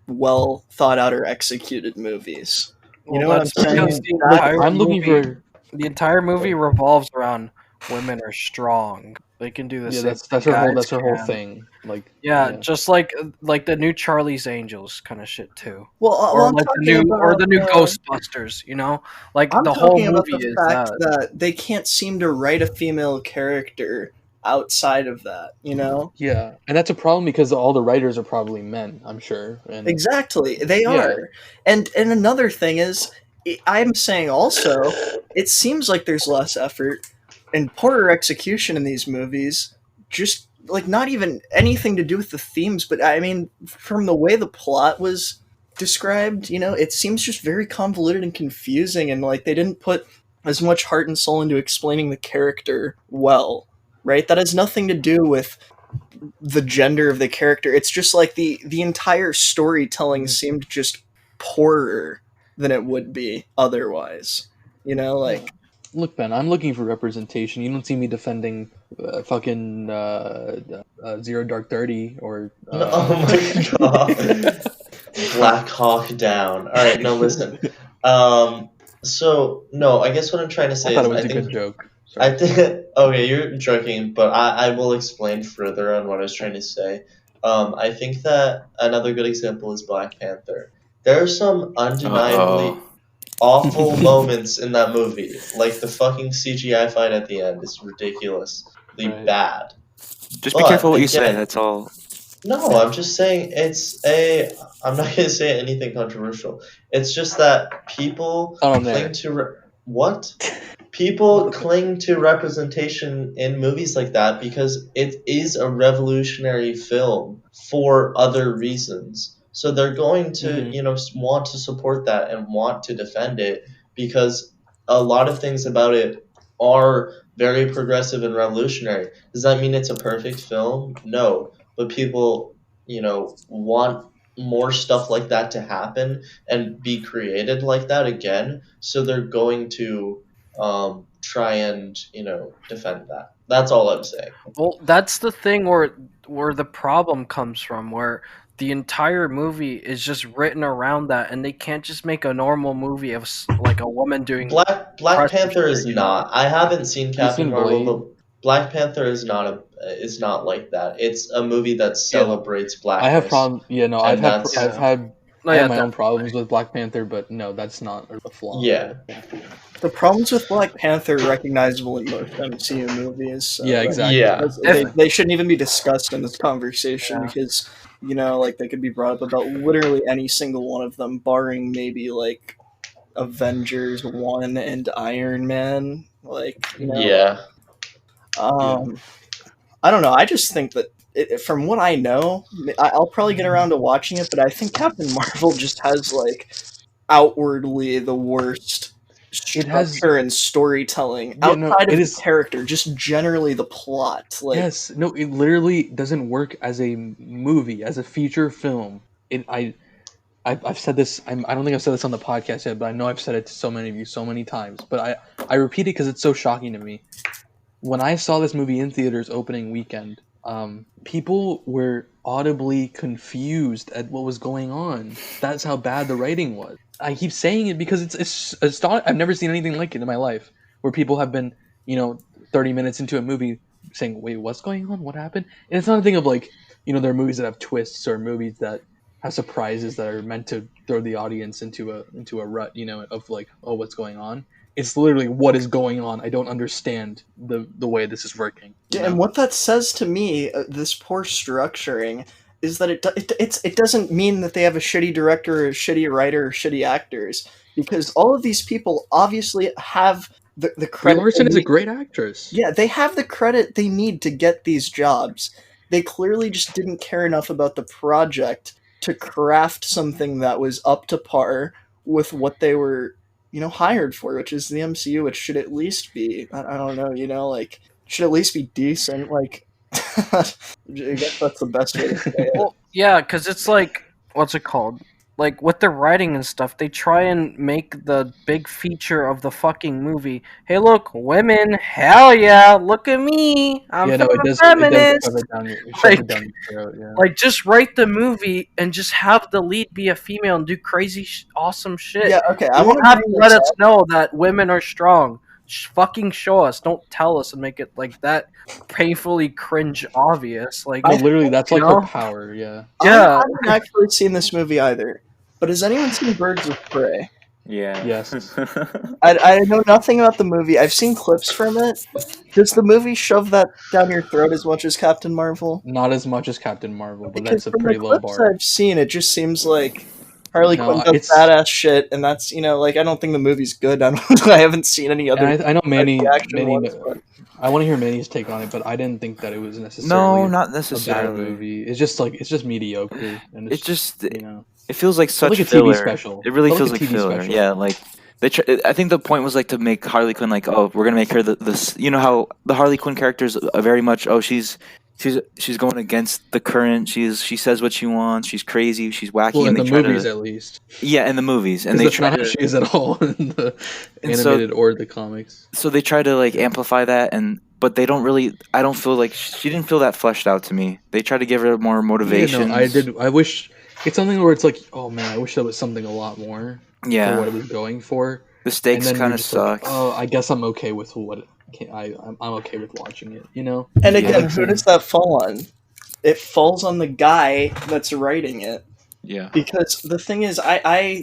Speaker 4: well thought out or executed movies. You
Speaker 3: Well,
Speaker 4: know what I'm
Speaker 3: that's because
Speaker 4: saying?
Speaker 1: mm, look, I'm looking for.
Speaker 3: the entire movie revolves around women are strong. They can do the
Speaker 1: Yeah,
Speaker 3: same
Speaker 1: that's
Speaker 3: thing
Speaker 1: her whole
Speaker 3: guys can.
Speaker 1: thing. Like,
Speaker 3: Yeah,
Speaker 1: yeah,
Speaker 3: just like the new Charlie's Angels kind of shit too,
Speaker 4: Well,
Speaker 3: or
Speaker 4: I'm
Speaker 3: like
Speaker 4: talking
Speaker 3: the
Speaker 4: about.
Speaker 3: new Ghostbusters. Like
Speaker 4: I'm
Speaker 3: the whole
Speaker 4: talking about
Speaker 3: movie
Speaker 4: the
Speaker 3: is
Speaker 4: fact
Speaker 3: that.
Speaker 4: that they can't seem to write a female character outside of that, you know?
Speaker 1: yeah, and that's a problem because all the writers are probably men. I'm sure, and
Speaker 4: Exactly, they
Speaker 1: yeah,
Speaker 4: are. And another thing is, I'm saying also, it seems like there's less effort and poorer execution in these movies. Just like not even anything to do with the themes, but I mean, from the way the plot was described, it seems just very convoluted and confusing, and like they didn't put as much heart and soul into explaining the character well, right? That has nothing to do with the gender of the character. It's just like the entire storytelling
Speaker 1: Mhm.
Speaker 4: seemed just poorer than it would be otherwise.
Speaker 1: yeah.
Speaker 4: Like
Speaker 1: Look, Ben, I'm looking for representation. You don't see me defending fucking Zero Dark 30 or
Speaker 2: No, oh my god. Black Hawk Down. All right, no, listen. So no, I guess what I'm trying to
Speaker 1: I
Speaker 2: say
Speaker 1: thought
Speaker 2: is
Speaker 1: it was a good joke.
Speaker 2: I
Speaker 1: Sorry.
Speaker 2: think okay, you're joking, but I will explain further on what I was trying to say. I think that another good example is Black Panther. There are some undeniably awful moments in that movie, like the fucking CGI fight at the end is ridiculously
Speaker 1: Right.
Speaker 2: bad.
Speaker 5: Just be careful
Speaker 2: But
Speaker 5: what you say.
Speaker 2: again,
Speaker 5: That's all.
Speaker 2: no, I'm just saying I'm not going to say anything controversial. It's just that people
Speaker 1: Not on
Speaker 2: cling
Speaker 1: there.
Speaker 2: to. What? People
Speaker 1: What the-
Speaker 2: cling to representation in movies like that because it is a revolutionary film for other reasons. So they're going to,
Speaker 1: Mhm.
Speaker 2: want to support that and want to defend it because a lot of things about it are very progressive and revolutionary. Does that mean it's a perfect film? No, but people, want more stuff like that to happen and be created like that again. So they're going to try and defend that. That's all I'm saying.
Speaker 3: Well, that's the thing where the problem comes from, where the entire movie is just written around that, and they can't just make a normal movie of like a woman doing
Speaker 2: Black
Speaker 3: impressive
Speaker 2: Panther is
Speaker 3: shit.
Speaker 2: not. I haven't seen
Speaker 1: You
Speaker 2: Captain
Speaker 1: seen
Speaker 2: Marvel,
Speaker 1: Blade?
Speaker 2: but Black Panther is not like that. It's a movie that
Speaker 1: Yeah.
Speaker 2: celebrates
Speaker 1: I have
Speaker 2: blackness,
Speaker 1: problem. Yeah, no,
Speaker 2: and that's
Speaker 3: Yeah. No,
Speaker 1: I have
Speaker 3: yeah,
Speaker 1: my own
Speaker 3: definitely.
Speaker 1: problems with Black Panther, but no, that's not a flaw.
Speaker 2: yeah,
Speaker 4: the problems with Black Panther are recognizable in most MCU movies, so
Speaker 1: Yeah, exactly.
Speaker 2: yeah.
Speaker 4: they shouldn't even be discussed in this conversation
Speaker 3: Yeah.
Speaker 4: because like they could be brought up about literally any single one of them, barring maybe like Avengers 1 and Iron Man.
Speaker 2: Yeah.
Speaker 1: Yeah.
Speaker 4: Um, I don't know. I just think that from what I know, I'll probably get around to watching it, but I think Captain Marvel just has like outwardly the worst
Speaker 1: It has.
Speaker 4: structure and storytelling
Speaker 1: Yeah, no,
Speaker 4: outside
Speaker 1: it
Speaker 4: of the
Speaker 1: is.
Speaker 4: character, just generally the plot. Like,
Speaker 1: Yes, no, it literally doesn't work as a movie, as a feature film. I've said this. I don't think I've said this on the podcast yet, but I know I've said it to so many of you so many times. But I repeat it because it's so shocking to me. When I saw this movie in theaters opening weekend, people were audibly confused at what was going on. That's how bad the writing was. I keep saying it because it's I've never seen anything like it in my life, where people have been, 30 minutes into a movie saying, "Wait, what's going on? What happened?" And it's not a thing of like, there are movies that have twists or movies that have surprises that are meant to throw the audience into a rut, of like, oh, what's going on. it's literally what is going on. I don't understand the way this is working.
Speaker 4: Yeah, and what that says to me, this poor structuring, is that it doesn't mean that they have a shitty director, or a shitty writer, or shitty actors, because all of these people obviously have the
Speaker 1: Brie
Speaker 4: credit.
Speaker 1: Larson is a great actress.
Speaker 4: Yeah, they have the credit they need to get these jobs. They clearly just didn't care enough about the project to craft something that was up to par with what they were, hired for, which is the MCU, which should at least be, I don't know, like, should at least be decent. Like, I guess that's the best way to say it.
Speaker 3: Well, yeah, because it's like, what's it called? Like, with the writing and stuff, they try and make the big feature of the fucking movie. Hey, look, women, hell yeah, look at me, I'm
Speaker 1: Yeah, no, it does
Speaker 3: feminist.
Speaker 1: shove it down your throat. Yeah.
Speaker 3: Like, just write the movie and just have the lead be a female and do crazy, awesome shit.
Speaker 4: Yeah, okay.
Speaker 3: You don't have to let us know that women are strong. Fucking show us. Don't tell us and make it like that painfully cringe obvious. Like,
Speaker 1: No, literally, that's like her power. Yeah.
Speaker 3: Yeah.
Speaker 4: I haven't actually seen this movie either. But has anyone seen Birds of Prey?
Speaker 5: Yeah.
Speaker 1: Yes.
Speaker 4: I know nothing about the movie. I've seen clips from it. Does the movie shove that down your throat as much as Captain Marvel?
Speaker 1: Not as much as Captain Marvel, but
Speaker 4: Because
Speaker 1: that's a
Speaker 4: from
Speaker 1: pretty
Speaker 4: the
Speaker 1: low
Speaker 4: clips
Speaker 1: bar.
Speaker 4: I've seen, it just seems like Harley
Speaker 1: No,
Speaker 4: Quinn does
Speaker 1: it's-
Speaker 4: badass shit, and that's, like, I don't think the movie's good. I haven't seen any other.
Speaker 1: And I know Manny.
Speaker 4: action ones, but-
Speaker 1: I want to hear Manny's take on it, but I didn't think that it was necessarily
Speaker 5: No, not
Speaker 1: a bad
Speaker 5: necessarily.
Speaker 1: movie. It's just mediocre, and
Speaker 5: It just
Speaker 1: you know.
Speaker 5: it feels like such
Speaker 1: like a
Speaker 5: filler.
Speaker 1: TV special.
Speaker 5: It really
Speaker 1: Felt
Speaker 5: feels
Speaker 1: like
Speaker 5: like
Speaker 1: a TV
Speaker 5: filler.
Speaker 1: special.
Speaker 5: Yeah, like I think the point was like to make Harley Quinn like, oh, we're gonna make her this. You know how the Harley Quinn character is very much, oh, she's going against the current. She says what she wants. She's crazy. She's wacky.
Speaker 1: Well, in
Speaker 5: and
Speaker 1: the
Speaker 5: they try
Speaker 1: movies,
Speaker 5: to,
Speaker 1: at least.
Speaker 5: yeah, in the movies, and
Speaker 1: And
Speaker 5: they
Speaker 1: that's
Speaker 5: try
Speaker 1: not how
Speaker 5: to.
Speaker 1: she is at all in the
Speaker 5: And so-
Speaker 1: animated or the comics.
Speaker 5: So they try to like amplify that, but they don't really. I don't feel like she didn't feel that fleshed out to me. They try to give her more motivation.
Speaker 1: Yeah, no, I did. I wish it's something where it's like, oh man, I wish there was something a lot more for what
Speaker 5: Yeah,
Speaker 1: it was going for.
Speaker 5: the stakes
Speaker 1: And then
Speaker 5: kind
Speaker 1: you're
Speaker 5: of
Speaker 1: just like,
Speaker 5: suck.
Speaker 1: oh, I guess I'm okay with what. I'm okay with watching it. You know.
Speaker 4: And
Speaker 5: Yeah.
Speaker 4: again, who does that fall on? It falls on the guy that's writing it.
Speaker 5: Yeah.
Speaker 4: Because the thing is, I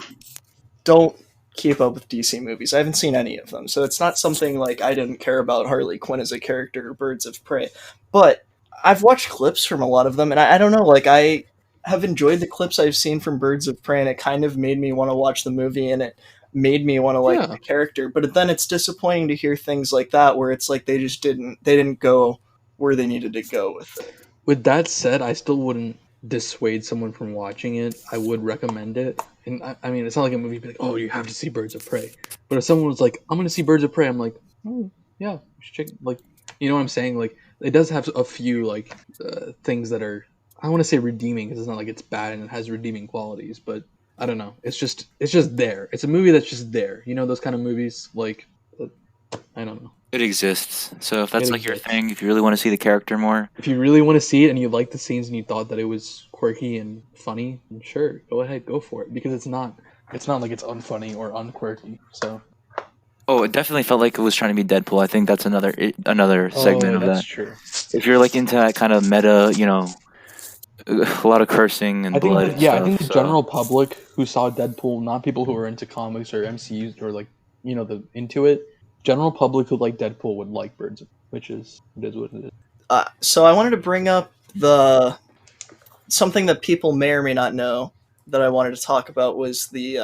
Speaker 4: don't keep up with DC movies. I haven't seen any of them, so it's not something like I didn't care about Harley Quinn as a character or Birds of Prey. But I've watched clips from a lot of them, and I don't know, like, I have enjoyed the clips I've seen from Birds of Prey, and it kind of made me want to watch the movie, and it made me want to like
Speaker 1: Yeah.
Speaker 4: the character. But then it's disappointing to hear things like that, where it's like they didn't go where they needed to go with it.
Speaker 1: With that said, I still wouldn't dissuade someone from watching it. I would recommend it. And I mean, it's not like a movie be like, oh, you have to see Birds of Prey. But if someone was like, I'm going to see Birds of Prey, I'm like, oh, yeah, you should check. Like, you know what I'm saying? Like, it does have a few, like, things that are, I don't want to say redeeming, because it's not like it's bad and it has redeeming qualities, but I don't know. It's just there. It's a movie that's just there. You know, those kind of movies, like, I don't know.
Speaker 5: It exists. So if that's
Speaker 1: It
Speaker 5: like your
Speaker 1: exists.
Speaker 5: thing, if you really want to see the character more,
Speaker 1: If you really want to see it and you like the scenes and you thought that it was quirky and funny, then sure, go ahead, go for it. Because it's not like it's unfunny or unquirky. So
Speaker 5: oh, it definitely felt like it was trying to be Deadpool. I think that's another segment of
Speaker 1: that's
Speaker 5: that.
Speaker 1: true.
Speaker 5: If you're like into that kind of meta, you know, a lot of cursing and
Speaker 1: I think
Speaker 5: blood.
Speaker 1: that,
Speaker 5: and
Speaker 1: yeah,
Speaker 5: stuff,
Speaker 1: I think the
Speaker 5: so-
Speaker 1: general public who saw Deadpool, not people who are into comics or MCUs or like, you know, the into it. General public who like Deadpool would like Birds, which is what it is.
Speaker 4: So I wanted to bring up something that people may or may not know that I wanted to talk about was the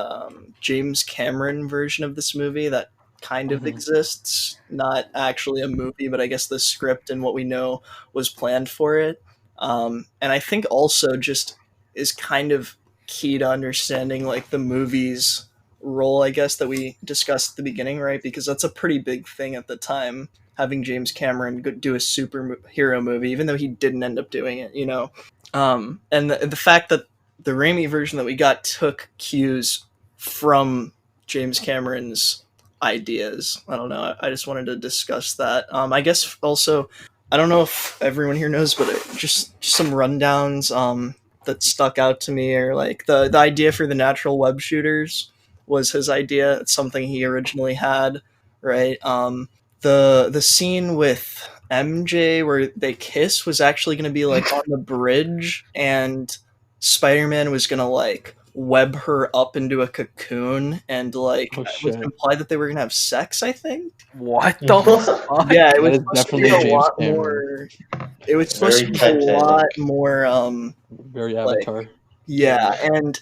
Speaker 4: James Cameron version of this movie that kind of
Speaker 1: Mhm.
Speaker 4: exists. Not actually a movie, but I guess the script and what we know was planned for it. And I think also just is kind of key to understanding like the movie's role, I guess, that we discussed at the beginning, right? Because that's a pretty big thing at the time, having James Cameron do a superhero movie, even though he didn't end up doing it, you know? And the fact that the Raimi version that we got took cues from James Cameron's ideas. I don't know. I just wanted to discuss that. I guess also, I don't know if everyone here knows, but just some rundowns that stuck out to me are like the idea for the natural web shooters was his idea. It's something he originally had, right? The scene with MJ where they kiss was actually going to be like on the bridge, and Spider-Man was going to like web her up into a cocoon, and like
Speaker 1: Oh,
Speaker 4: it was
Speaker 1: shit.
Speaker 4: implied that they were gonna have sex, I think.
Speaker 3: What the fuck?
Speaker 4: Yeah, it was
Speaker 1: That is
Speaker 4: supposed to be
Speaker 1: definitely
Speaker 4: a
Speaker 1: James
Speaker 4: lot
Speaker 1: Cameron.
Speaker 4: more. It was supposed
Speaker 2: Very
Speaker 4: to be a lot
Speaker 2: Titanic.
Speaker 4: more.
Speaker 1: Very Avatar.
Speaker 4: Yeah, and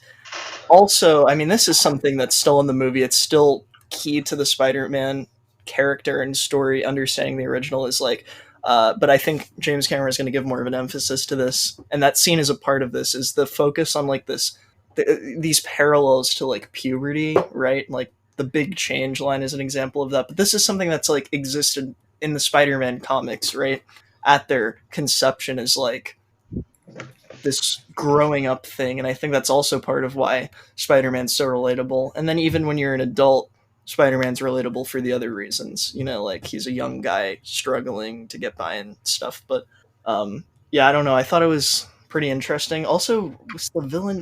Speaker 4: also, I mean, this is something that's still in the movie. It's still key to the Spider-Man character and story. Understanding the original is like, but I think James Cameron is going to give more of an emphasis to this, and that scene is a part of this. Is the focus on like these parallels to like puberty, right? Like the big change line is an example of that. But this is something that's like existed in the Spider-Man comics, right? At their conception is like this growing up thing, and I think that's also part of why Spider-Man's so relatable. And then even when you're an adult, Spider-Man's relatable for the other reasons, you know, like he's a young guy struggling to get by and stuff. But yeah, I don't know, I thought it was pretty interesting. Also, who was the villain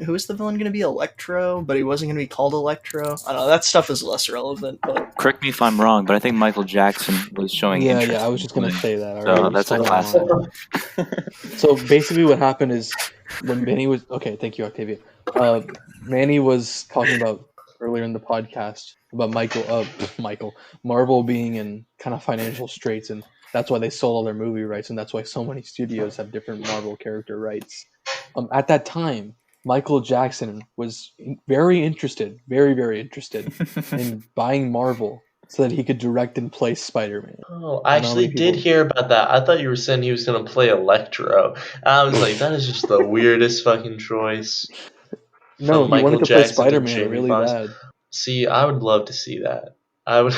Speaker 4: going to be? Electro, but he wasn't going to be called Electro. I don't know, that stuff is less relevant, but
Speaker 5: Correct me if I'm wrong, but I think Michael Jackson was showing
Speaker 1: Yeah,
Speaker 5: interest.
Speaker 1: I was just gonna say that.
Speaker 5: So
Speaker 1: Already.
Speaker 5: that's a
Speaker 1: Hold
Speaker 5: classic.
Speaker 1: on. So basically, what happened is when Manny was thank you, Octavio. Manny was talking about earlier in the podcast about Marvel being in kind of financial straits, and that's why they sold all their movie rights, and that's why so many studios have different Marvel character rights. At that time, Michael Jackson was very interested, very interested in buying Marvel so that he could direct and play Spider-Man.
Speaker 2: Oh, I
Speaker 1: I know how many
Speaker 2: actually did
Speaker 1: people-
Speaker 2: hear about that. I thought you were saying he was gonna play Electro. I was like, that is just the weirdest fucking choice.
Speaker 1: No,
Speaker 2: From
Speaker 1: he wanted
Speaker 2: Michael
Speaker 1: to play
Speaker 2: Jackson to
Speaker 1: Spider-Man
Speaker 2: Jamie
Speaker 1: really
Speaker 2: Foxx.
Speaker 1: bad.
Speaker 2: See, I would love to see that. I would.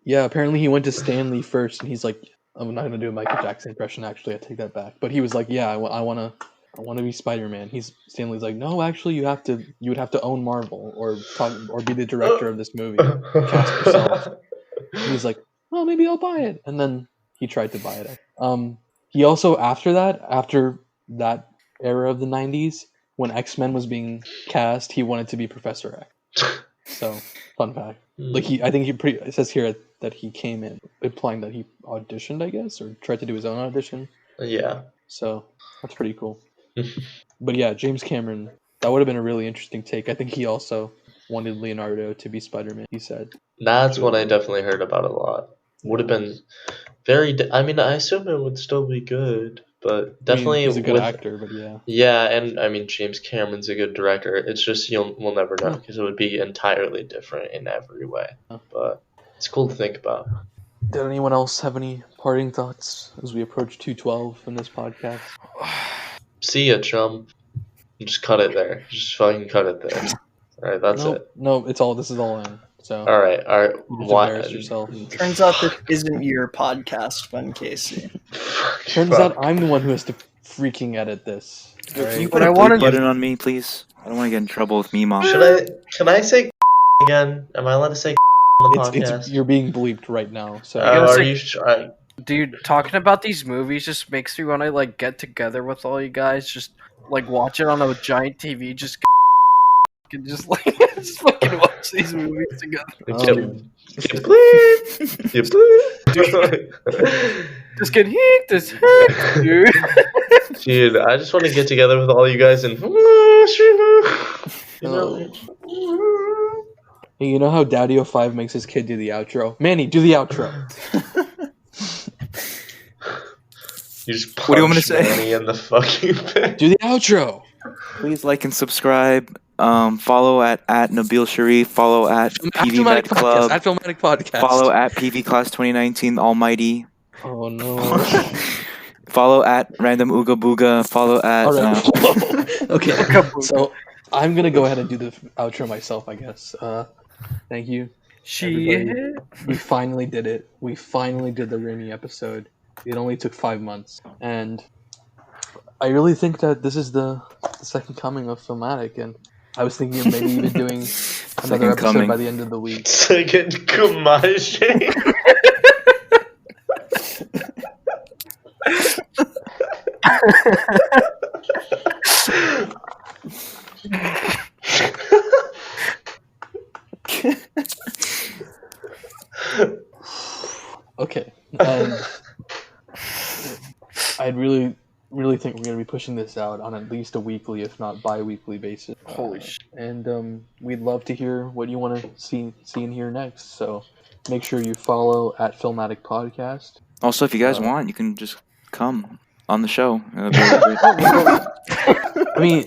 Speaker 1: Yeah, apparently he went to Stanley first, and he's like, "I'm not gonna do a Michael Jackson impression. Actually, I take that back." But he was like, "Yeah, I want to be Spider-Man." Stanley's like, "No, actually, you would have to own Marvel or be the director of this movie, cast yourself." And he's like, "Well, maybe I'll buy it." And then he tried to buy it. He also after that era of the '90s, when X-Men was being cast, he wanted to be Professor X. So, fun fact. Like it says here that he came in implying that he auditioned, I guess, or tried to do his own audition.
Speaker 2: Yeah.
Speaker 1: So that's pretty cool. But yeah, James Cameron, that would have been a really interesting take. I think he also wanted Leonardo to be Spider-Man. He said
Speaker 2: That's what I definitely heard about a lot. Would have been very. I mean, I assume it would still be good, but definitely
Speaker 1: he's a good
Speaker 2: with.
Speaker 1: actor, but yeah.
Speaker 2: Yeah, and I mean James Cameron's a good director. It's just we'll never know because it would be entirely different in every way. But it's cool to think about.
Speaker 1: Did anyone else have any parting thoughts as we approach 212 in this podcast?
Speaker 2: See ya, chum. Just cut it there. Just fucking cut it there. All right, that's it.
Speaker 1: No, this is all in. So
Speaker 2: All right.
Speaker 1: you just embarrassed yourself.
Speaker 4: turns out this isn't your podcast, Fun Casey.
Speaker 1: Turns out I'm the one who has to freaking edit this.
Speaker 5: Can you
Speaker 1: Alright?
Speaker 5: put a bleep button on me, please? I don't want to get in trouble with Mima.
Speaker 2: Can I say again? Am I allowed to say on the podcast?
Speaker 1: You're being bleeped right now. So
Speaker 2: Are you sure?
Speaker 3: Dude, talking about these movies just makes me want to like get together with all you guys, just like watch it on a giant TV, just like just fucking watch these movies together.
Speaker 2: You bleep.
Speaker 3: Just get heat this hurt, dude.
Speaker 2: Dude, I just want to get together with all you guys and
Speaker 1: Hey, you know how Daddy 05 makes his kid do the outro? Manny, do the outro.
Speaker 2: You just punch
Speaker 5: What do you want me to say?
Speaker 2: Manny in the fucking face.
Speaker 1: Do the outro.
Speaker 5: Please like and subscribe. Follow at Nabil Sharif. Follow at PV Med Club.
Speaker 1: At Filmatic Podcast.
Speaker 5: Follow at PV Class 2019 Almighty.
Speaker 1: Oh no.
Speaker 5: Follow at Random Ooga Booga. Follow at.
Speaker 1: Alright. Okay. So I'm gonna go ahead and do the outro myself, I guess. Thank you. Everybody. We finally did it. We finally did the Raimi episode. It only took 5 months, and I really think that this is the second coming of Filmatic, and I was thinking of maybe even doing another episode
Speaker 5: coming.
Speaker 1: by the end of the week.
Speaker 2: Second Kumashi.
Speaker 1: Okay. I'd really really think we're going to be pushing this out on at least a weekly, if not bi-weekly basis.
Speaker 3: Holy shit.
Speaker 1: And we'd love to hear what you want to see and hear next. So make sure you follow at Filmatic Podcast.
Speaker 5: Also, if you guys want, you can just come on the show. It'll be really great.
Speaker 1: I mean,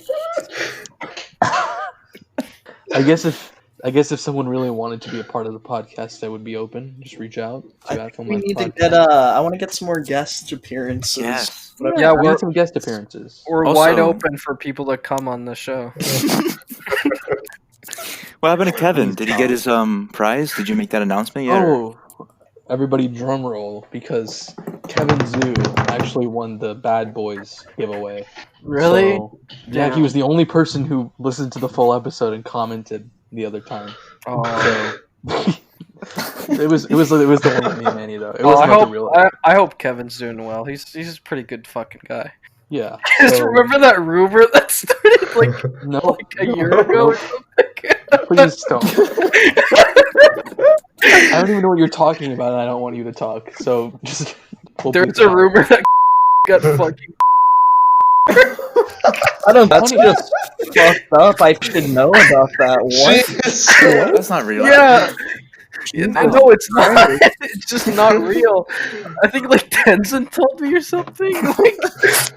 Speaker 1: I guess if someone really wanted to be a part of the podcast, I would be open. Just reach out to at
Speaker 4: We
Speaker 1: Filmatic
Speaker 4: need to
Speaker 1: Podcast.
Speaker 4: get. I want to get some more guest appearances.
Speaker 5: Yes.
Speaker 3: Yeah,
Speaker 1: we
Speaker 3: we're,
Speaker 1: need some guest appearances.
Speaker 3: we're
Speaker 5: Also-
Speaker 3: wide open for people to come on the show.
Speaker 5: What happened to Kevin? Did he get his prize? Did you make that announcement yet? or-
Speaker 1: Oh, everybody drum roll, because Kevin Zoo actually won the Bad Boys giveaway.
Speaker 3: Really?
Speaker 1: So, yeah, he
Speaker 3: Damn.
Speaker 1: was the only person who listened to the full episode and commented the other time.
Speaker 3: Oh.
Speaker 1: So it was the one with me and Manny though. It
Speaker 3: Oh,
Speaker 1: wasn't like the real.
Speaker 3: I hope Kevin's doing well. He's a pretty good fucking guy.
Speaker 1: Yeah.
Speaker 3: Just
Speaker 1: so-
Speaker 3: remember that rumor that started like
Speaker 1: No,
Speaker 3: a year ago or something?
Speaker 1: please don't. I don't even know what you're talking about, and I don't want you to talk. So just. we'll
Speaker 3: There's
Speaker 1: bleep
Speaker 3: a
Speaker 1: it out.
Speaker 3: rumor that got fucking.
Speaker 4: I don't. That's just fucked up. I should know about that. What?
Speaker 5: That's not real.
Speaker 3: Yeah. No, it's not. It's just not real. I think like Tenzin told me or something. Like,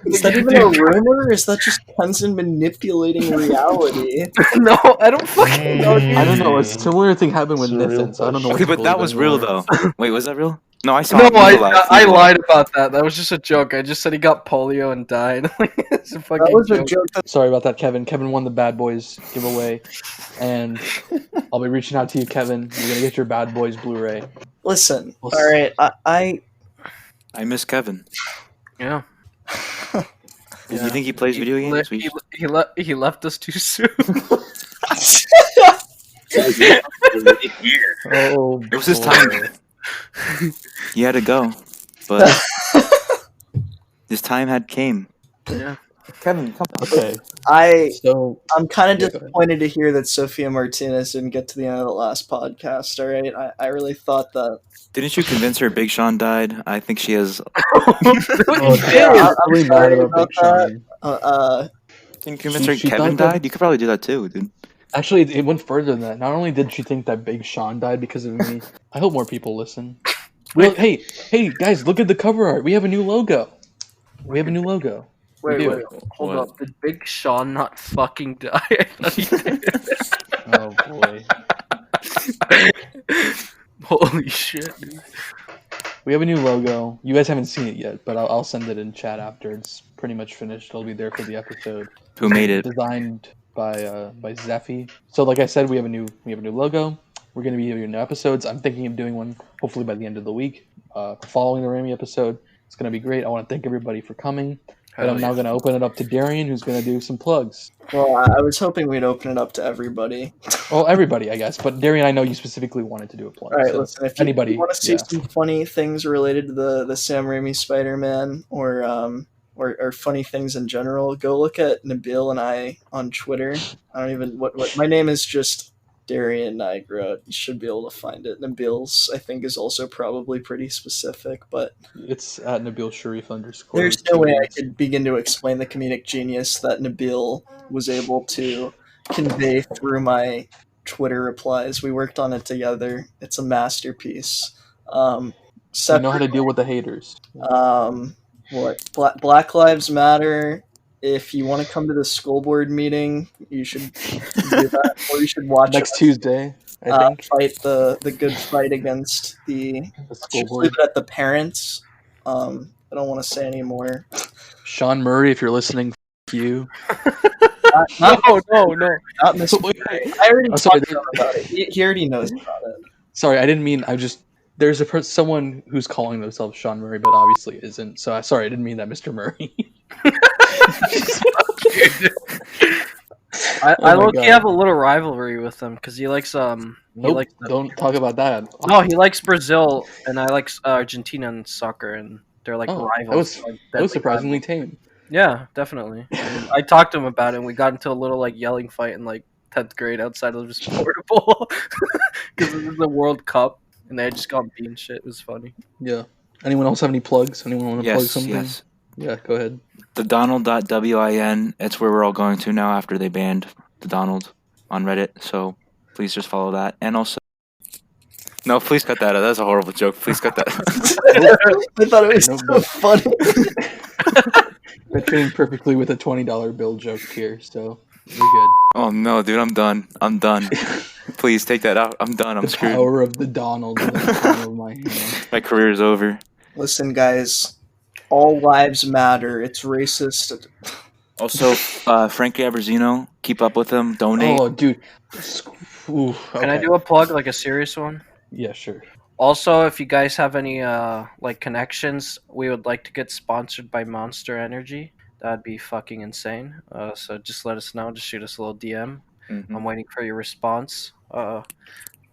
Speaker 4: Is that even a rumor? Or is that just Tenzin manipulating reality?
Speaker 3: no, I don't fucking know. Dude.
Speaker 1: I don't know. A similar thing happened with
Speaker 2: It's a real
Speaker 1: Nithin, so I don't know.
Speaker 5: Okay,
Speaker 1: what to
Speaker 5: but that
Speaker 1: believe
Speaker 5: was real
Speaker 1: anymore.
Speaker 5: though. Wait, was that real? No, I saw.
Speaker 3: No,
Speaker 5: it.
Speaker 3: I lied about that. That was just a joke. I just said he got polio and died. It's a fucking
Speaker 4: That was a
Speaker 3: joke.
Speaker 4: joke.
Speaker 1: Sorry about that, Kevin. Kevin won the Bad Boys giveaway, and I'll be reaching out to you, Kevin. You're gonna get your Bad Boys Blu-ray.
Speaker 4: Listen.
Speaker 1: Well,
Speaker 4: All right. I
Speaker 5: I miss Kevin.
Speaker 3: Yeah.
Speaker 5: Do you think he plays video games?
Speaker 3: He left us too soon.
Speaker 1: Oh,
Speaker 5: It was his
Speaker 1: boy.
Speaker 5: time. He had to go, but his time had came.
Speaker 3: Yeah.
Speaker 5: Kevin, come on.
Speaker 1: Okay, so
Speaker 4: I'm kind of
Speaker 1: Yeah, go ahead.
Speaker 4: disappointed to hear that Sophia Martinez didn't get to the end of the last podcast. All right. I really thought that.
Speaker 5: Didn't you convince her Big Sean died? I think she has.
Speaker 1: oh,
Speaker 4: Yeah,
Speaker 1: I'm
Speaker 4: I'm
Speaker 1: really
Speaker 4: sorry
Speaker 1: mad about Big
Speaker 4: about
Speaker 1: Sean.
Speaker 5: Can you convince
Speaker 1: She-
Speaker 5: her
Speaker 1: she
Speaker 5: Kevin
Speaker 1: thought that-
Speaker 5: died? You could probably do that too, dude.
Speaker 1: Actually, it went further than that. Not only did she think that Big Sean died because of me, I hope more people listen. Well, hey, guys, look at the cover art. We have a new logo. We do.
Speaker 3: Wait, hold
Speaker 5: What?
Speaker 3: up. Did Big Sean not fucking die? I thought he did.
Speaker 1: Oh boy.
Speaker 3: Holy shit, dude.
Speaker 1: We have a new logo. You guys haven't seen it yet, but I'll send it in chat after. It's pretty much finished. It'll be there for the episode.
Speaker 5: Who made it?
Speaker 1: Designed by Zephy. So like I said, we have a new logo. We're gonna be doing new episodes. I'm thinking of doing one hopefully by the end of the week, following the Raimi episode. It's gonna be great. I want to thank everybody for coming. And I'm now gonna open it up to Darian, who's gonna do some plugs.
Speaker 4: Well, I was hoping we'd open it up to everybody.
Speaker 1: Well, everybody, I guess. But Darian, I know you specifically wanted to do a plug.
Speaker 4: All right,
Speaker 1: so
Speaker 4: listen. If you
Speaker 1: anybody,
Speaker 4: want to see
Speaker 1: yeah.
Speaker 4: some funny things related to the Sam Raimi Spider-Man, or funny things in general, go look at Nabil and I on Twitter. I don't even what my name is, just Darian Nigro. You should be able to find it. Nabil's, I think, is also probably pretty specific, but
Speaker 1: It's at Nabil Sharif _
Speaker 4: there's no way I could begin to explain the comedic genius that Nabil was able to convey through my Twitter replies. We worked on it together. It's a masterpiece.
Speaker 1: You know how to deal with the haters.
Speaker 4: Black Lives Matter. If you want to come to the school board meeting, you should do that, or you should watch
Speaker 1: Next
Speaker 4: us,
Speaker 1: Tuesday, I think.
Speaker 4: fight the good fight against the.
Speaker 1: The school
Speaker 4: Just
Speaker 1: board.
Speaker 4: leave it at the parents. I don't want to say anymore.
Speaker 1: Sean Murray, if you're listening, f you.
Speaker 4: Not
Speaker 3: No.
Speaker 4: Not Mr.
Speaker 1: Wait,
Speaker 4: I already
Speaker 1: I'm sorry,
Speaker 4: talked to him about it. He already knows about it.
Speaker 1: Sorry, I didn't mean. There's someone who's calling themselves Sean Murray, but obviously isn't. So sorry, I didn't mean that, Mr. Murray.
Speaker 3: I
Speaker 1: Oh my
Speaker 3: low-key
Speaker 1: God.
Speaker 3: have a little rivalry with him because he likes
Speaker 1: Nope, don't talk about that.
Speaker 3: No, he likes Brazil and I like Argentina in soccer, and they're like
Speaker 1: Oh,
Speaker 3: rivals.
Speaker 1: that
Speaker 3: like,
Speaker 1: was
Speaker 3: deadly
Speaker 1: surprisingly
Speaker 3: rivals.
Speaker 1: tame.
Speaker 3: Yeah, definitely. And I talked to him about it, and we got into a little like yelling fight in like 10th grade outside of his portable because this is the World Cup, and they had just got beat and shit. It was funny.
Speaker 1: Yeah. Anyone else have any plugs? Anyone want to plug
Speaker 5: Yes,
Speaker 1: something?
Speaker 5: yes.
Speaker 1: Yeah, go ahead.
Speaker 5: The Donald.win. It's where we're all going to now after they banned the Donald on Reddit. So please just follow that. And also, no, please cut that out. That's a horrible joke. Please cut that.
Speaker 4: I thought it was
Speaker 1: Nope,
Speaker 4: so
Speaker 1: nope.
Speaker 4: funny.
Speaker 1: That fitting perfectly with a $20 bill joke here, so we're good.
Speaker 5: Oh no, dude, I'm done. Please take that out. I'm done. I'm
Speaker 1: The
Speaker 5: screwed.
Speaker 1: power of the Donald in the palm of my hand.
Speaker 5: My career is over.
Speaker 4: Listen, guys, all lives matter. It's racist.
Speaker 5: Also, Frank Aberzino, keep up with him. Donate.
Speaker 1: Oh, dude. Ooh,
Speaker 3: Can I
Speaker 1: okay.
Speaker 3: do a plug, like a serious one?
Speaker 1: Yeah, sure.
Speaker 3: Also, if you guys have any like connections, we would like to get sponsored by Monster Energy. That'd be fucking insane. So just let us know. Just shoot us a little DM.
Speaker 5: Mhm.
Speaker 3: I'm waiting for your response.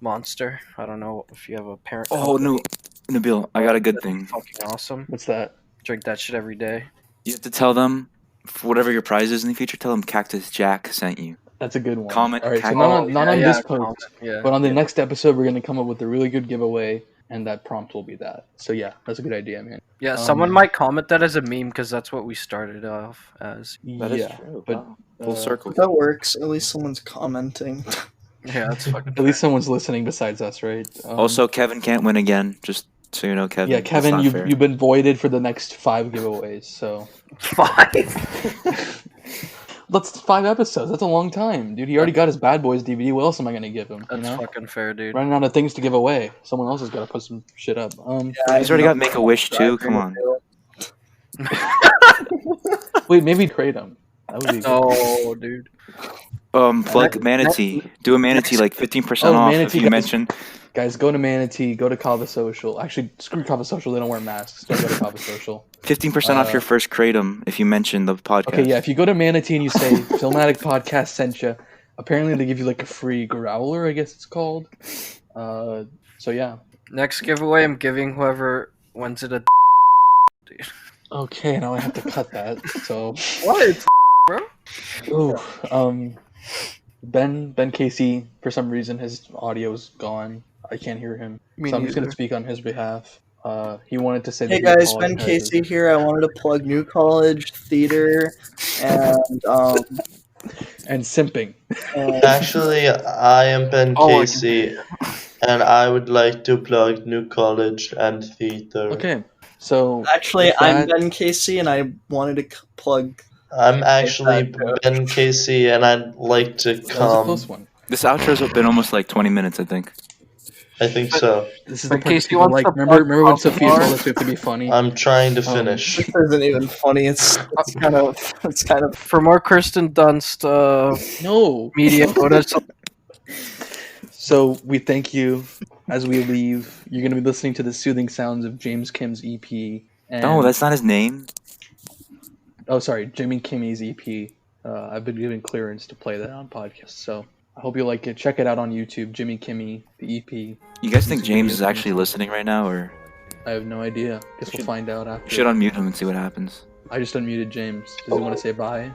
Speaker 3: Monster. I don't know if you have a parent.
Speaker 5: Oh,
Speaker 3: company.
Speaker 5: Nabil, I got a good
Speaker 3: That'd be
Speaker 5: thing.
Speaker 3: Fucking awesome.
Speaker 1: What's that?
Speaker 3: Drink that shit every day.
Speaker 5: You have to tell them, for whatever your prize is in the future, tell them Cactus Jack sent you.
Speaker 1: That's a good one.
Speaker 5: Comment,
Speaker 1: All right, so
Speaker 5: tag-
Speaker 1: not on this
Speaker 3: comment,
Speaker 1: post,
Speaker 3: yeah.
Speaker 1: but on the next episode, we're gonna come up with a really good giveaway, and that prompt will be that. So yeah, that's a good idea, man.
Speaker 3: Yeah, someone might comment that as a meme because that's what we started off as.
Speaker 5: That is
Speaker 1: yeah,
Speaker 5: true.
Speaker 1: but
Speaker 5: Wow. Full circle.
Speaker 4: That works. At least someone's commenting.
Speaker 3: Yeah, that's fucking.
Speaker 1: at least someone's listening besides us, right?
Speaker 5: Also, Kevin can't win again. Just so you know, Kevin.
Speaker 1: yeah,
Speaker 5: That's
Speaker 1: Kevin,
Speaker 5: not
Speaker 1: you've
Speaker 5: fair.
Speaker 1: you've been voided for the next 5 giveaways. So
Speaker 3: 5.
Speaker 1: that's 5 episodes. That's a long time, dude. He already got his Bad Boys DVD. What else am I gonna give him?
Speaker 3: That's fucking fair, dude.
Speaker 1: Running out of things to give away. Someone else has got to put some shit up.
Speaker 5: He's already got Make a Wish too. Come on.
Speaker 1: Wait, maybe trade him. That would be good.
Speaker 3: Oh, dude.
Speaker 5: Plug Manatee. Do a Manatee like 15%
Speaker 1: Oh,
Speaker 5: off
Speaker 1: Manatee,
Speaker 5: if you
Speaker 1: guys.
Speaker 5: mention.
Speaker 1: Guys, go to Manatee, go to Kava Social. Actually, screw Kava Social, they don't wear masks. Don't go to Kava Social.
Speaker 5: 15% off your first kratom if you mention the podcast.
Speaker 1: Okay, yeah, if you go to Manatee and you say Filmatic Podcast sent you, apparently they give you like a free growler, I guess it's called. So yeah.
Speaker 3: Next giveaway, I'm giving whoever wins it a. Dude.
Speaker 1: Okay, now I have to cut that. So
Speaker 3: What, bro?
Speaker 1: ooh, Ben Casey, for some reason his audio's gone. I can't hear him.
Speaker 3: Me
Speaker 1: So I'm just gonna
Speaker 3: neither.
Speaker 1: speak on his behalf. He wanted to say that
Speaker 4: Hey
Speaker 1: he
Speaker 4: guys, Ben
Speaker 1: apologizes.
Speaker 4: Casey here. I wanted to plug New College Theater and
Speaker 1: And simping.
Speaker 2: Actually, I am Ben
Speaker 3: Oh, I
Speaker 2: Casey, and I would like to plug New College and Theater.
Speaker 1: Okay, so
Speaker 4: actually
Speaker 1: with
Speaker 4: I'm
Speaker 1: that-
Speaker 4: Ben Casey and I wanted to plug.
Speaker 2: I'm actually Ben Casey, and I'd like to
Speaker 1: that was a
Speaker 2: come.
Speaker 1: close one.
Speaker 5: This outro's been almost like 20 minutes, I think.
Speaker 2: I think so.
Speaker 1: This is
Speaker 3: In
Speaker 1: the part
Speaker 3: case
Speaker 1: that
Speaker 3: you
Speaker 1: people
Speaker 3: want
Speaker 1: like.
Speaker 3: to
Speaker 1: Remember
Speaker 3: plug
Speaker 1: when
Speaker 3: Pop
Speaker 1: Sophia
Speaker 3: Bar?
Speaker 1: told us we have to be funny?
Speaker 2: I'm trying to finish.
Speaker 4: This isn't even funny. It's kind of
Speaker 3: For more Kirsten Dunst
Speaker 1: No.
Speaker 3: media, go to
Speaker 1: So we thank you as we leave. You're going to be listening to the soothing sounds of James Kim's EP. And,
Speaker 5: No, that's not his name.
Speaker 1: Oh, sorry, Jimmy Kimmy's EP. I've been given clearance to play that on podcast, so I hope you like it. Check it out on YouTube, Jimmy Kimmy, the EP.
Speaker 5: You guys think
Speaker 1: Music
Speaker 5: James
Speaker 1: videos
Speaker 5: is
Speaker 1: and-
Speaker 5: actually listening right now, or
Speaker 1: I have no idea. Guess we'll find out after.
Speaker 5: we should unmute him and see what happens?
Speaker 1: I just unmuted James. Does he want to say bye?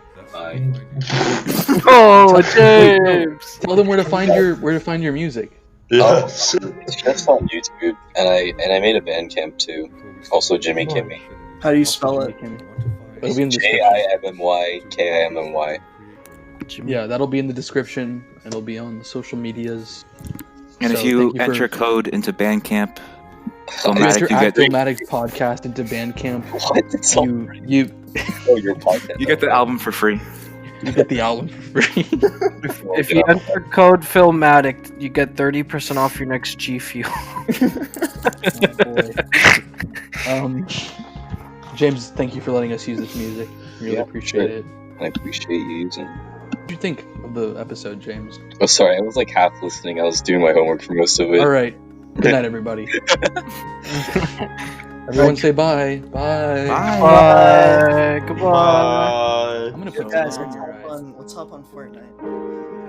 Speaker 3: Oh, James!
Speaker 1: Tell them where to find your music.
Speaker 2: Yes.
Speaker 6: It's just on YouTube, and I made a Bandcamp too. Also, Jimmy Kimmy.
Speaker 4: how do you spell it?
Speaker 1: Jimmy Kimmy. It'll be in the description.
Speaker 6: JIMMY.
Speaker 1: Yeah, that'll be in the description. It'll be on the social medias.
Speaker 5: And
Speaker 1: So,
Speaker 5: if you
Speaker 1: thank
Speaker 5: enter
Speaker 1: for-
Speaker 5: code into Bandcamp,
Speaker 1: enter
Speaker 5: Filmatic, you get
Speaker 1: Filmatic podcast into Bandcamp.
Speaker 6: What? It's all
Speaker 1: You
Speaker 6: your podcast.
Speaker 5: you get the album for free.
Speaker 1: you get the album for free.
Speaker 3: If you enter code Filmatic, you get 30% off your next G Fuel.
Speaker 1: Oh, boy. James, thank you for letting us use this music. Really
Speaker 6: Yeah,
Speaker 1: appreciate
Speaker 6: sure.
Speaker 1: it.
Speaker 6: I appreciate you using.
Speaker 1: What did you think of the episode, James?
Speaker 6: Oh, sorry, I was like half listening. I was doing my homework for most of it.
Speaker 1: All right. Good night, everybody. Everyone say bye. Bye.
Speaker 3: Bye. Goodbye.
Speaker 2: Bye.
Speaker 1: I'm gonna put
Speaker 4: Guys,
Speaker 1: some on your eyes.
Speaker 4: let's hop on Fortnite.